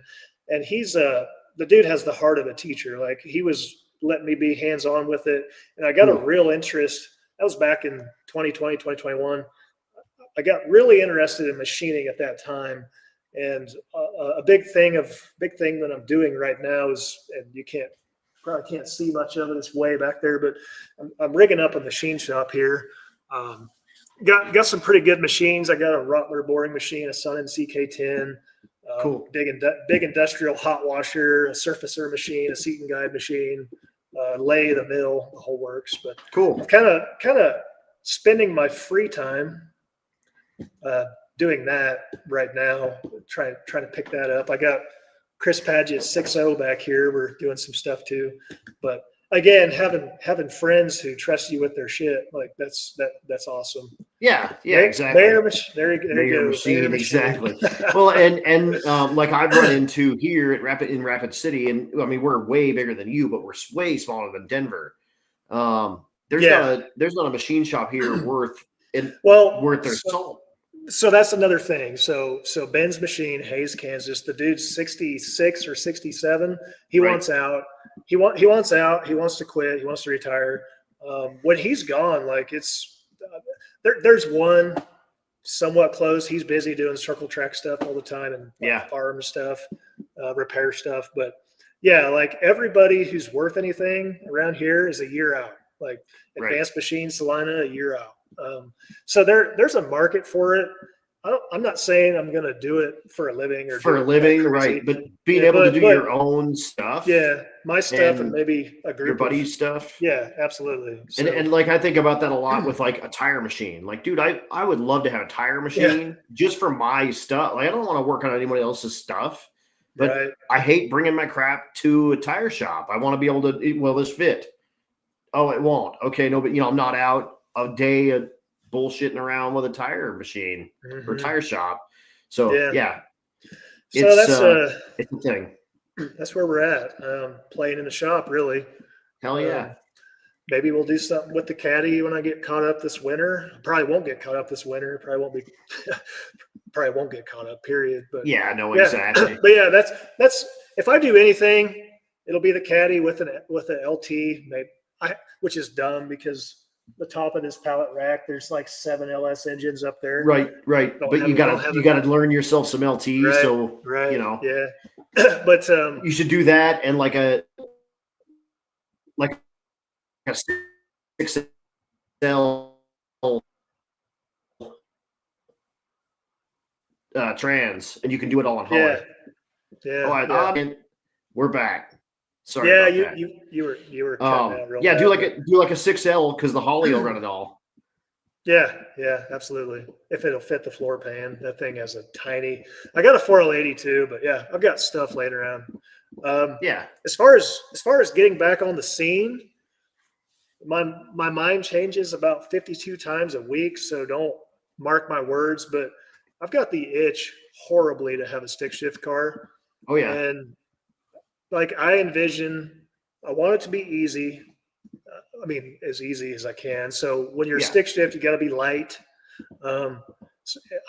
and he's the dude has the heart of a teacher. Like, he was letting me be hands-on with it, and I got a real interest. That was back in 2020, 2021. I got really interested in machining at that time. And a big thing that I'm doing right now is, and you probably can't see much of it, it's way back there, but I'm rigging up a machine shop here. Got some pretty good machines. I got a Rottler boring machine, a Sun CK10, cool. Big industrial hot washer, a surfacer machine, a seat and guide machine, lathe, a mill, the whole works. But cool. Kind of spending my free time doing that right now, trying to pick that up. I got Chris Padgett's 6.0 back here. We're doing some stuff too. But again, having friends who trust you with their shit, like that's awesome. Yeah, exactly. There you go. Machine, exactly. Well, and like I've run into here at Rapid City, and I mean, we're way bigger than you, but we're way smaller than Denver. There's not a machine shop here worth their salt. So that's another thing. So Ben's machine, Hayes, Kansas. The dude's 66 or 67. He wants out. He wants out. He wants to quit. He wants to retire. When he's gone, like there's one somewhat close. He's busy doing circle track stuff all the time and farm stuff, repair stuff. But yeah, like everybody who's worth anything around here is a year out. Like Advanced Machines, Salina, a year out. So there's a market for it. I'm not saying I'm going to do it for a living right? But being able to do your own stuff, my stuff and maybe a group your buddy's stuff, absolutely. So, and like I think about that a lot with like a tire machine. Like, dude, I would love to have a tire machine just for my stuff. Like, I don't want to work on anybody else's stuff, but I hate bringing my crap to a tire shop. I want to be able to. Will this fit? Oh, it won't. Okay, no, but I'm not out a day of bullshitting around with a tire machine or tire shop. So it's a thing. That's where we're at. Playing in the shop, really. Hell yeah. Maybe we'll do something with the caddy when I get caught up this winter. Probably won't get caught up this winter. Probably won't get caught up, period. But exactly. But yeah, that's if I do anything, it'll be the caddy with an LT, maybe, which is dumb because the top of this pallet rack, there's like 7 LS engines up there. Right. But you gotta learn yourself some LT. But you should do that and like a 6L trans, and you can do it all on Holly. We're back. Sorry. Yeah, you were cutting out real bad. do like a 6L because the Holly will run it all. Yeah, absolutely. If it'll fit the floor pan, that thing has a tiny. I got a 4L80 too, but yeah, I've got stuff laying around. As far as getting back on the scene, my mind changes about 52 times a week, so don't mark my words. But I've got the itch horribly to have a stick shift car. Oh yeah, and like I want it to be easy. I mean, as easy as I can. So when you're stick shift, you got to be light. So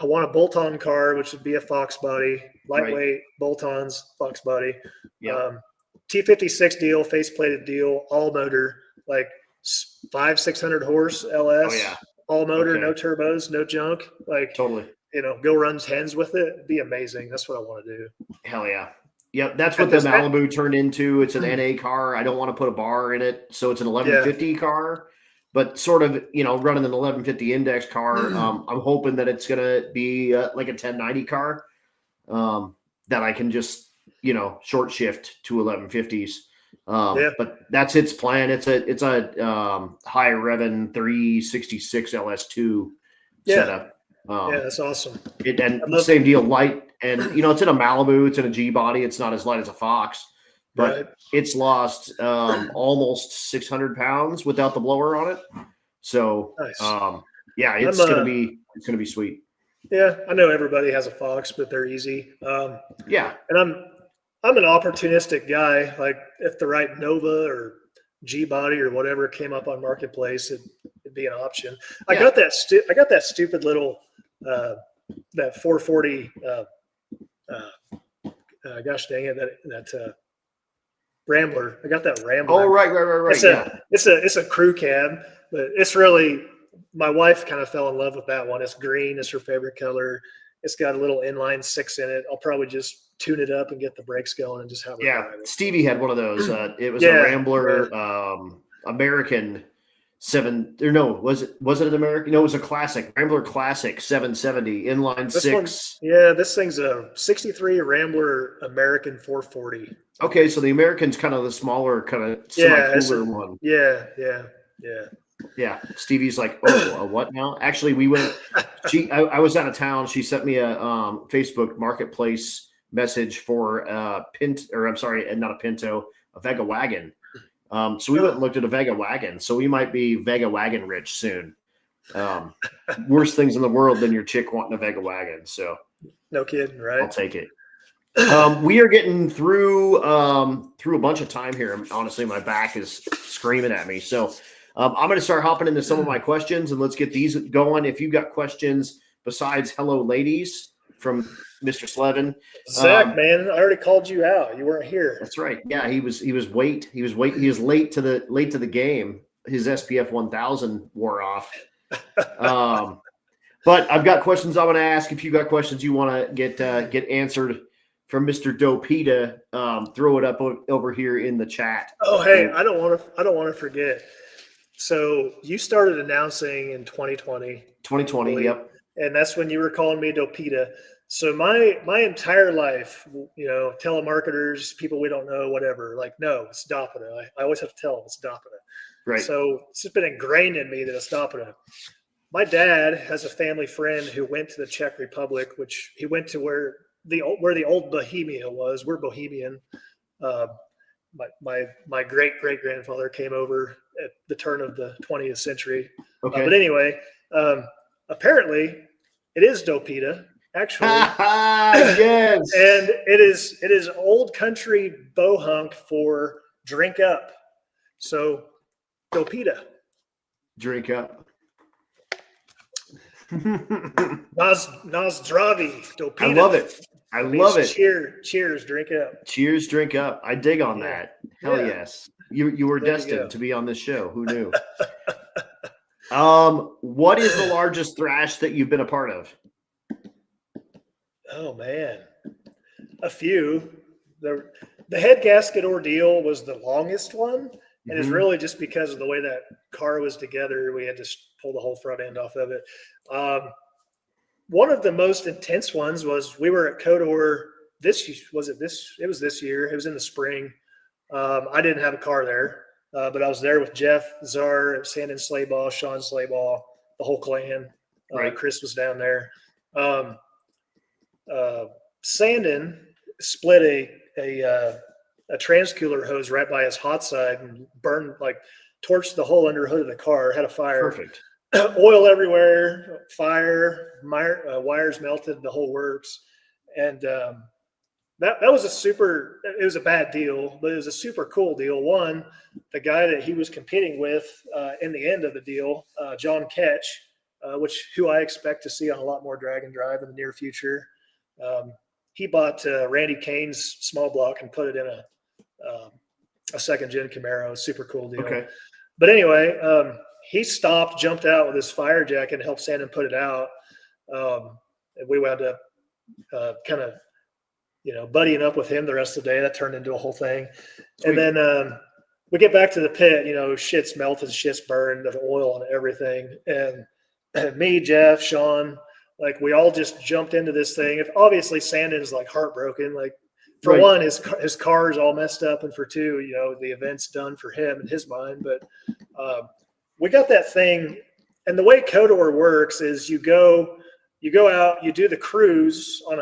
I want a bolt-on car, which would be a Fox body, lightweight bolt-ons, Fox body. T56 deal, face-plated deal, all motor, like 500-600 horse LS, all motor, no turbos, no junk. Like totally, go run 10s with it. It'd be amazing. That's what I want to do. Hell yeah. Yep, that's what the Malibu turned into. It's an NA car. I don't want to put a bar in it, so it's an 1150 car. but sort of, running an 1150 index car. I'm hoping that it's going to be like a 1090 car that I can just, short shift to 1150s. But that's its plan. It's a high revving 366 LS2 setup. That's awesome. Same deal, light, and it's in a Malibu, it's in a G body. It's not as light as a Fox, but it's lost almost 600 pounds without the blower on it. So nice. It's gonna be sweet. Yeah, I know everybody has a Fox, but they're easy. And I'm an opportunistic guy. Like if the right Nova or G body or whatever came up on Marketplace, it'd be an option. I got that stupid little that 440. Gosh dang it, that Rambler. I got that Rambler. Oh right. It's a crew cab, but it's really, my wife kind of fell in love with that one. It's green. It's her favorite color. It's got a little inline 6 in it. I'll probably just tune it up and get the brakes going and just have it. Yeah, Stevie had one of those. It was a Rambler American 7. Or no, was it an American? No, it was a classic Rambler Classic 770 inline 6. This thing's a 63 Rambler American 440. Okay, so the American's kind of the smaller, kind of semi-cooler one. Yeah. Stevie's like, oh, what now? Actually, we went. I was out of town. She sent me a Facebook Marketplace message for not a Pinto, a Vega wagon. So we went and looked at a Vega wagon. So we might be Vega wagon rich soon. Worse things in the world than your chick wanting a Vega wagon. So no kidding, right? I'll take it. We are getting through a bunch of time here. Honestly, my back is screaming at me. So I'm going to start hopping into some of my questions, and let's get these going. If you've got questions besides "Hello, ladies" from Mr. Slevin, Zach, man, I already called you out. You weren't here. That's right. Yeah, he was late to the game. His SPF 1000 wore off. But I've got questions I want to ask. If you got questions you want to get answered from Mr. Dopita, throw it up over here in the chat. Oh, hey, I don't want to forget. So you started announcing in 2020. 2020, yep. And that's when you were calling me Dopita. So my entire life, telemarketers, people we don't know, whatever, like, no, it's Doughpita. I always have to tell them it's Doughpita. Right. So it's just been ingrained in me that it's Doughpita. My dad has a family friend who went to the Czech Republic, which he went to where the old Bohemia was. We're Bohemian. My great grandfather came over at the turn of the 20th century. Okay. But anyway, apparently it is Dopita, actually. Yes. And it is old country bohunk for drink up. So Dopita. Drink up. Nozdravie, Dopita. I love it. I love it. Cheers, drink up. Cheers, drink up. I dig on that. Hell yes. You were destined to be on this show. Who knew? What is the largest thrash that you've been a part of? Oh man, a few. The head gasket ordeal was the longest one, and it's really just because of the way that car was together. We had to pull the whole front end off of it. One of the most intense ones was we were at Codor. It was this year. It was in the spring. I didn't have a car there, but I was there with Jeff, Czar, Sandon Slayball, Sean Slayball, the whole clan. Right. Chris was down there. Sandon split a transcooler hose right by his hot side and burned, torched the whole under hood of the car. Had a fire. Perfect. Oil everywhere, fire, wires melted, the whole works. And that was it was a bad deal, but it was a super cool deal. One, the guy that he was competing with in the end of the deal, John Ketch, who I expect to see on a lot more drag and drive in the near future. He bought Randy Kane's small block and put it in a second gen Camaro. Super cool deal. Okay. But anyway, he stopped, jumped out with his fire jacket and helped Sandon put it out. And we wound up kind of, buddying up with him the rest of the day. That turned into a whole thing. Sweet. And then we get back to the pit, shit's melted, shit's burned, there's oil on everything. And me, Jeff, Sean, like we all just jumped into this thing. If obviously Sandon's like heartbroken, like for Right. one, his car is all messed up. And for two, the event's done for him in his mind. But we got that thing. And the way Kodor works is you go out, you do the cruise on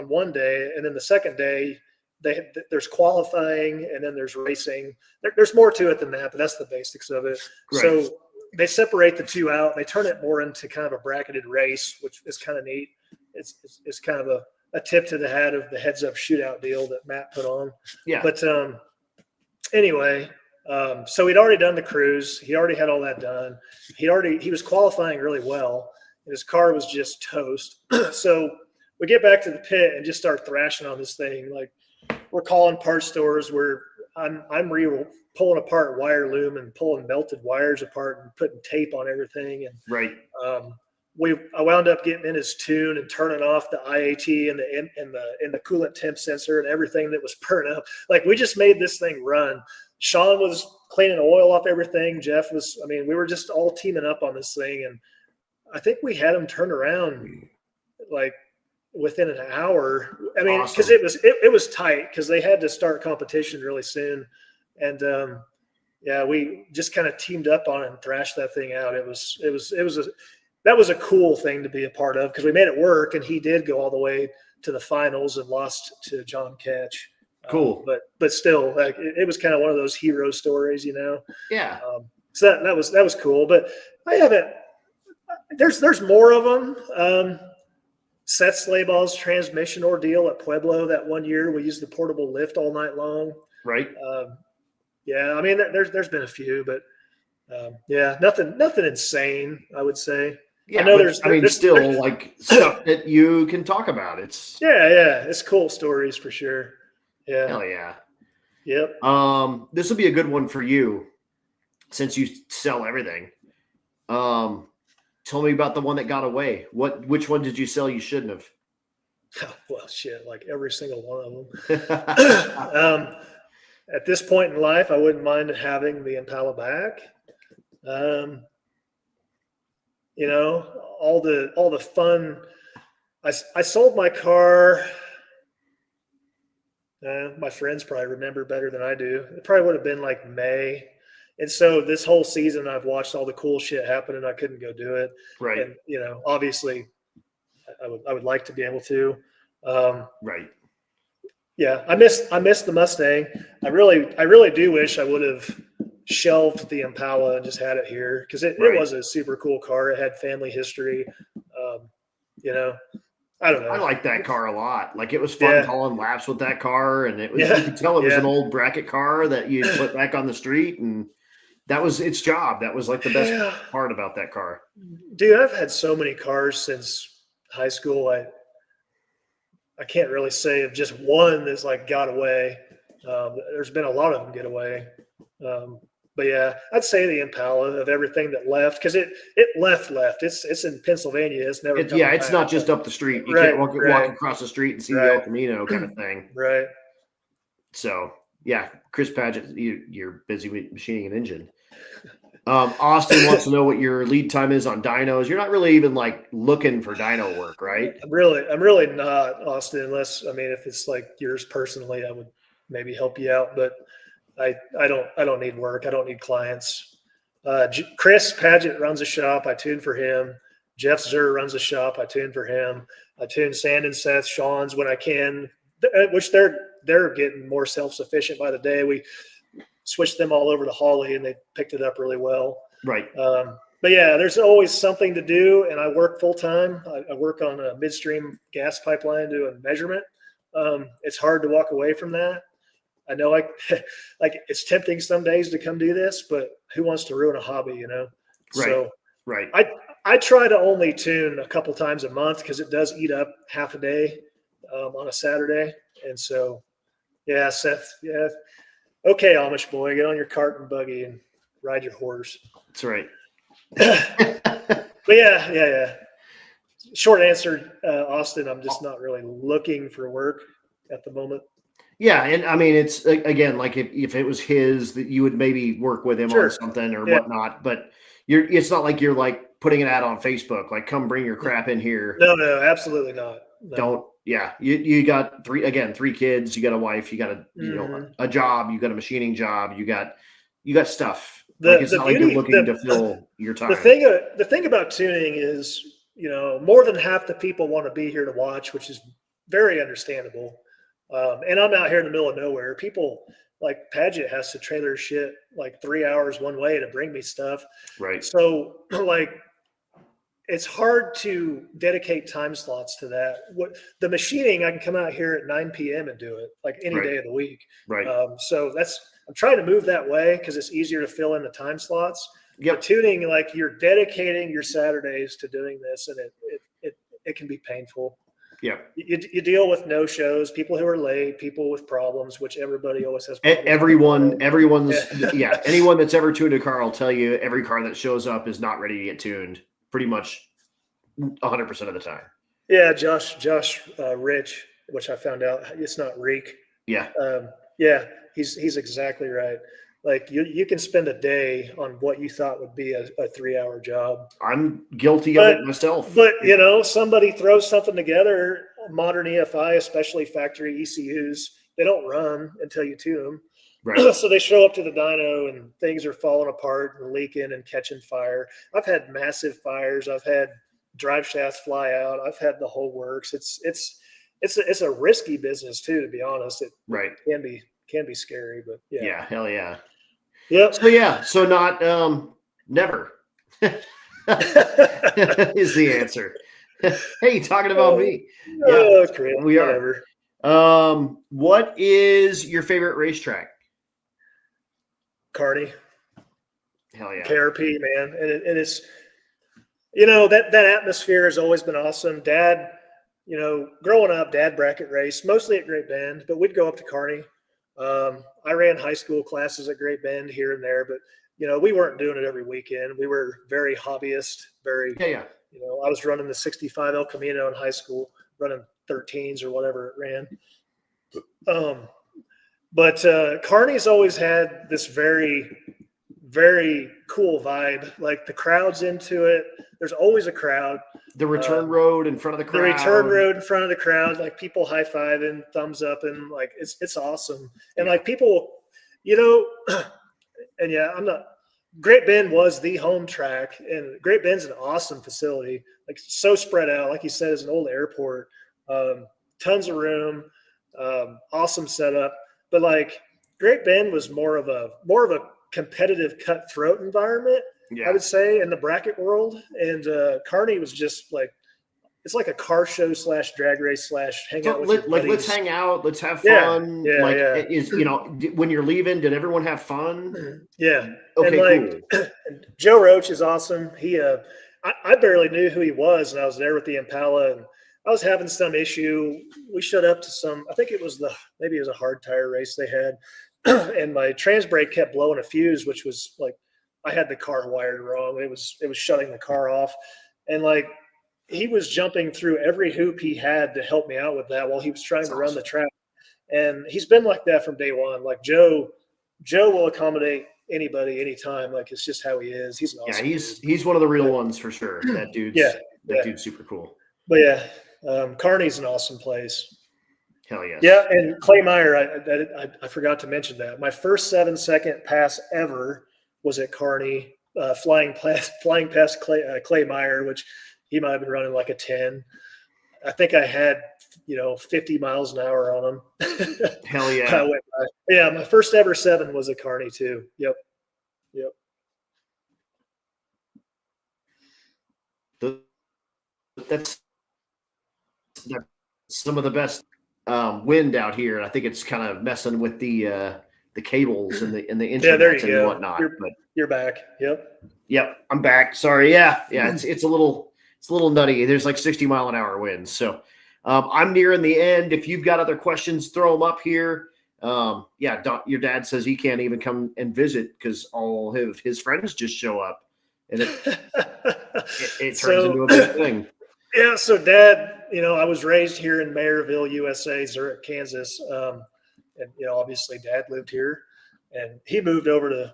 one day. And then the second day, there's qualifying and then there's racing. There's more to it than that, but that's the basics of it. Right. So they separate the two out. They turn it more into kind of a bracketed race, which is kind of neat. It's kind of a tip to the hat of the heads up shootout deal that Matt put on. Yeah. But anyway, so he'd already done the cruise. He already had all that done. He was qualifying really well. And his car was just toast. So we get back to the pit and just start thrashing on this thing. Like we're calling parts stores where I'm pulling apart wire loom and pulling melted wires apart and putting tape on everything. And right. I wound up getting in his tune and turning off the IAT and the coolant temp sensor and everything that was burnt up. Like we just made this thing run. Sean was cleaning oil off everything. Jeff was, we were just all teaming up on this thing. And I think we had him turn around like within an hour. Because awesome. it was tight because they had to start competition really soon. And we just kind of teamed up on it and thrashed that thing out. That was a cool thing to be a part of because we made it work, and he did go all the way to the finals and lost to John Ketch. Cool. But still, like it was kind of one of those hero stories, Yeah. So that was cool. But I haven't. There's more of them. Seth Slayball's transmission ordeal at Pueblo that one year, we used the portable lift all night long. Right. There's been a few, but nothing insane, I would say. Yeah, I know there's still like stuff that you can talk about. It's it's cool stories for sure. Yeah. Hell yeah. Yep. This will be a good one for you since you sell everything. Tell me about the one that got away. Which one did you sell you shouldn't have? Well, shit, like every single one of them. At this point in life, I wouldn't mind having the Impala back. All the fun. I sold my car. My friends probably remember better than I do. It probably would have been like May. And so this whole season I've watched all the cool shit happen and I couldn't go do it. Right. And, obviously I would like to be able to. Right. Yeah. I miss the Mustang. I really do wish I would have shelved the Impala and just had it here because it was a super cool car. It had family history. I don't know. I like that car a lot. Like it was fun hauling laps with that car, and it was you could tell it was an old bracket car that you put back on the street, and that was its job. That was like the best part about that car. Dude, I've had so many cars since high school. I can't really say of just one that's like got away. There's been a lot of them get away. But yeah, I'd say the Impala of everything that left because it left. It's in Pennsylvania. It's never. It's not just up the street. You can't walk across the street and see the El Camino kind of thing. Right. So yeah, Chris Paget, you're busy machining an engine. Austin wants to know what your lead time is on dynos. You're not really even like looking for dyno work, right? I'm really not, Austin. Unless if it's like yours personally, I would maybe help you out, but. I don't need work. I don't need clients. Chris Paget runs a shop. I tune for him. Jeff Zur runs a shop. I tune for him. I tune Sand and Seth, Sean's when I can, which they're getting more self-sufficient by the day. We switched them all over to Holly and they picked it up really well. Right. But yeah, there's always something to do. And I work full time. I work on a midstream gas pipeline doing measurement. It's hard to walk away from that. I know like it's tempting some days to come do this, but who wants to ruin a hobby, Right. So right. I try to only tune a couple times a month because it does eat up half a day on a Saturday. And so, yeah, Seth, yeah. Okay, Amish boy, get on your cart and buggy and ride your horse. That's right. But yeah. Short answer, Austin, I'm just not really looking for work at the moment. Yeah, and I mean, it's again like if it was his, that you would maybe work with him on Sure. something or Yeah. whatnot. But it's not like you're like putting an ad on Facebook, like come bring your crap in here. No, absolutely not. No. Don't. Yeah, you got three kids, you got a wife, you got a job, you got a machining job, you got stuff. Like it's The not like you're beauty, looking to fill your time. the thing about tuning is, more than half the people want to be here to watch, which is very understandable. And I'm out here in the middle of nowhere. People like Paget has to trailer shit like 3 hours one way to bring me stuff. Right. So like, it's hard to dedicate time slots to that. What the machining, I can come out here at 9 p.m. and do it like any day of the week. Right. So I'm trying to move that way because it's easier to fill in the time slots. Yep. But tuning, like you're dedicating your Saturdays to doing this, and it can be painful. Yeah. You deal with no shows, people who are late, people with problems, which everybody always has. Everyone's yeah. Anyone that's ever tuned a car will tell you every car that shows up is not ready to get tuned pretty much 100% of the time. Yeah, Josh Rich, which I found out it's not Reek. Yeah. Yeah, he's exactly right. Like you can spend a day on what you thought would be a 3-hour job. I'm guilty of it myself. But somebody throws something together, modern EFI, especially factory ECUs, they don't run until you tune them. Right. So they show up to the dyno and things are falling apart and leaking and catching fire. I've had massive fires. I've had drive shafts fly out. I've had the whole works. It's a risky business too, to be honest. It can be scary, but yeah. Yeah, hell yeah. Yep. So not never is the answer. Hey, talking about me. Yeah, great. We are. Whatever. What is your favorite racetrack? Carney. Hell yeah. KRP, man. And it's that atmosphere has always been awesome. Dad, growing up, Dad bracket race, mostly at Great Bend, but we'd go up to Carney. I ran high school classes at Great Bend here and there, but we weren't doing it every weekend. We were very hobbyist, I was running the 65 El Camino in high school, running 13s or whatever it ran. But Carney's always had this very, very cool vibe. Like the crowd's into it. There's always a crowd. The return road in front of the crowd. The return road in front of the crowd, like people high-fiving, thumbs up, and like it's awesome. And like people, and yeah, Great Bend was the home track, and Great Bend's an awesome facility. Like so spread out, like you said, it's an old airport. Tons of room, awesome setup. But like Great Bend was more of a competitive cutthroat environment. I would say, in the bracket world. And Carney was just like, it's like a car show / drag race / hang out with your buddies. Let's hang out, let's have fun. When you're leaving, did everyone have fun? Yeah. Okay, and cool. Joe Roach is awesome. He I barely knew who he was, and I was there with the Impala, and I was having some issue. We showed up to I think it was maybe a hard tire race they had, and my trans brake kept blowing a fuse, which was like, I had the car wired wrong. It was shutting the car off. And like, he was jumping through every hoop he had to help me out with that while he was trying to run the track. And he's been like that from day one. Like Joe will accommodate anybody, anytime. Like, it's just how he is. He's an awesome dude. He's one of the real ones for sure. That dude's dude's super cool. But yeah, Carney's an awesome place. Hell yes. Yeah. And Clay Meyer, I forgot to mention that. My first 7-second pass ever was at Carney, flying past Clay Meyer, which he might have been running like a 10. I think I had 50 miles an hour on him. Hell yeah. Yeah, my first ever 7 was at Carney too. Yep. That's some of the best wind out here. I think it's kind of messing with the cables and the internet and whatnot. You're back. Yep. I'm back. Sorry. Yeah. It's a little nutty. There's like 60 mile an hour winds. So I'm nearing the end. If you've got other questions, throw them up here. Your dad says he can't even come and visit because all of his friends just show up, and it turns into a big thing. Yeah. So Dad, I was raised here in Mayorville, USA, Zurich, Kansas. and obviously Dad lived here, and he moved over to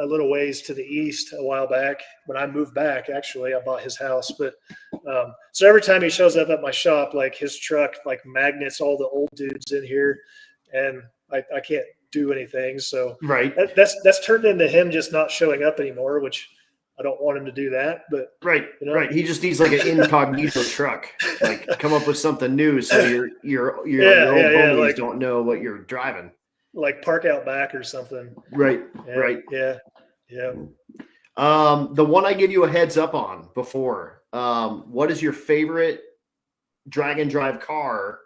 a little ways to the east a while back. When I moved back, actually, I bought his house. But so every time he shows up at my shop, like his truck, like magnets all the old dudes in here, and I can't do anything. So Right. That's turned into him just not showing up anymore, which I don't want him to do that. But right. He just needs like an incognito truck, like come up with something new so your old homies like, don't know what you're driving. Like park out back or something. Right. Yeah, Right. Yeah. The one I give you a heads up on before, what is your favorite drag and drive car,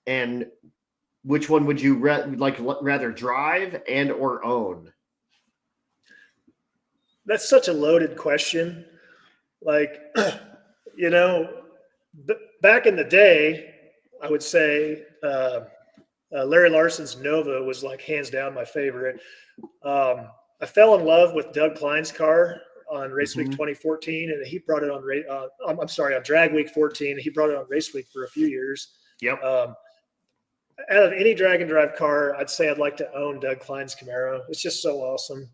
and which one would you rather drive and or own? That's such a loaded question. Like, back in the day, I would say Larry Larson's Nova was like hands down my favorite. I fell in love with Doug Klein's car on Race Week 2014, and he brought it on on Drag Week 14. He brought it on Race Week for a few years. Yep. Out of any drag and drive car, I'd say I'd like to own Doug Klein's Camaro. It's just so awesome.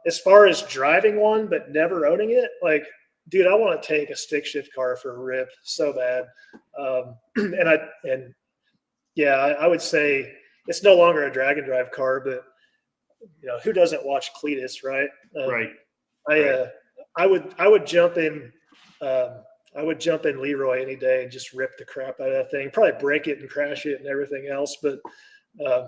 As far as driving one but never owning it, like, dude, I want to take a stick shift car for a rip so bad. I would say it's no longer a drag and drive car, but who doesn't watch Cletus, right? Right. I would jump in. I would jump in Leroy any day and just rip the crap out of that thing. Probably break it and crash it and everything else, but I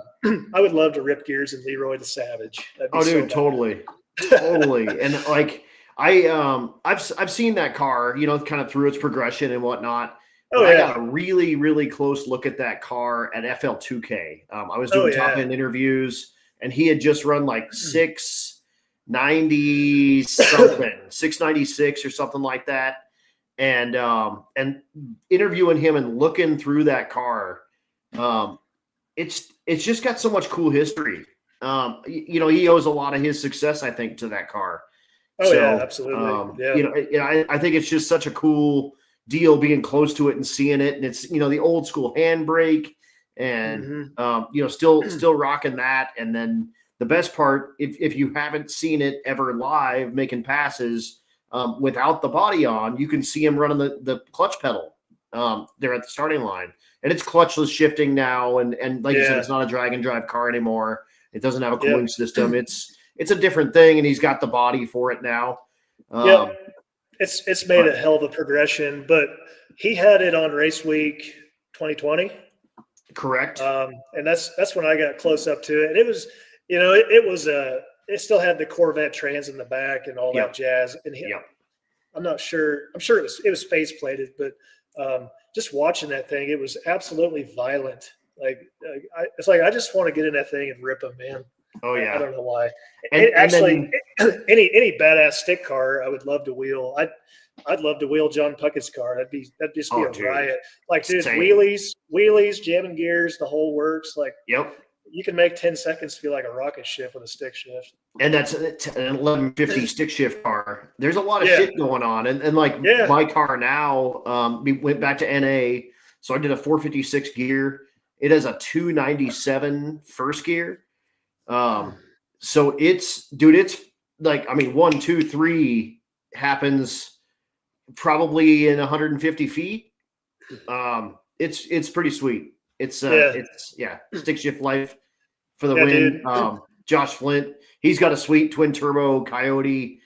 would love to rip gears in Leroy the Savage. Oh, dude, totally. And like I've seen that car, kind of through its progression and whatnot. I got a really, really close look at that car at FL2K. I was doing top end interviews, and he had just run like 690 something, 696 or something like that. And interviewing him and looking through that car, it's just got so much cool history. He owes a lot of his success, I think, to that car. Absolutely. I think it's just such a cool deal being close to it and seeing it. And it's, the old school handbrake and, still rocking that. And then the best part, if you haven't seen it ever live making passes without the body on, you can see him running the clutch pedal there at the starting line. And it's clutchless shifting now. And like you said, it's not a drag and drive car anymore. It doesn't have a cooling system. It's a different thing, and he's got the body for it now. It's made a hell of a progression, but he had it on Race Week 2020. Correct. And that's when I got close up to it. And it was, it still had the Corvette trans in the back and all that jazz. And I'm not sure. I'm sure it was face plated, but just watching that thing, it was absolutely violent. It's like I just want to get in that thing and rip them, man. Oh yeah. I don't know why. And Any badass stick car, I would love to wheel. I'd love to wheel John Puckett's car. That'd just be a riot. Like, dude, wheelies, jamming gears, the whole works. Like, you can make 10 seconds feel like a rocket ship with a stick shift. And that's an 1150 stick shift car. There's a lot of shit going on. And my car now, we went back to NA. So I did a 456 gear. It has a 297 first gear. So it's like, 1, 2, 3 happens probably in 150 feet. It's pretty sweet. It's stick shift life for the win. Josh Flint, he's got a sweet twin turbo Coyote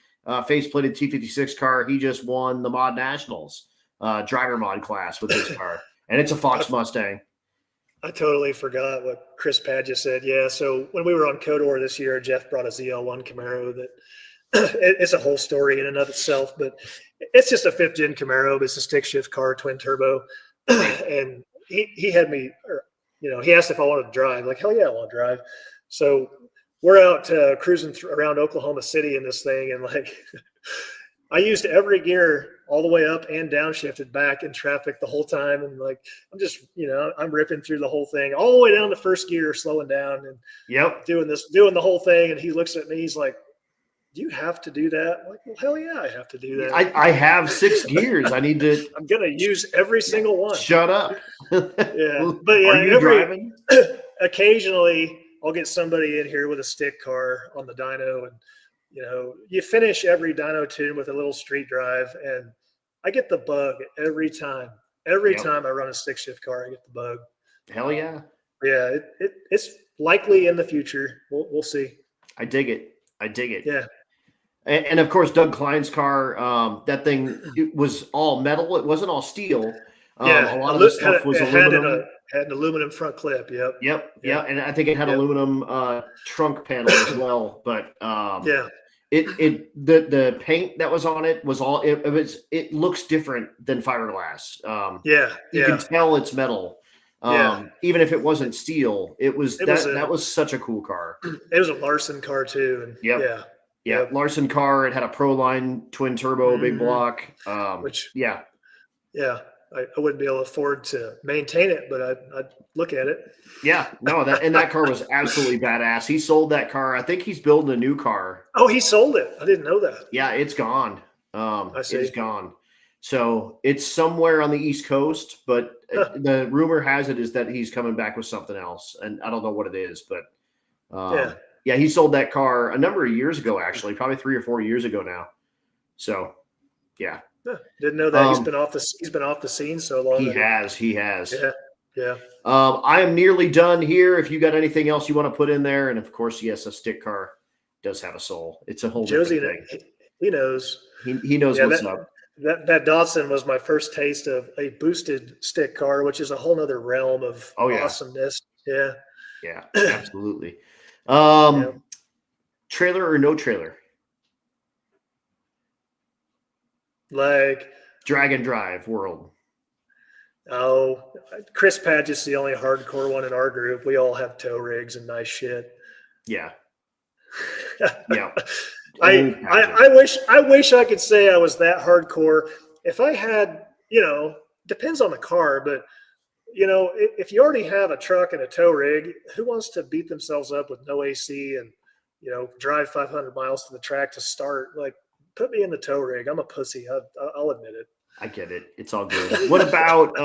face-plated T56 car. He just won the Mod Nationals driver mod class with his car, and it's a Fox Mustang. I totally forgot what Chris Padgett said. Yeah, so when we were on Codor this year, Jeff brought a ZL1 Camaro that it's a whole story in and of itself, but it's just a 5th-gen Camaro, but it's a stick shift car, twin turbo. And he had me, he asked if I wanted to drive. Like, hell yeah, I want to drive. So we're out cruising around Oklahoma City in this thing, and like I used every gear all the way up and downshifted back in traffic the whole time. And like, I'm just, I'm ripping through the whole thing all the way down to first gear, slowing down and doing the whole thing. And he looks at me, he's like, you have to do that? I'm like, well, hell yeah, I have to do that. I have 6 gears. I need to I'm going to use every single one. shut up. Yeah. But yeah, Are you driving? Occasionally I'll get somebody in here with a stick car on the dyno, and you finish every dyno tune with a little street drive, and I get the bug every time. Every time I run a stick shift car, I get the bug. Hell yeah. Yeah, it's likely in the future. We'll see. I dig it. Yeah. And of course, Doug Klein's car, that thing, it was all metal. It wasn't all steel. Yeah, a lot of the stuff was aluminum. Had an aluminum front clip. Yep. Yeah. And I think it had aluminum trunk panel as well. But the paint that was on it was all it looks different than fiberglass. You can tell it's metal. Even if it wasn't steel, that was such a cool car. It was a Larson car too. And Larson car. It had a Proline twin turbo big block. I wouldn't be able to afford to maintain it, but I'd look at it. Yeah, no, that car was absolutely badass. He sold that car. I think he's building a new car. Oh, he sold it. I didn't know that. Yeah, it's gone. I see. It's gone. So it's somewhere on the East Coast, but the rumor has it is that he's coming back with something else, and I don't know what it is, but he sold that car a number of years ago, actually, probably 3 or 4 years ago now. So, yeah. Didn't know that he's been off the scene so long. He has. Yeah. I am nearly done here. If you got anything else you want to put in there, and of course, yes, a stick car does have a soul. It's a whole Josie, different thing. he knows. He knows what's up. That Datsun was my first taste of a boosted stick car, which is a whole nother realm of awesomeness. Yeah. Yeah, absolutely. Trailer or no trailer? Like drag and drive world. Oh, Chris Patch is the only hardcore one in our group. We all have tow rigs and nice shit. Yeah. I wish I could say I was that hardcore. If I had, depends on the car, but if you already have a truck and a tow rig, who wants to beat themselves up with no AC and drive 500 miles to the track to start? Like, put me in the tow rig. I'm a pussy. I'll admit it. I get it. It's all good. What about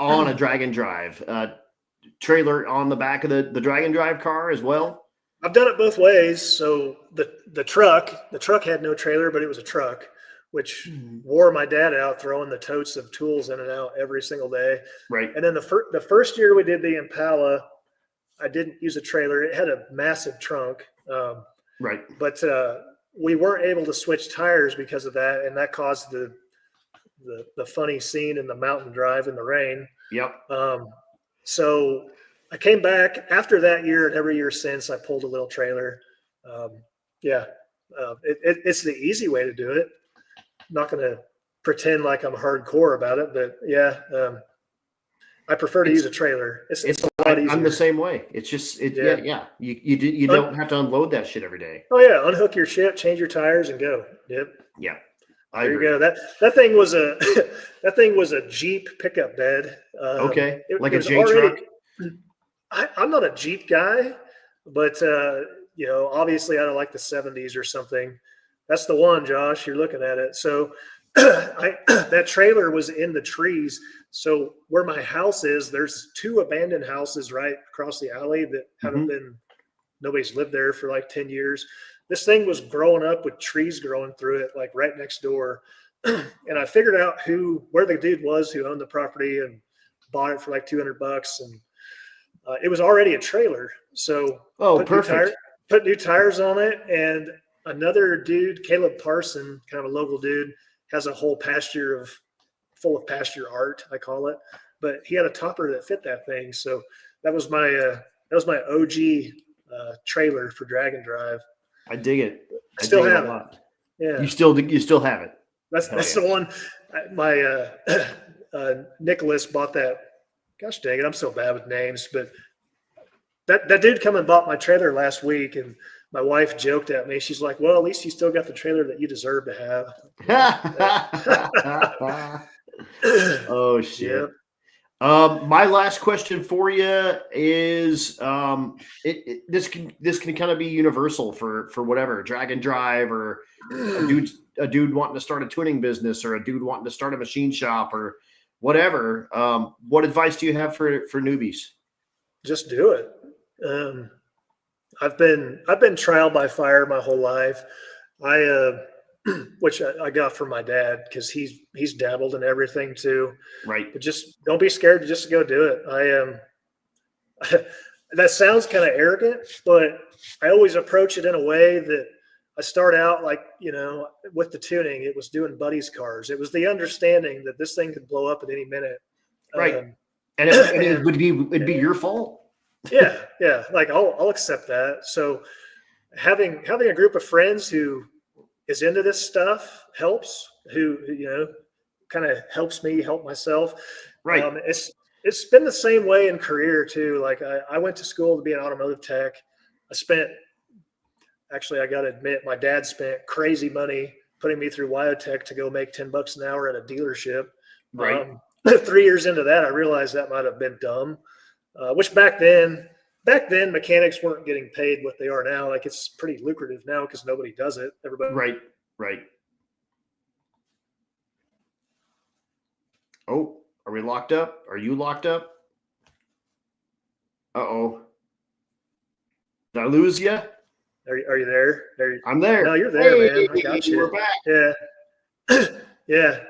on a drag and drive? Trailer on the back of the drag and drive car as well? I've done it both ways. So the truck had no trailer, but it was a truck, which wore my dad out throwing the totes of tools in and out every single day. Right. And then the first year we did the Impala, I didn't use a trailer. It had a massive trunk. Right. But we weren't able to switch tires because of that, and that caused the funny scene in the mountain drive in the rain. Yep. So I came back after that year, and every year since I pulled a little trailer. It's the easy way to do it. I'm not going to pretend like I'm hardcore about it, but I prefer to use a trailer. It's a lot easier. I'm the same way. It's just You don't have to unload that shit every day. Oh yeah, unhook your shit, change your tires, and go. Yep. Yeah. There you go. That thing was a Jeep pickup bed. Okay, like a J truck. I'm not a Jeep guy, but obviously I don't like the 70s or something. That's the one, Josh. You're looking at it. So that trailer was in the trees. So where my house is, there's 2 abandoned houses right across the alley that haven't been. Nobody's lived there for like 10 years. This thing was growing up with trees growing through it, like right next door. And I figured out where the dude was who owned the property and bought it for like $200. And it was already a trailer. So put new tires on it. And another dude, Caleb Parson, kind of a local dude, has a whole pasture full of pasture art, I call it. But he had a topper that fit that thing. So that was my OG trailer for drag and drive. I dig it. I still have it. Yeah. You still have it. That's the one. My Nicholas bought that. Gosh dang it, I'm so bad with names, but that dude come and bought my trailer last week, and my wife joked at me. She's like, "Well, at least you still got the trailer that you deserve to have." Oh shit. My last question for you is this can kind of be universal for whatever drag and drive or a dude wanting to start a tuning business or a dude wanting to start a machine shop or whatever. What advice do you have for newbies? Just do it. I've been trial by fire my whole life. Which I got from my dad because he's dabbled in everything too. Right. But just don't be scared to just go do it. That sounds kind of arrogant, but I always approach it in a way that I start out like, with the tuning, it was doing buddies' cars. It was the understanding that this thing could blow up at any minute. Right. And it'd be your fault. Yeah. Like I'll accept that. So having a group of friends who is into this stuff helps, who kind of helps me help myself. Right. It's been the same way in career too. Like I went to school to be an automotive tech. I got to admit, my dad spent crazy money putting me through Wyotech to go make $10 an hour at a dealership. Right. 3 years into that, I realized that might have been dumb. Which back then mechanics weren't getting paid what they are now. Like it's pretty lucrative now because nobody does it. Everybody. Right. Oh, are we locked up? Are you locked up? Uh-oh. Did I lose you? Are you there? I'm there. No, you're there, man. I got you. We're back. Yeah. Yeah.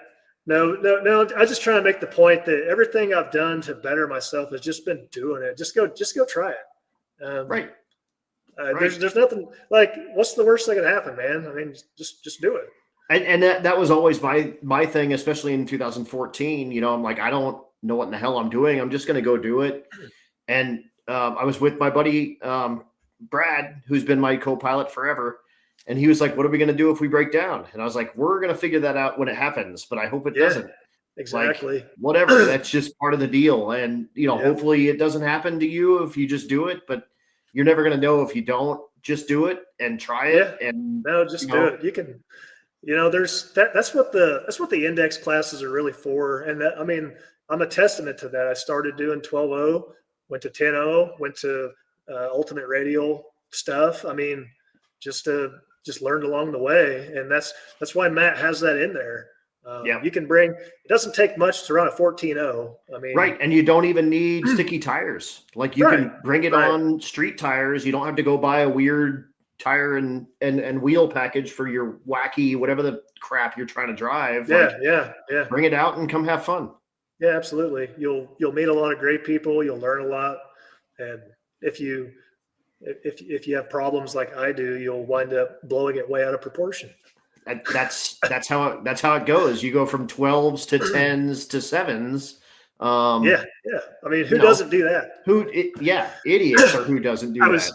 No. I just try to make the point that everything I've done to better myself has just been doing it. Just go try it. Right. There's nothing like, what's the worst that can happen, man? I mean, just do it. And that was always my thing, especially in 2014. I'm like, I don't know what in the hell I'm doing. I'm just going to go do it. And I was with my buddy Brad, who's been my co-pilot forever. And he was like, what are we going to do if we break down? And I was like, we're going to figure that out when it happens, but I hope it doesn't. Exactly. Like, whatever. That's just part of the deal. And, hopefully it doesn't happen to you if you just do it, but you're never going to know if you don't. Just do it and try it. Yeah. And no, just do it. You can, there's that's what the index classes are really for. And that, I mean, I'm a testament to that. I started doing 12.0, went to 10.0, went to ultimate radial stuff. I mean, just learned along the way. And that's why Matt has that in there. You can bring, it doesn't take much to run a 14.0. I mean, right. And you don't even need sticky tires. Like you can bring it on street tires. You don't have to go buy a weird tire and wheel package for your wacky, whatever the crap you're trying to drive. Yeah. Bring it out and come have fun. Yeah, absolutely. You'll meet a lot of great people. You'll learn a lot. And if you have problems like I do, you'll wind up blowing it way out of proportion. That's how it goes. You go from 12s to 10s to 7s. Yeah. I mean, who doesn't do that? Idiots are who doesn't do that.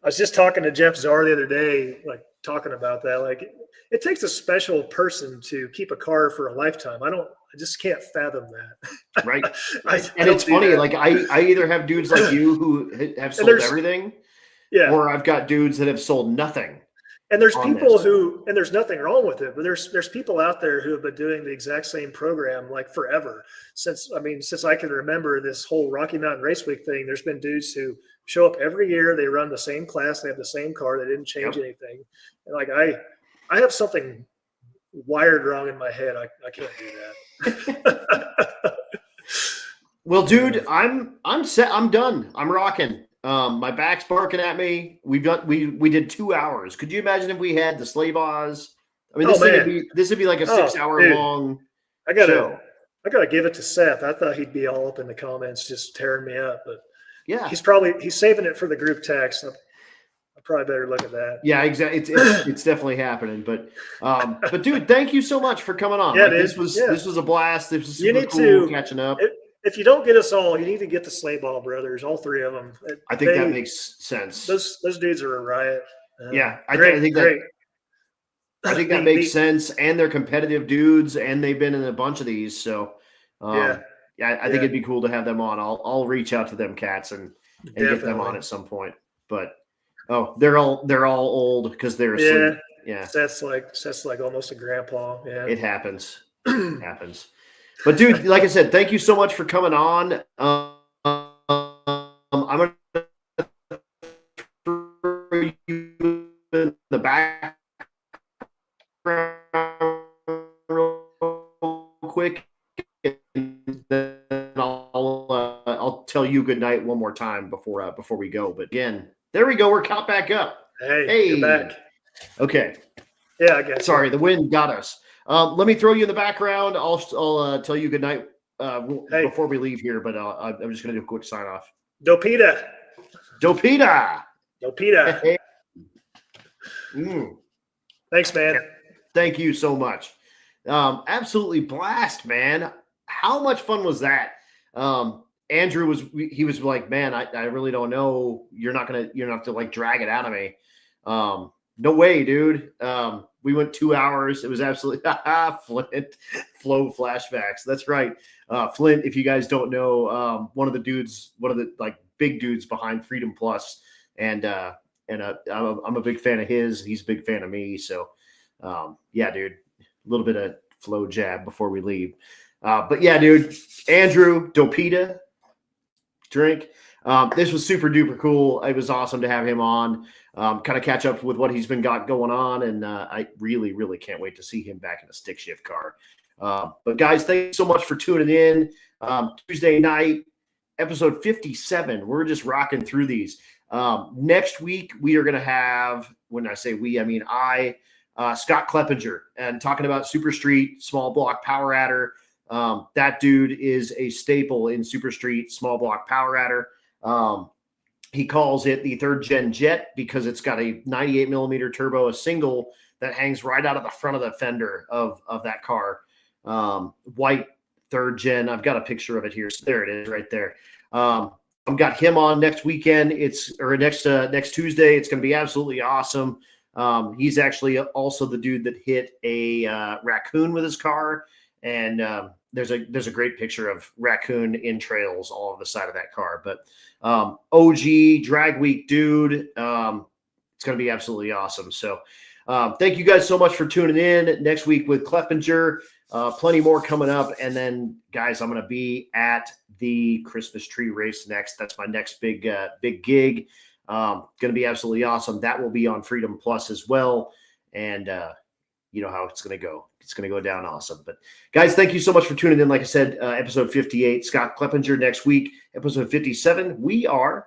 I was just talking to Jeff Czar the other day, like talking about that. Like it takes a special person to keep a car for a lifetime. I just can't fathom that. Right. And it's funny. That. Like I either have dudes like you who have sold everything, or I've got dudes that have sold nothing. And there's people and there's nothing wrong with it, but there's people out there who have been doing the exact same program like forever. Since I can remember this whole Rocky Mountain Race Week thing, there's been dudes who show up every year. They run the same class. They have the same car. They didn't change anything. And like, I have something wired wrong in my head. I can't do that. Well, dude, I'm set. I'm done. I'm rocking. My back's barking at me. We did 2 hours. Could you imagine if we had the sleigh bars? I mean, this would be like a 6 hour long show. I gotta give it to Seth. I thought he'd be all up in the comments, just tearing me up, but yeah, he's saving it for the group text. I probably better look at that. Yeah, exactly. It's definitely happening. But dude, thank you so much for coming on. Yeah, this was a blast. This was super cool catching up. If you don't get us all, you need to get the Sleigh Ball Brothers, all three of them. I think that makes sense. Those dudes are a riot. I think that makes sense. And they're competitive dudes, and they've been in a bunch of these. So, I think it'd be cool to have them on. I'll reach out to them cats and get them on at some point. But they're all old because they're asleep. Yeah. Seth's like almost a grandpa. Yeah. It happens. It happens. But dude, like I said, thank you so much for coming on. I'm gonna throw you in the background real quick, and then I'll tell you good night one more time before we go. But again, there we go. We're caught back up. Hey, you're back. Okay. Yeah, I guess. Sorry, the wind got us. Let me throw you in the background. I'll tell you good night before we leave here, but I'm just going to do a quick sign off. Dopita. Dopita. Dopita. Hey. Thanks, man. Thank you so much. Absolutely blast, man. How much fun was that? Andrew was like, man, I really don't know. You're not gonna have to like drag it out of me. No way, dude. We went 2 hours. It was absolutely Flint flow flashbacks. That's right. Flint, if you guys don't know, one of the like big dudes behind Freedom Plus, and I'm a big fan of his. He's a big fan of me. So yeah, dude, a little bit of flow jab before we leave. But yeah, dude, Andrew, Dopita, drink. This was super duper cool. It was awesome to have him on, kind of catch up with what he's been got going on. And I really, really can't wait to see him back in a stick shift car. But guys, thank you so much for tuning in. Tuesday night, episode 57. We're just rocking through these. Next week, we are going to have, when I say we, I mean Scott Kleppinger, and talking about Super Street, small block power adder. That dude is a staple in Super Street small block power adder. He calls it the 3rd gen jet because it's got a 98 millimeter turbo, a single that hangs right out of the front of the fender of that car. White 3rd gen. I've got a picture of it here. So there it is right there. I've got him on next weekend. Next Tuesday. It's going to be absolutely awesome. He's actually also the dude that hit a raccoon with his car. And there's a great picture of raccoon in trails all over the side of that car. But OG drag week dude, it's going to be absolutely awesome. So thank you guys so much for tuning in. Next week with Kleppinger, plenty more coming up. And then guys, I'm going to be at the Christmas tree race next. That's my next big gig. Going to be absolutely awesome. That will be on Freedom Plus as well. And you know how it's going to go. It's going to go down awesome. But guys, thank you so much for tuning in. Like I said, episode 58, Scott Kleppinger next week. Episode 57, we are